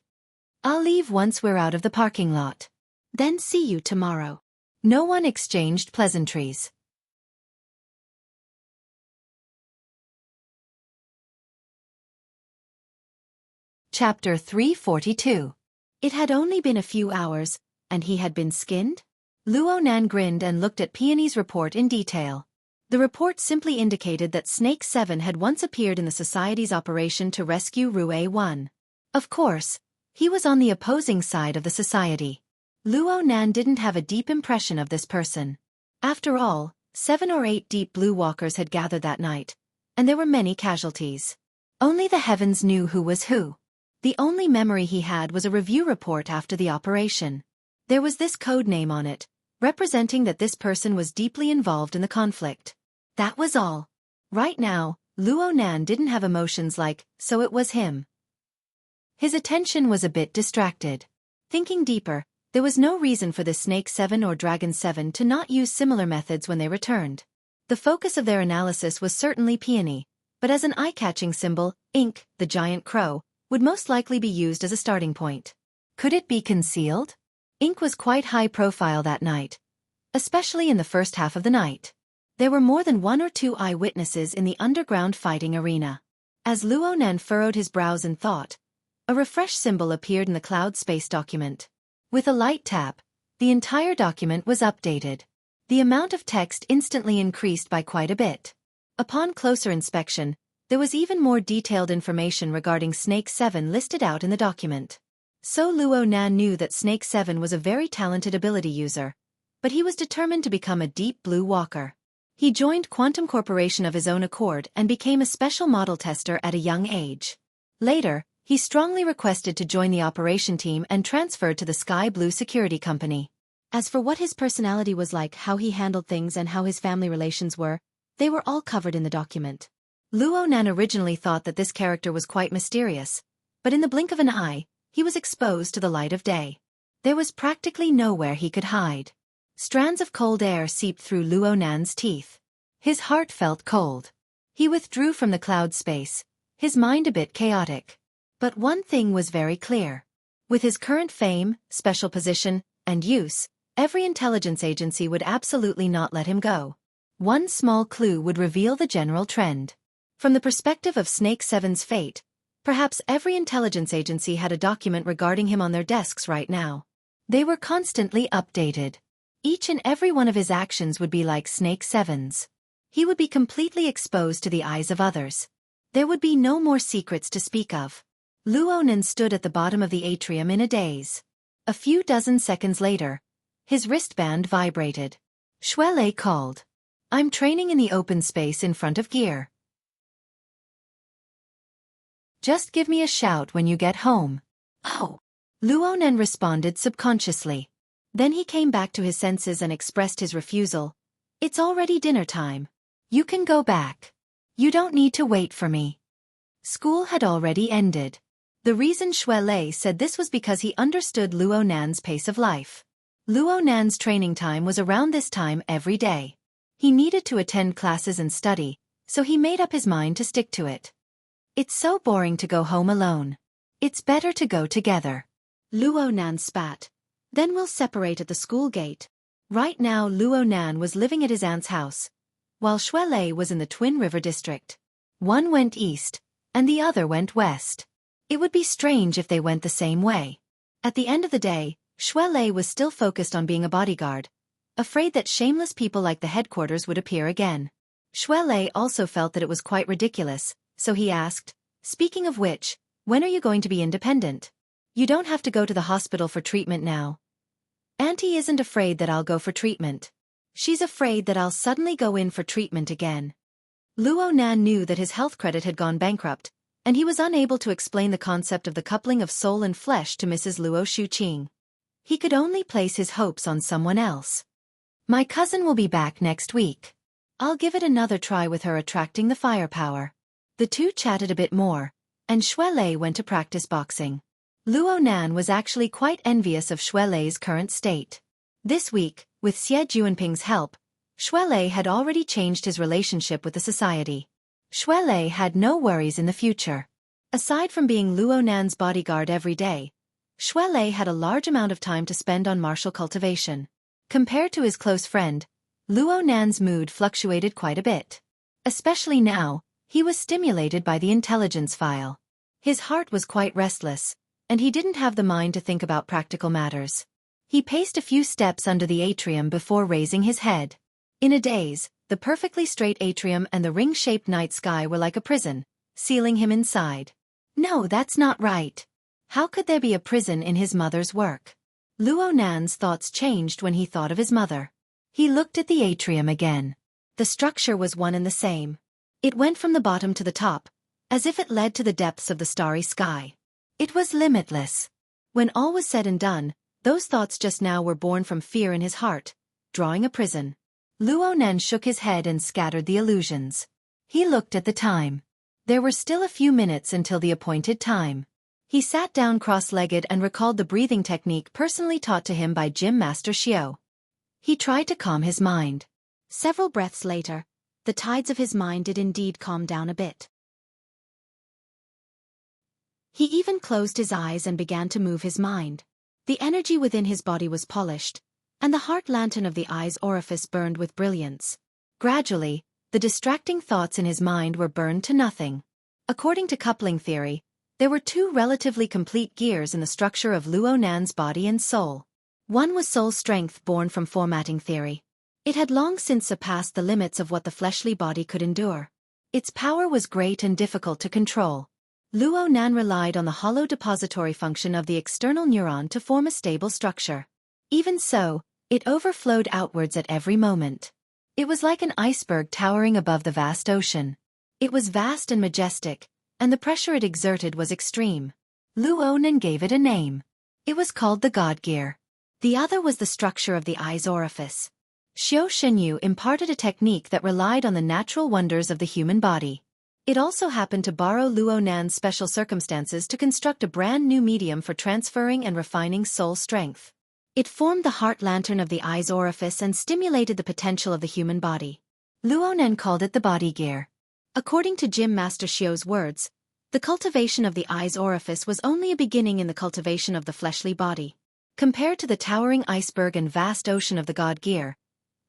"I'll leave once we're out of the parking lot. Then see you tomorrow." No one exchanged pleasantries. Chapter 342. It had only been a few hours, and he had been skinned? Luo Nan grinned and looked at Peony's report in detail. The report simply indicated that Snake 7 had once appeared in the Society's operation to rescue Rue 1. Of course, he was on the opposing side of the Society. Luo Nan didn't have a deep impression of this person. After all, 7 or 8 deep blue walkers had gathered that night, and there were many casualties. Only the heavens knew who was who. The only memory he had was a review report after the operation. There was this code name on it, representing that this person was deeply involved in the conflict. That was all. Right now, Luo Nan didn't have emotions like, "so it was him." His attention was a bit distracted. Thinking deeper, there was no reason for the Snake 7 or Dragon 7 to not use similar methods when they returned. The focus of their analysis was certainly Peony, but as an eye-catching symbol, Ink, the giant crow, would most likely be used as a starting point. Could it be concealed? Ink was quite high profile that night, especially in the first half of the night. There were more than 1 or 2 eyewitnesses in the underground fighting arena. As Luo Nan furrowed his brows in thought, a refresh symbol appeared in the cloud space document. With a light tap, the entire document was updated. The amount of text instantly increased by quite a bit. Upon closer inspection, there was even more detailed information regarding Snake 7 listed out in the document. So Luo Nan knew that Snake 7 was a very talented ability user, but he was determined to become a deep blue walker. He joined Quantum Corporation of his own accord and became a special model tester at a young age. Later, he strongly requested to join the operation team and transferred to the Sky Blue Security Company. As for what his personality was like, how he handled things and how his family relations were, they were all covered in the document. Luo Nan originally thought that this character was quite mysterious, but in the blink of an eye, he was exposed to the light of day. There was practically nowhere he could hide. Strands of cold air seeped through Luo Nan's teeth. His heart felt cold. He withdrew from the cloud space, his mind a bit chaotic. But one thing was very clear. With his current fame, special position, and use, every intelligence agency would absolutely not let him go. One small clue would reveal the general trend. From the perspective of Snake 7's fate, perhaps every intelligence agency had a document regarding him on their desks right now. They were constantly updated. Each and every one of his actions would be like Snake 7's. He would be completely exposed to the eyes of others. There would be no more secrets to speak of. Luo Nan stood at the bottom of the atrium in a daze. A few dozen seconds later, his wristband vibrated. Shuele called. "I'm training in the open space in front of gear. Just give me a shout when you get home." "Oh." Luo Nan responded subconsciously. Then he came back to his senses and expressed his refusal. "It's already dinner time. You can go back. You don't need to wait for me." School had already ended. The reason Shuele said this was because he understood Luo Nan's pace of life. Luo Nan's training time was around this time every day. He needed to attend classes and study, so he made up his mind to stick to it. It's so boring to go home alone. It's better to go together. Luo Nan spat. Then we'll separate at the school gate. Right now Luo Nan was living at his aunt's house, while Xue Lei was in the Twin River district. One went east, and the other went west. It would be strange if they went the same way. At the end of the day, Xue Lei was still focused on being a bodyguard, afraid that shameless people like the headquarters would appear again. Xue Lei also felt that it was quite ridiculous, so he asked, "Speaking of which, when are you going to be independent? You don't have to go to the hospital for treatment now." Auntie isn't afraid that I'll go for treatment. She's afraid that I'll suddenly go in for treatment again. Luo Nan knew that his health credit had gone bankrupt, and he was unable to explain the concept of the coupling of soul and flesh to Mrs. Luo Shuqing. He could only place his hopes on someone else. My cousin will be back next week. I'll give it another try with her attracting the firepower. The two chatted a bit more, and Xue Lei went to practice boxing. Luo Nan was actually quite envious of Xue Lei's current state. This week, with Xie Juanping's help, Xue Lei had already changed his relationship with the society. Xue Lei had no worries in the future. Aside from being Luo Nan's bodyguard every day, Xue Lei had a large amount of time to spend on martial cultivation. Compared to his close friend, Luo Nan's mood fluctuated quite a bit. Especially now, he was stimulated by the intelligence file. His heart was quite restless, and he didn't have the mind to think about practical matters. He paced a few steps under the atrium before raising his head. In a daze, the perfectly straight atrium and the ring-shaped night sky were like a prison, sealing him inside. No, that's not right. How could there be a prison in his mother's work? Luo Nan's thoughts changed when he thought of his mother. He looked at the atrium again. The structure was one and the same. It went from the bottom to the top, as if it led to the depths of the starry sky. It was limitless. When all was said and done, those thoughts just now were born from fear in his heart, drawing a prison. Luo Nan shook his head and scattered the illusions. He looked at the time. There were still a few minutes until the appointed time. He sat down cross-legged and recalled the breathing technique personally taught to him by Gym Master Xiao. He tried to calm his mind. Several breaths later, the tides of his mind did indeed calm down a bit. He even closed his eyes and began to move his mind. The energy within his body was polished, and the heart lantern of the eye's orifice burned with brilliance. Gradually, the distracting thoughts in his mind were burned to nothing. According to coupling theory, there were two relatively complete gears in the structure of Luo Nan's body and soul. One was soul strength born from formatting theory. It had long since surpassed the limits of what the fleshly body could endure. Its power was great and difficult to control. Luo Nan relied on the hollow depository function of the external neuron to form a stable structure. Even so, it overflowed outwards at every moment. It was like an iceberg towering above the vast ocean. It was vast and majestic, and the pressure it exerted was extreme. Luo Nan gave it a name. It was called the God Gear. The other was the structure of the eye's orifice. Xiao Shenyu imparted a technique that relied on the natural wonders of the human body. It also happened to borrow Luo Nan's special circumstances to construct a brand new medium for transferring and refining soul strength. It formed the heart lantern of the eye's orifice and stimulated the potential of the human body. Luo Nan called it the body gear. According to Gym Master Xiao's words, the cultivation of the eye's orifice was only a beginning in the cultivation of the fleshly body. Compared to the towering iceberg and vast ocean of the God Gear,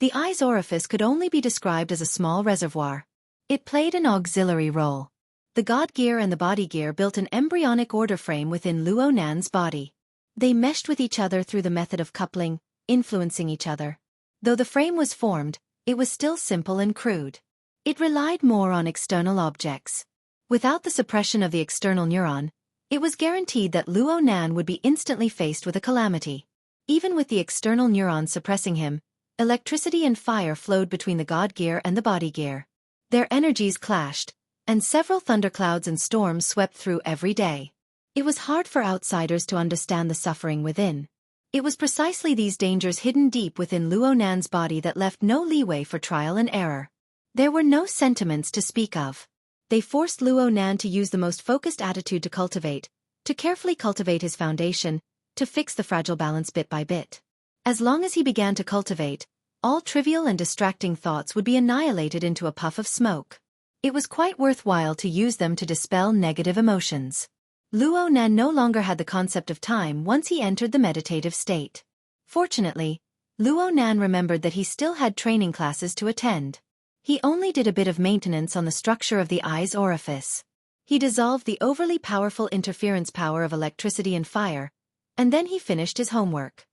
the eye's orifice could only be described as a small reservoir. It played an auxiliary role. The God Gear and the body gear built an embryonic order frame within Luo Nan's body. They meshed with each other through the method of coupling, influencing each other. Though the frame was formed, it was still simple and crude. It relied more on external objects. Without the suppression of the external neuron, it was guaranteed that Luo Nan would be instantly faced with a calamity. Even with the external neuron suppressing him, electricity and fire flowed between the God Gear and the body gear. Their energies clashed, and several thunderclouds and storms swept through every day. It was hard for outsiders to understand the suffering within. It was precisely these dangers hidden deep within Luo Nan's body that left no leeway for trial and error. There were no sentiments to speak of. They forced Luo Nan to use the most focused attitude to carefully cultivate his foundation, to fix the fragile balance bit by bit. As long as he began to cultivate, all trivial and distracting thoughts would be annihilated into a puff of smoke. It was quite worthwhile to use them to dispel negative emotions. Luo Nan no longer had the concept of time once he entered the meditative state. Fortunately, Luo Nan remembered that he still had training classes to attend. He only did a bit of maintenance on the structure of the eye's orifice. He dissolved the overly powerful interference power of electricity and fire, and then he finished his homework.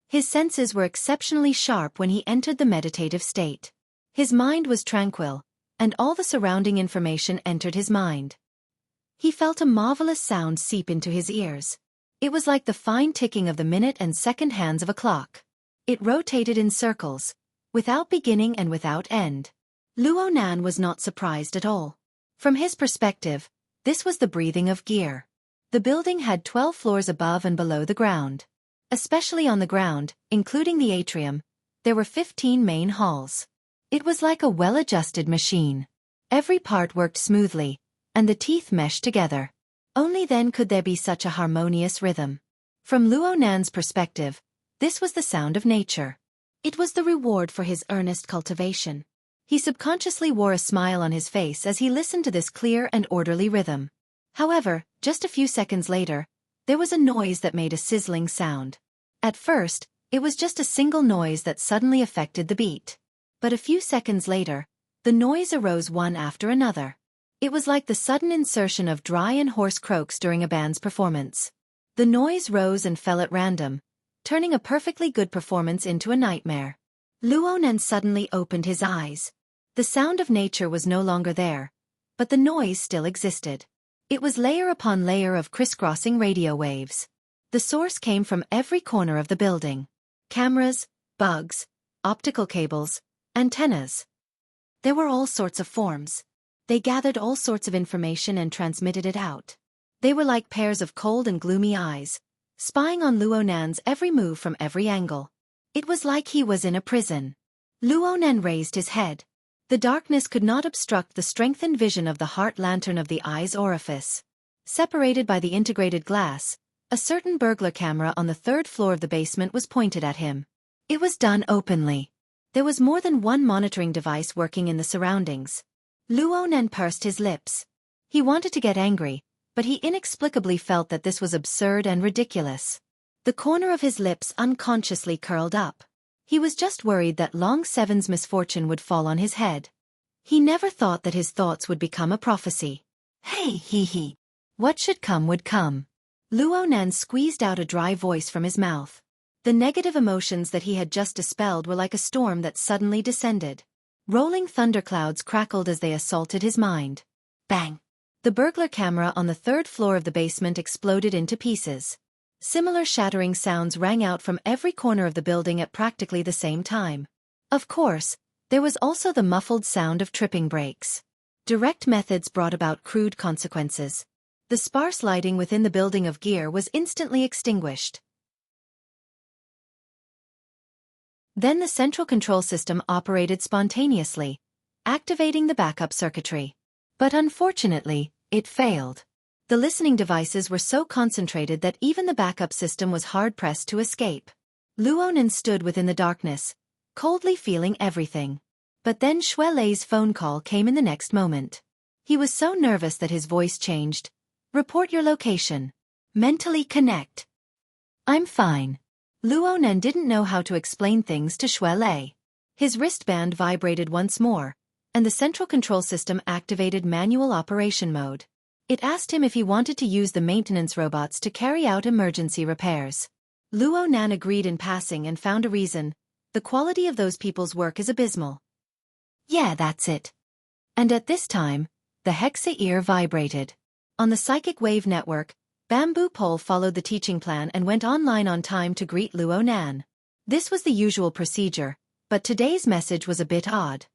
His senses were exceptionally sharp when he entered the meditative state. His mind was tranquil, and all the surrounding information entered his mind. He felt a marvelous sound seep into his ears. It was like the fine ticking of the minute and second hands of a clock. It rotated in circles, without beginning and without end. Luo Nan was not surprised at all. From his perspective, this was the breathing of gear. The building had 12 floors above and below the ground. Especially on the ground, including the atrium, there were 15 main halls. It was like a well-adjusted machine. Every part worked smoothly, and the teeth meshed together. Only then could there be such a harmonious rhythm. From Luo Nan's perspective, this was the sound of nature. It was the reward for his earnest cultivation. He subconsciously wore a smile on his face as he listened to this clear and orderly rhythm. However, just a few seconds later, there was a noise that made a sizzling sound. At first, it was just a single noise that suddenly affected the beat. But a few seconds later, the noise arose one after another. It was like the sudden insertion of dry and hoarse croaks during a band's performance. The noise rose and fell at random, turning a perfectly good performance into a nightmare. Luo Nan suddenly opened his eyes. The sound of nature was no longer there, but the noise still existed. It was layer upon layer of crisscrossing radio waves. The source came from every corner of the building. Cameras, bugs, optical cables, antennas. There were all sorts of forms. They gathered all sorts of information and transmitted it out. They were like pairs of cold and gloomy eyes, spying on Luo Nan's every move from every angle. It was like he was in a prison. Luo Nan raised his head. The darkness could not obstruct the strengthened vision of the heart lantern of the eye's orifice. Separated by the integrated glass, a certain burglar camera on the 3rd floor of the basement was pointed at him. It was done openly. There was more than one monitoring device working in the surroundings. Luo Nan pursed his lips. He wanted to get angry, but he inexplicably felt that this was absurd and ridiculous. The corner of his lips unconsciously curled up. He was just worried that Long Seven's misfortune would fall on his head. He never thought that his thoughts would become a prophecy. Hey, he. What should come would come. Luo Nan squeezed out a dry voice from his mouth. The negative emotions that he had just dispelled were like a storm that suddenly descended. Rolling thunderclouds crackled as they assaulted his mind. Bang! The burglar camera on the 3rd floor of the basement exploded into pieces. Similar shattering sounds rang out from every corner of the building at practically the same time. Of course, there was also the muffled sound of tripping brakes. Direct methods brought about crude consequences. The sparse lighting within the building of gear was instantly extinguished. Then the central control system operated spontaneously, activating the backup circuitry. But unfortunately, it failed. The listening devices were so concentrated that even the backup system was hard-pressed to escape. Luo Nan stood within the darkness, coldly feeling everything. But then Shui Lei's phone call came in the next moment. He was so nervous that his voice changed. Report your location. Mentally connect. I'm fine. Luo Nan didn't know how to explain things to Shui Lei. His wristband vibrated once more, and the central control system activated manual operation mode. It asked him if he wanted to use the maintenance robots to carry out emergency repairs. Luo Nan agreed in passing and found a reason. The quality of those people's work is abysmal. Yeah, that's it. And at this time, the hexa ear vibrated. On the psychic wave network, Bamboo Pole followed the teaching plan and went online on time to greet Luo Nan. This was the usual procedure, but today's message was a bit odd.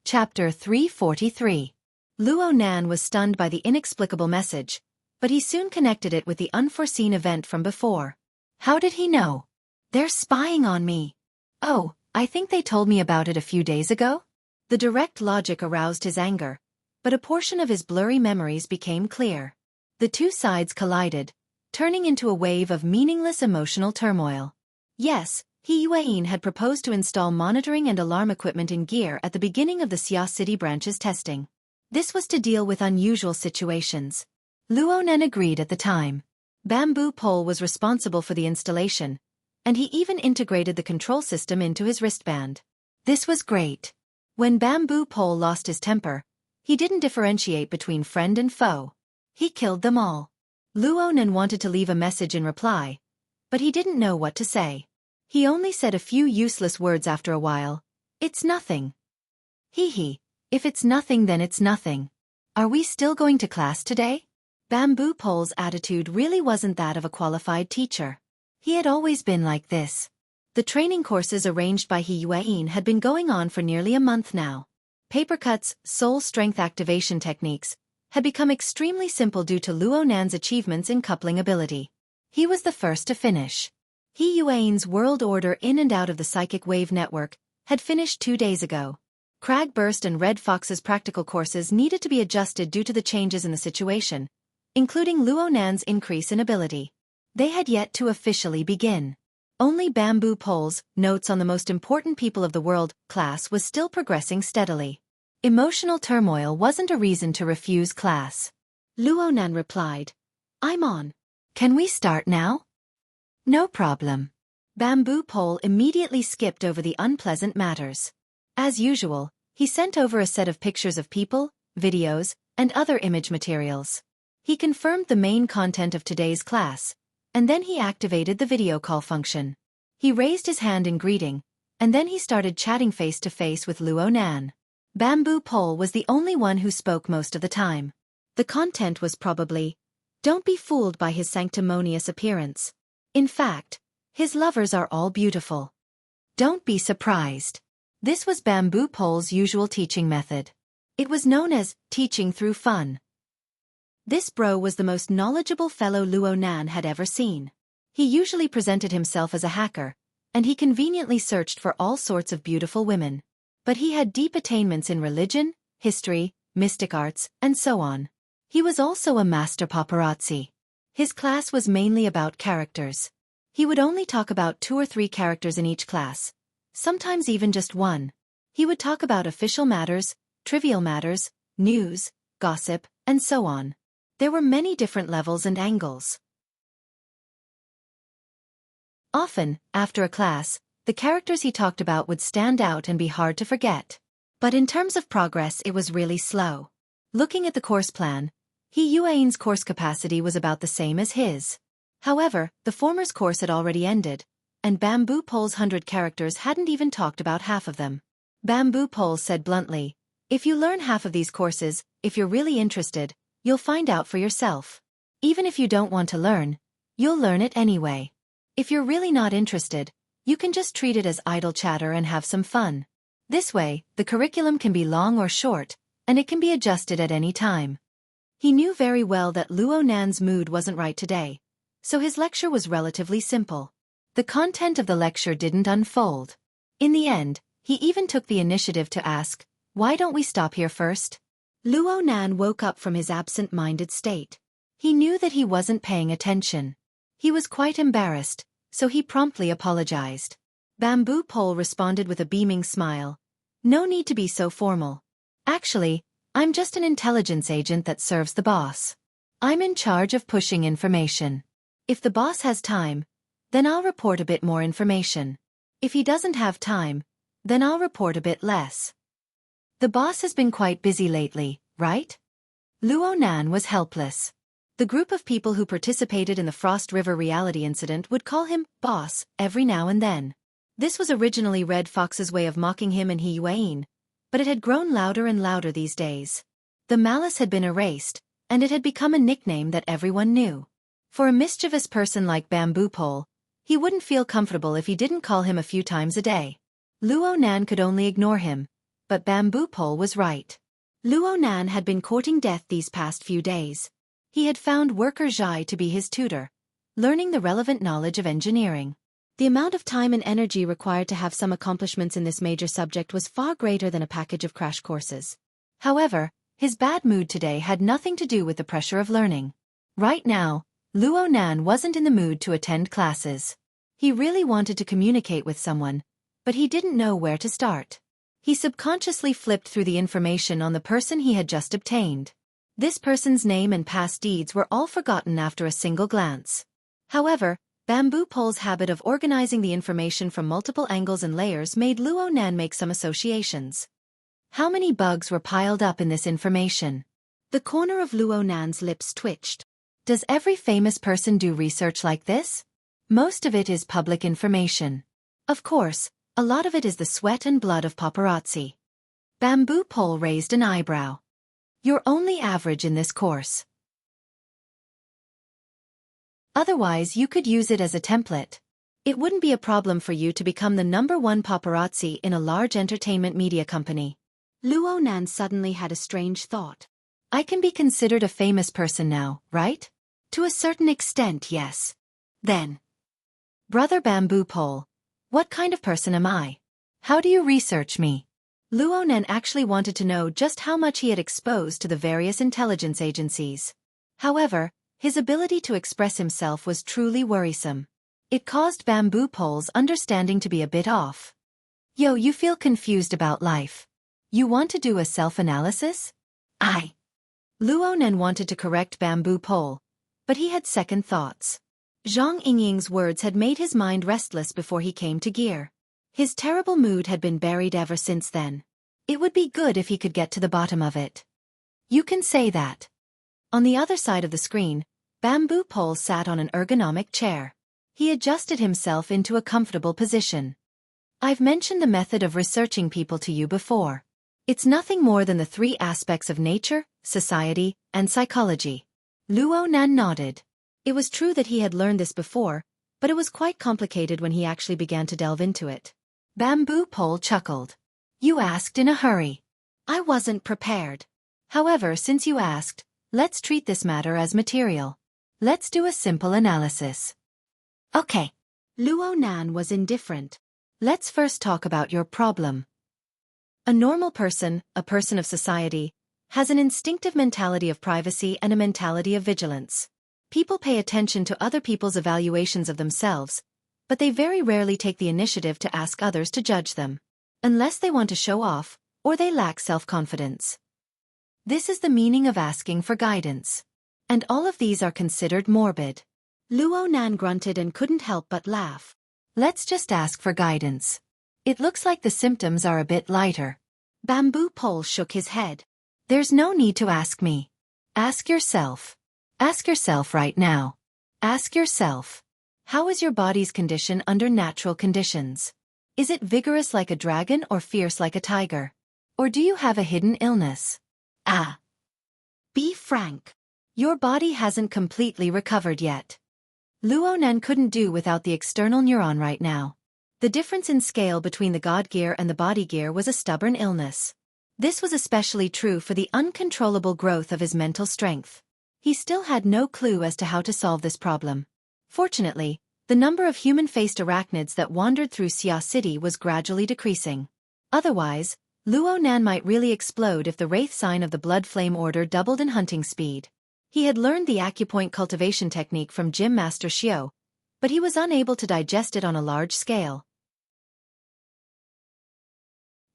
Chapter 343. Luo Nan was stunned by the inexplicable message, but he soon connected it with the unforeseen event from before. How did he know? They're spying on me. Oh, I think they told me about it a few days ago? The direct logic aroused his anger, but a portion of his blurry memories became clear. The two sides collided, turning into a wave of meaningless emotional turmoil. Yes, He Yuan had proposed to install monitoring and alarm equipment in gear at the beginning of the Xia City branch's testing. This was to deal with unusual situations. Luonan agreed at the time. Bamboo Pole was responsible for the installation, and he even integrated the control system into his wristband. This was great. When Bamboo Pole lost his temper, he didn't differentiate between friend and foe. He killed them all. Luonan wanted to leave a message in reply, but he didn't know what to say. He only said a few useless words after a while. It's nothing. Hee. If it's nothing, then it's nothing. Are we still going to class today? Bamboo Pole's attitude really wasn't that of a qualified teacher. He had always been like this. The training courses arranged by He Yuan had been going on for nearly a month now. Paper cuts, soul strength activation techniques, had become extremely simple due to Luonan's achievements in coupling ability. He was the first to finish. He Yuan's world order in and out of the psychic wave network had finished 2 days ago. Crag Burst and Red Fox's practical courses needed to be adjusted due to the changes in the situation, including Luonan's increase in ability. They had yet to officially begin. Only Bamboo Pole's Notes on the Most Important People of the World class was still progressing steadily. Emotional turmoil wasn't a reason to refuse class. Luonan replied, I'm on. Can we start now? No problem. Bamboo Pole immediately skipped over the unpleasant matters. As usual, he sent over a set of pictures of people, videos, and other image materials. He confirmed the main content of today's class, and then he activated the video call function. He raised his hand in greeting, and then he started chatting face-to-face with Luonan. Bamboo Pole was the only one who spoke most of the time. The content was probably, don't be fooled by his sanctimonious appearance. In fact, his lovers are all beautiful. Don't be surprised. This was Bamboo Pole's usual teaching method. It was known as teaching through fun. This bro was the most knowledgeable fellow Luonan had ever seen. He usually presented himself as a hacker, and he conveniently searched for all sorts of beautiful women. But he had deep attainments in religion, history, mystic arts, and so on. He was also a master paparazzi. His class was mainly about characters. He would only talk about 2 or 3 characters in each class. Sometimes even just one. He would talk about official matters, trivial matters, news, gossip, and so on. There were many different levels and angles. Often, after a class, the characters he talked about would stand out and be hard to forget. But in terms of progress, it was really slow. Looking at the course plan, He Yuan's course capacity was about the same as his. However, the former's course had already ended, and Bamboo Pole's 100 characters hadn't even talked about half of them. Bamboo Pole said bluntly, if you learn half of these courses, if you're really interested, you'll find out for yourself. Even if you don't want to learn, you'll learn it anyway. If you're really not interested, you can just treat it as idle chatter and have some fun. This way, the curriculum can be long or short, and it can be adjusted at any time. He knew very well that Luonan's mood wasn't right today, so his lecture was relatively simple. The content of the lecture didn't unfold. In the end, he even took the initiative to ask, why don't we stop here first? Luonan woke up from his absent-minded state. He knew that he wasn't paying attention. He was quite embarrassed, so he promptly apologized. Bamboo Pole responded with a beaming smile. No need to be so formal. Actually, I'm just an intelligence agent that serves the boss. I'm in charge of pushing information. If the boss has time, then I'll report a bit more information. If he doesn't have time, then I'll report a bit less. The boss has been quite busy lately, right? Luonan was helpless. The group of people who participated in the Frost River reality incident would call him boss every now and then. This was originally Red Fox's way of mocking him and He Yuan, but it had grown louder and louder these days. The malice had been erased, and it had become a nickname that everyone knew. For a mischievous person like Bamboo Pole, he wouldn't feel comfortable if he didn't call him a few times a day. Luonan could only ignore him, but Bamboo Pole was right. Luonan had been courting death these past few days. He had found Worker Zhai to be his tutor, learning the relevant knowledge of engineering. The amount of time and energy required to have some accomplishments in this major subject was far greater than a package of crash courses. However, his bad mood today had nothing to do with the pressure of learning. Right now, Luo Nan wasn't in the mood to attend classes. He really wanted to communicate with someone, but he didn't know where to start. He subconsciously flipped through the information on the person he had just obtained. This person's name and past deeds were all forgotten after a single glance. However, Bamboo Pole's habit of organizing the information from multiple angles and layers made Luo Nan make some associations. How many bugs were piled up in this information? The corner of Luo Nan's lips twitched. Does every famous person do research like this? Most of it is public information. Of course, a lot of it is the sweat and blood of paparazzi. Bamboo Pole raised an eyebrow. You're only average in this course. Otherwise, you could use it as a template. It wouldn't be a problem for you to become the #1 paparazzi in a large entertainment media company. Luo Nan suddenly had a strange thought. I can be considered a famous person now, right? To a certain extent, yes. Then, Brother Bamboo Pole, what kind of person am I? How do you research me? Luo Nan actually wanted to know just how much he had exposed to the various intelligence agencies. However, his ability to express himself was truly worrisome. It caused Bamboo Pole's understanding to be a bit off. Yo, you feel confused about life. You want to do a self-analysis? Luo Nan wanted to correct Bamboo Pole, but he had second thoughts. Zhang Yingying's words had made his mind restless before he came to gear. His terrible mood had been buried ever since then. It would be good if he could get to the bottom of it. You can say that. On the other side of the screen, Bamboo Pole sat on an ergonomic chair. He adjusted himself into a comfortable position. I've mentioned the method of researching people to you before. It's nothing more than the 3 aspects of nature, society, and psychology. Luo Nan nodded. It was true that he had learned this before, but it was quite complicated when he actually began to delve into it. Bamboo Pole chuckled. You asked in a hurry. I wasn't prepared. However, since you asked, let's treat this matter as material. Let's do a simple analysis. Okay. Luo Nan was indifferent. Let's first talk about your problem. A normal person, a person of society, has an instinctive mentality of privacy and a mentality of vigilance. People pay attention to other people's evaluations of themselves, but they very rarely take the initiative to ask others to judge them, unless they want to show off, or they lack self-confidence. This is the meaning of asking for guidance. And all of these are considered morbid. Luo Nan grunted and couldn't help but laugh. Let's just ask for guidance. It looks like the symptoms are a bit lighter. Bamboo Pole shook his head. There's no need to ask me. Ask yourself. Ask yourself right now. Ask yourself. How is your body's condition under natural conditions? Is it vigorous like a dragon or fierce like a tiger? Or do you have a hidden illness? Be frank. Your body hasn't completely recovered yet. Luo Nan couldn't do without the external neuron right now. The difference in scale between the God gear and the body gear was a stubborn illness. This was especially true for the uncontrollable growth of his mental strength. He still had no clue as to how to solve this problem. Fortunately, the number of human-faced arachnids that wandered through Xia City was gradually decreasing. Otherwise, Luo Nan might really explode if the wraith sign of the Blood Flame Order doubled in hunting speed. He had learned the acupoint cultivation technique from Gym Master Xiao, but he was unable to digest it on a large scale.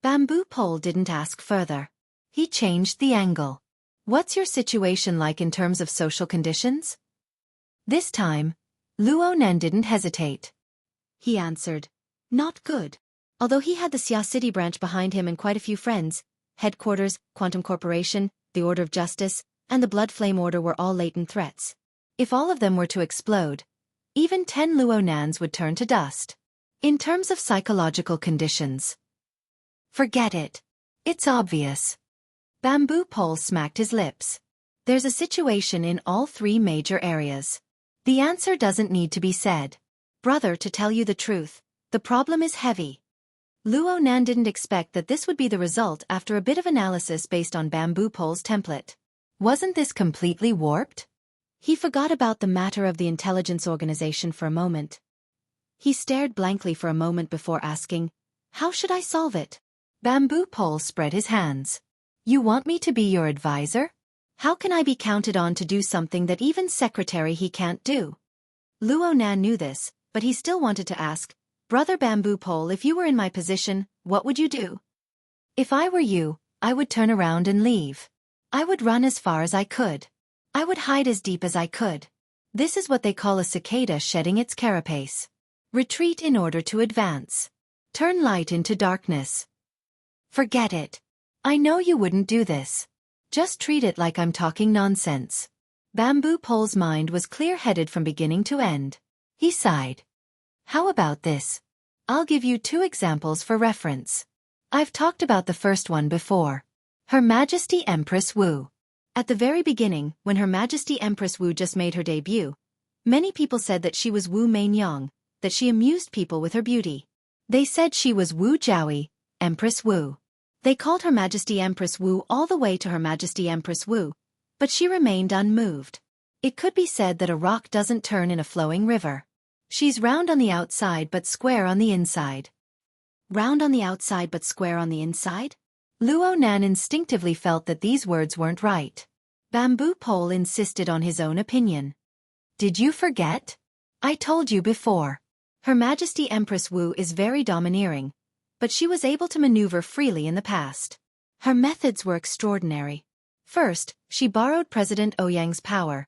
Bamboo Pole didn't ask further. He changed the angle. What's your situation like in terms of social conditions? This time, Luo Nan didn't hesitate. He answered, not good. Although he had the Xia City branch behind him and quite a few friends, Headquarters, Quantum Corporation, the Order of Justice, and the Blood Flame Order were all latent threats. If all of them were to explode, even 10 Luo Nans would turn to dust. In terms of psychological conditions, forget it. It's obvious. Bamboo Pole smacked his lips. There's a situation in all 3 major areas. The answer doesn't need to be said. Brother, to tell you the truth, the problem is heavy. Luo Nan didn't expect that this would be the result after a bit of analysis based on Bamboo Pole's template. Wasn't this completely warped? He forgot about the matter of the intelligence organization for a moment. He stared blankly for a moment before asking, how should I solve it? Bamboo Pole spread his hands. You want me to be your advisor? How can I be counted on to do something that even secretary he can't do? Luo Nan knew this, but he still wanted to ask, Brother Bamboo Pole, if you were in my position, what would you do? If I were you, I would turn around and leave. I would run as far as I could. I would hide as deep as I could. This is what they call a cicada shedding its carapace. Retreat in order to advance. Turn light into darkness. Forget it. I know you wouldn't do this. Just treat it like I'm talking nonsense. Bamboo Pole's mind was clear-headed from beginning to end. He sighed. How about this? I'll give you 2 examples for reference. I've talked about the first one before. Her Majesty Empress Wu. At the very beginning, when Her Majesty Empress Wu just made her debut, many people said that she was Wu Mainyang, that she amused people with her beauty. They said she was Wu Jiaoyi, Empress Wu. They called Her Majesty Empress Wu all the way to Her Majesty Empress Wu, but she remained unmoved. It could be said that a rock doesn't turn in a flowing river. She's round on the outside but square on the inside. Round on the outside but square on the inside? Luo Nan instinctively felt that these words weren't right. Bamboo Pole insisted on his own opinion. Did you forget? I told you before. Her Majesty Empress Wu is very domineering, but she was able to maneuver freely in the past. Her methods were extraordinary. First, she borrowed President Ouyang's power.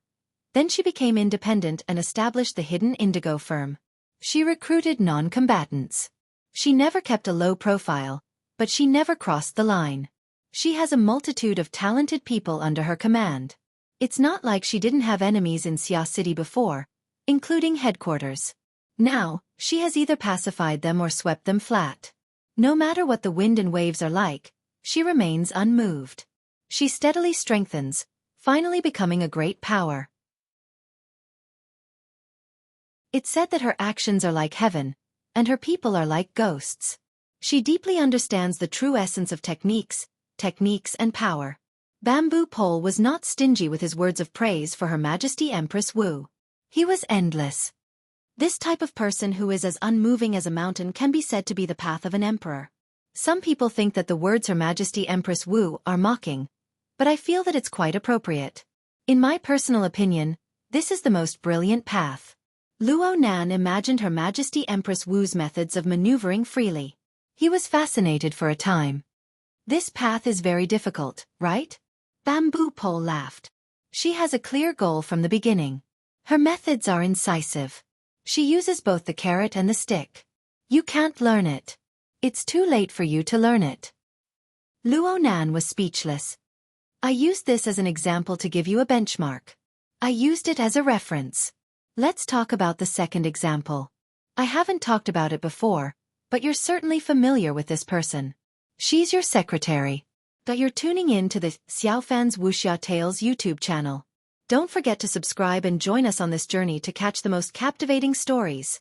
Then she became independent and established the hidden indigo firm. She recruited non-combatants. She never kept a low profile, but she never crossed the line. She has a multitude of talented people under her command. It's not like she didn't have enemies in Xia City before, including headquarters. Now, she has either pacified them or swept them flat. No matter what the wind and waves are like, she remains unmoved. She steadily strengthens, finally becoming a great power. It's said that her actions are like heaven, and her people are like ghosts. She deeply understands the true essence of techniques and power. Bamboo Pole was not stingy with his words of praise for Her Majesty Empress Wu. He was endless. This type of person who is as unmoving as a mountain can be said to be the path of an emperor. Some people think that the words Her Majesty Empress Wu are mocking, but I feel that it's quite appropriate. In my personal opinion, this is the most brilliant path. Luo Nan imagined Her Majesty Empress Wu's methods of maneuvering freely. He was fascinated for a time. This path is very difficult, right? Bamboo Pole laughed. She has a clear goal from the beginning. Her methods are incisive. She uses both the carrot and the stick. You can't learn it. It's too late for you to learn it. Luo Nan was speechless. I used this as an example to give you a benchmark. I used it as a reference. Let's talk about the second example. I haven't talked about it before, but you're certainly familiar with this person. She's your secretary. But you're tuning in to the Xiaofan's Wuxia Tales YouTube channel. Don't forget to subscribe and join us on this journey to catch the most captivating stories.